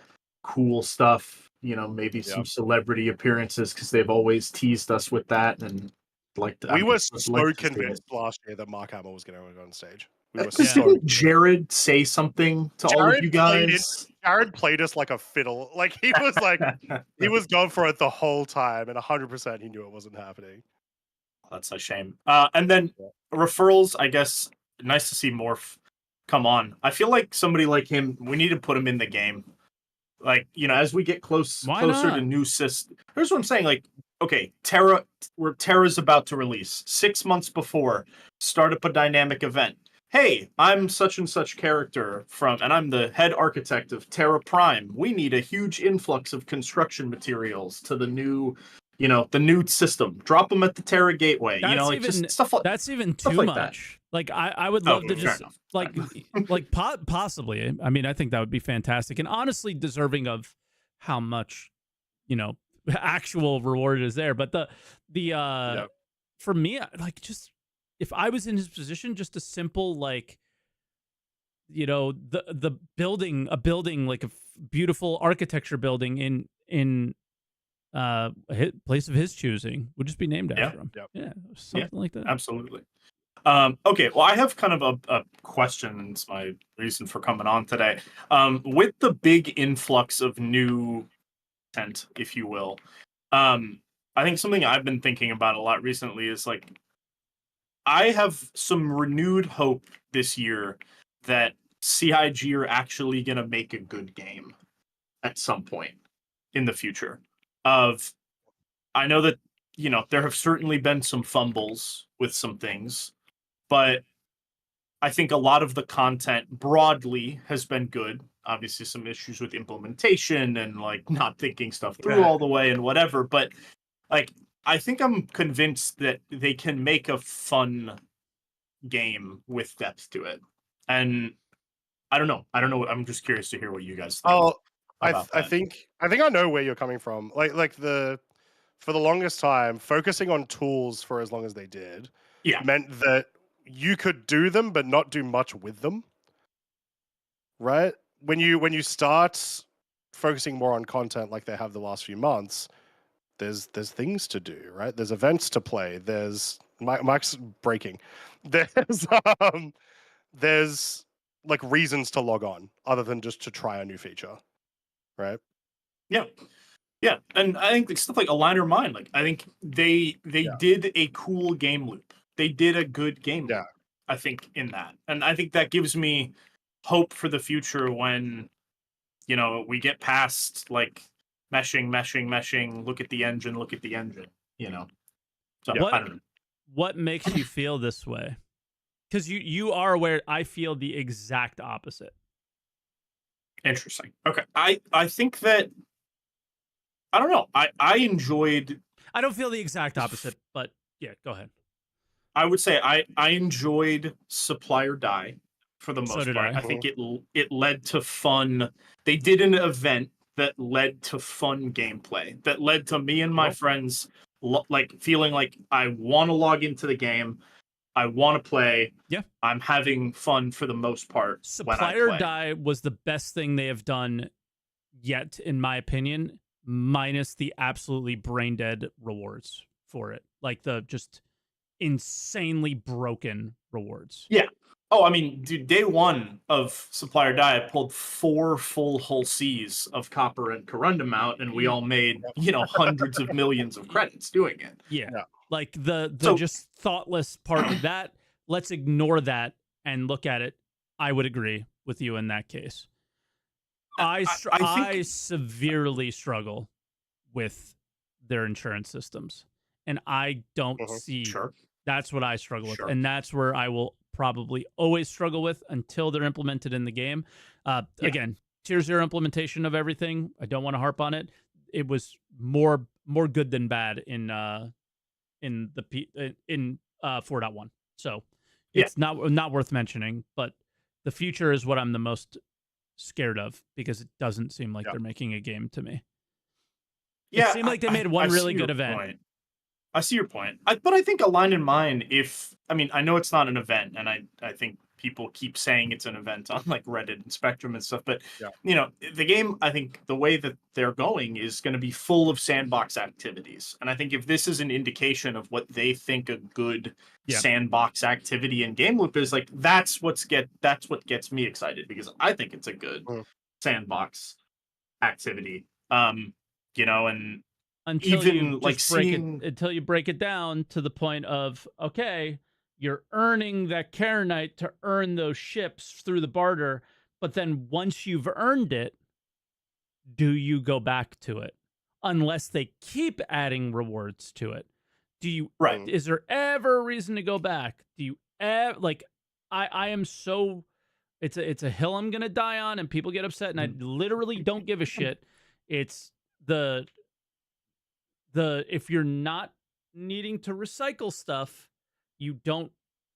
cool stuff, maybe some celebrity appearances because they've always teased us with that. And we were so convinced last year that Mark Hamill was going to go on stage. We were Didn't Jared say something to all of you guys? Jared played us like a fiddle. Like he was going for it the whole time, and 100% he knew it wasn't happening. That's a shame. And then referrals, I guess, nice to see Morph come on. I feel like somebody like him, we need to put him in the game. Like, as we get closer to new systems. Here's what I'm saying. Like, okay, Terra's about to release. 6 months before, start up a dynamic event. Hey, I'm such and such character and I'm the head architect of Terra Prime. We need a huge influx of construction materials to the new system. Drop them at the Terra Gateway. Just stuff like that's even too much. Like I would love to just possibly. I mean, I think that would be fantastic and honestly deserving of how much actual reward is there. But the for me, like just if I was in his position, just a simple the building like a beautiful architecture building in a place of his choosing would just be named after him. Yeah, something like that. Absolutely. Okay, well, I have kind of a question. It's my reason for coming on today. With the big influx of new content, if you will, I think something I've been thinking about a lot recently is I have some renewed hope this year that CIG are actually going to make a good game at some point in the future. I know that, there have certainly been some fumbles with some things, but I think a lot of the content broadly has been good. Obviously, some issues with implementation and not thinking stuff through all the way and whatever. But I think I'm convinced that they can make a fun game with depth to it. And I don't know. I'm just curious to hear what you guys think. I think I know where you're coming from. For the longest time, focusing on tools for as long as they did meant that you could do them but not do much with them. Right? When you start focusing more on content like they have the last few months, there's things to do, right? There's events to play. There's Mike's breaking. There's reasons to log on other than just to try a new feature, right? Yeah, and I think stuff like Aligner Mind, I think they did a cool game loop. They did a good game loop, I think, in that. And I think that gives me hope for the future when, we get past, meshing, look at the engine, So, I don't know. What makes you feel this way? Because you are aware, I feel the exact opposite. Interesting. Okay. I think that I don't know. I enjoyed. I don't feel the exact opposite, but yeah, go ahead. I would say I enjoyed Supply or Die for the most part. I think it led to fun. They did an event that led to fun gameplay. That led to me and my friends feeling like I want to log into the game. I want to play. Yeah, I'm having fun for the most part. Supply or Die was the best thing they have done yet, in my opinion. Minus the absolutely brain dead rewards for it, the just insanely broken rewards. Yeah. Oh, I mean, dude, day one of Supply or Die, I pulled 4 full hull C's of copper and corundum out, and we all made hundreds of millions of credits doing it. Yeah. The just thoughtless part of that. Let's ignore that and look at it. I would agree with you in that case. I severely struggle with their insurance systems, and I don't see. That's what I struggle with, and that's where I will probably always struggle with until they're implemented in the game. Again, Tier 0 implementation of everything. I don't want to harp on it. It was more good than bad in 4.1. So it's not worth mentioning, but the future is what I'm the most scared of because it doesn't seem like they're making a game to me. It seemed like they made one really good event. I see your point. But I think a line in mind, I know it's not an event, and I think people keep saying it's an event on like Reddit and Spectrum and stuff, but the game, I think the way that they're going is going to be full of sandbox activities. And I think if this is an indication of what they think a good sandbox activity in game loop is, like that's what gets me excited, because I think it's a good sandbox activity. And until even you like until you break it down to the point of, okay, you're earning that Karenite to earn those ships through the barter, but then once you've earned it, do you go back to it? Unless they keep adding rewards to it. Do you is there ever a reason to go back? Do you ever, like, I am so, it's a hill I'm gonna die on, and people get upset, and I literally don't give a shit. It's the if you're not needing to recycle stuff, you don't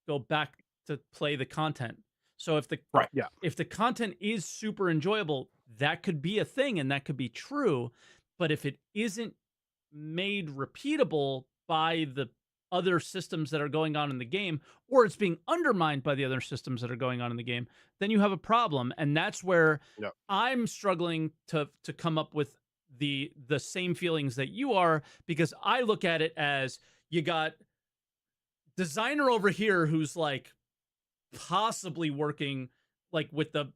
go back to play the content. So if the content is super enjoyable, that could be a thing and that could be true. But if it isn't made repeatable by the other systems that are going on in the game, or it's being undermined by the other systems that are going on in the game, then you have a problem. And that's where I'm struggling to come up with the same feelings that you are, because I look at it as, you got designer over here who's like possibly working like with the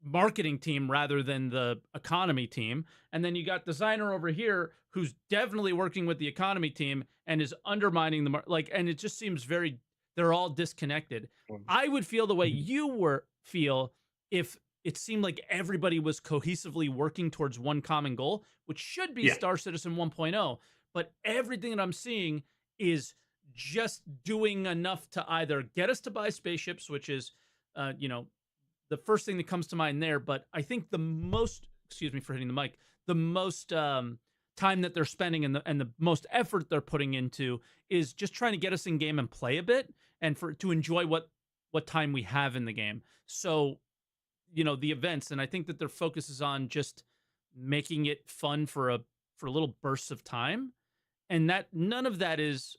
marketing team rather than the economy team, and then you got designer over here who's definitely working with the economy team and is undermining the and it just seems very, they're all disconnected. I would feel the way you feel if it seemed like everybody was cohesively working towards one common goal, which should be Star Citizen 1.0. But everything that I'm seeing is just doing enough to either get us to buy spaceships, which is, the first thing that comes to mind there. But I think the most, excuse me for hitting the mic, the most time that they're spending and the most effort they're putting into is just trying to get us in game and play a bit, and to enjoy what time we have in the game. So, the events, and I think that their focus is on just making it fun for little bursts of time, and that none of that is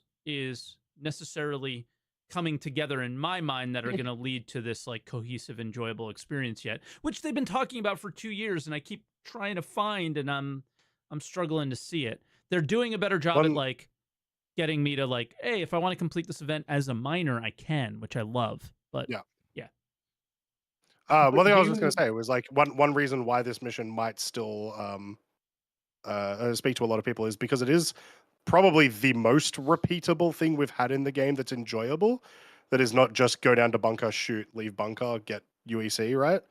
necessarily coming together in my mind that are going to lead to this like cohesive, enjoyable experience yet, which they've been talking about for 2 years, and I keep trying to find, and I'm struggling to see it. They're doing a better job at like getting me to like, hey, if I want to complete this event as a minor, I can, which I love. But one thing I was just going to say was like one reason why this mission might still speak to a lot of people is because it is probably the most repeatable thing we've had in the game that's enjoyable, that is not just go down to bunker, shoot, leave bunker, get UEC, right?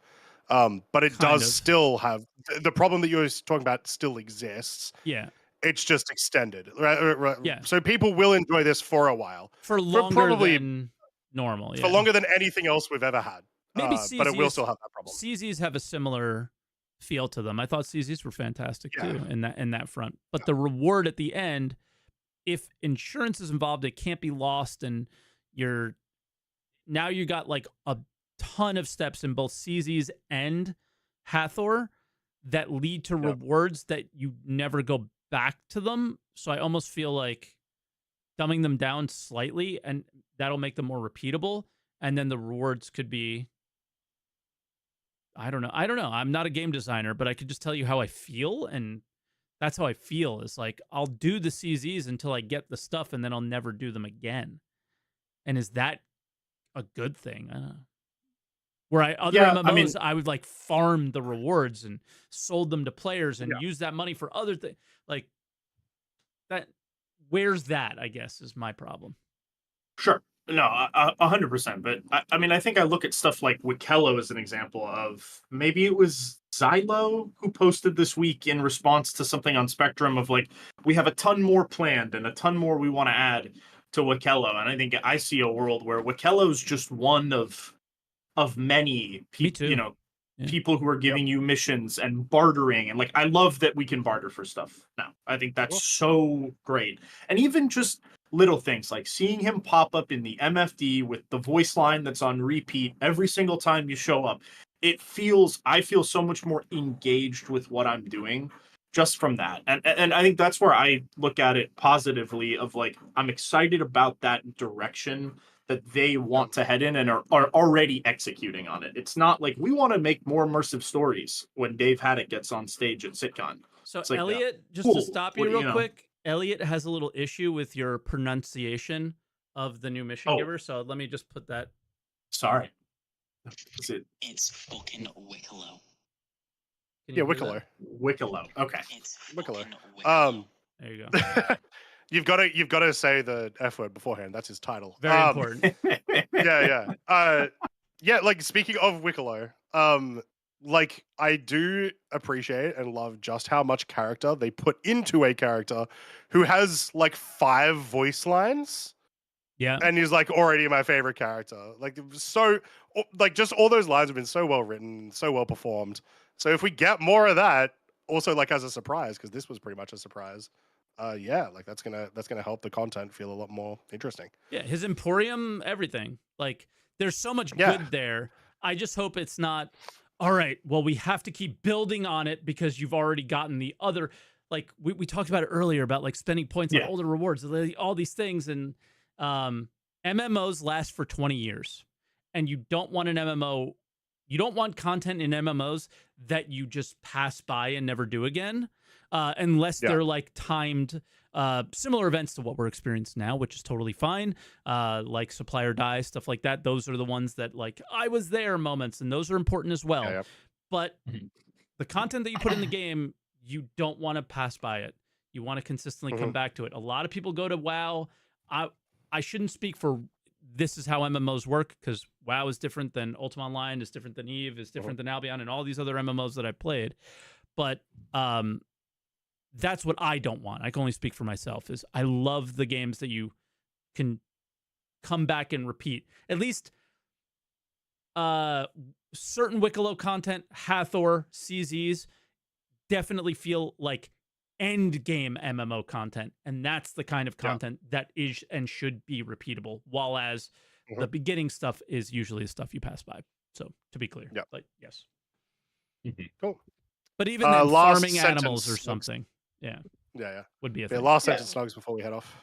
But it does still have the problem that you were talking about still exists. Yeah. It's just extended, right? Yeah. So people will enjoy this for a while. For longer than normal. For longer than anything else we've ever had. Maybe CZs, but it will still have that problem. CZs have a similar feel to them. I thought CZs were fantastic too in that front. But the reward at the end, if insurance is involved, it can't be lost, and you got like a ton of steps in both CZs and Hathor that lead to rewards that you never go back to them. So I almost feel like dumbing them down slightly, and that'll make them more repeatable. And then the rewards could be, I don't know. I'm not a game designer, but I could just tell you how I feel, and that's how I feel. Is like, I'll do the CZs until I get the stuff, and then I'll never do them again. And is that a good thing? I don't know. Where other MMOs, I would like farm the rewards and sold them to players and use that money for other things. Like that, where's that? I guess is my problem. Sure. No, 100%. But I think I look at stuff like Wikello as an example of, maybe it was Zylo who posted this week in response to something on Spectrum of like, we have a ton more planned and a ton more we want to add to Wikello. And I think I see a world where Wikello's just one of many people, people who are giving you missions and bartering. And like, I love that we can barter for stuff now. I think that's so great. And even just little things like seeing him pop up in the MFD with the voice line that's on repeat every single time you show up. I feel so much more engaged with what I'm doing. just from that. And I think that's where I look at it positively of like, I'm excited about that direction that they want to head in and are already executing on it. It's not like we want to make more immersive stories when Dave Haddock gets on stage at SitCon. So like, Elliot, just cool. to stop you real quick, Elliot has a little issue with your pronunciation of the new mission giver. So let me just put that. Sorry. It's fucking Wicklow. Yeah, Wicklow. Wicklow. Okay. It's Wicklow. There you go. You've got to say the F word beforehand. That's his title. Very important. Yeah. Yeah. Like speaking of Wicklow, like I do appreciate and love just how much character they put into a character who has like 5 voice lines. Yeah. And he's like already my favorite character. Like so, like just all those lines have been so well written, so well performed. So if we get more of that, also like as a surprise, because this was pretty much a surprise. Yeah, like that's gonna help the content feel a lot more interesting. Yeah, his Emporium, everything. Like there's so much good there. I just hope it's not. All right, well, we have to keep building on it because you've already gotten the other. Like we talked about it earlier about like spending points on older rewards, all these things, and MMOs last for 20 years, and you don't want an MMO. You don't want content in MMOs that you just pass by and never do again, unless they're like timed, similar events to what we're experiencing now, which is totally fine. Like Supply or Die, stuff like that. Those are the ones that like I was there moments, and those are important as well. Yeah. But the content that you put in the game, you don't want to pass by it. You want to consistently come back to it. A lot of people go to WoW. I shouldn't speak for this is how MMOs work because WoW is different than Ultima Online, is different than EVE, is different than Albion, and all these other MMOs that I played. But that's what I don't want. I can only speak for myself. Is I love the games that you can come back and repeat. At least certain Wicklow content, Hathor, CZs, definitely feel like end game MMO content, and that's the kind of content that is and should be repeatable, while as the beginning stuff is usually the stuff you pass by. So to be clear, but yes, cool. But even then, farming animals or something, would be a thing. Last sentence, Snugs, before we head off.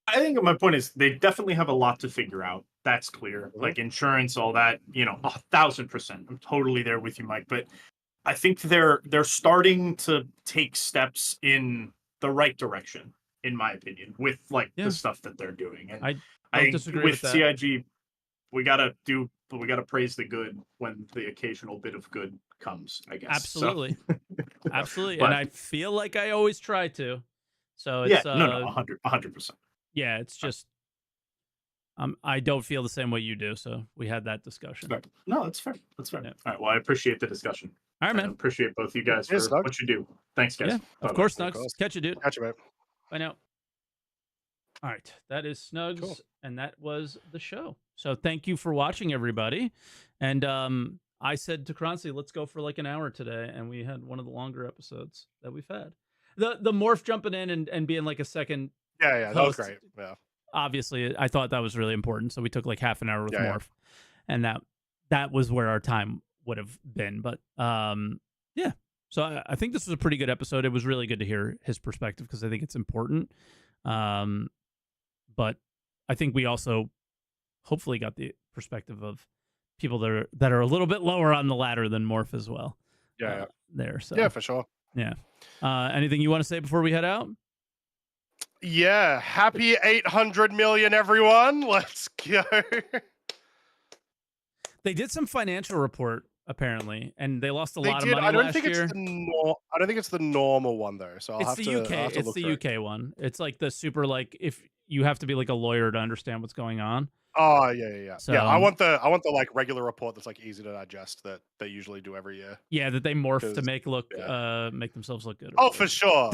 I think my point is they definitely have a lot to figure out. That's clear. Like insurance, all that, 1,000%. I'm totally there with you, Mike. But I think they're starting to take steps in the right direction, in my opinion, with like the stuff that they're doing. And I disagree with that. CIG, we gotta praise the good when the occasional bit of good comes, I guess. Absolutely. So. Absolutely. But, and I feel like I always try to. So it's 100%. Yeah, it's just I don't feel the same way you do, so we had that discussion. No, that's fair. That's fair. Yeah. All right. Well, I appreciate the discussion. All right, man. I appreciate both you guys for what you do. Thanks, guys. Yeah, of course, Snugs. Catch you, dude. Catch you, mate. Bye now. All right, that is Snugs, and that was the show. So thank you for watching, everybody. And I said to Croncy, let's go for like an hour today, and we had one of the longer episodes that we've had. The Morph jumping in and being like a second. Yeah, that was great. Yeah. Obviously, I thought that was really important, so we took like half an hour with Morph, and that was where our time would have been. But yeah, so I think this was a pretty good episode. It was really good to hear his perspective because I think it's important. But I think we also hopefully got the perspective of people that are a little bit lower on the ladder than Morph as well. Yeah. There. So yeah, for sure. Yeah. Anything you want to say before we head out? Yeah. Happy 800 million, everyone. Let's go. They did some financial report apparently, and they lost a lot of money I don't last think year. I don't think it's the normal one though. So it's the UK one. It's like the super like if you have to be like a lawyer to understand what's going on. Oh yeah. So, I want the like regular report that's like easy to digest that they usually do every year. Yeah, that they morph to make make themselves look good. Oh, for sure.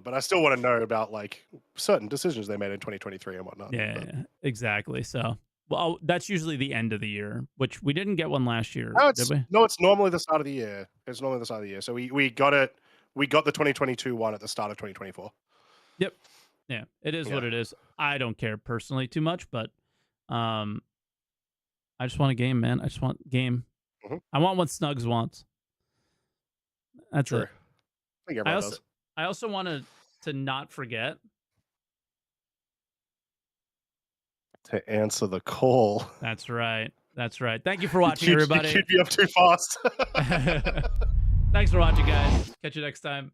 But I still want to know about like certain decisions they made in 2023 and whatnot. Yeah, exactly. So, well, that's usually the end of the year, which we didn't get one last year, did we? No, it's normally the start of the year. It's normally the start of the year. So we got it. We got the 2022 one at the start of 2024. Yep. Yeah, it is what it is. I don't care personally too much, but I just want a game, man. I just want game. I want what Snugs wants. That's it. I think everyone does. I also wanted to not forget to answer the call. That's right. That's right. Thank you for watching, everybody. You queued me up too fast. Thanks for watching, guys. Catch you next time.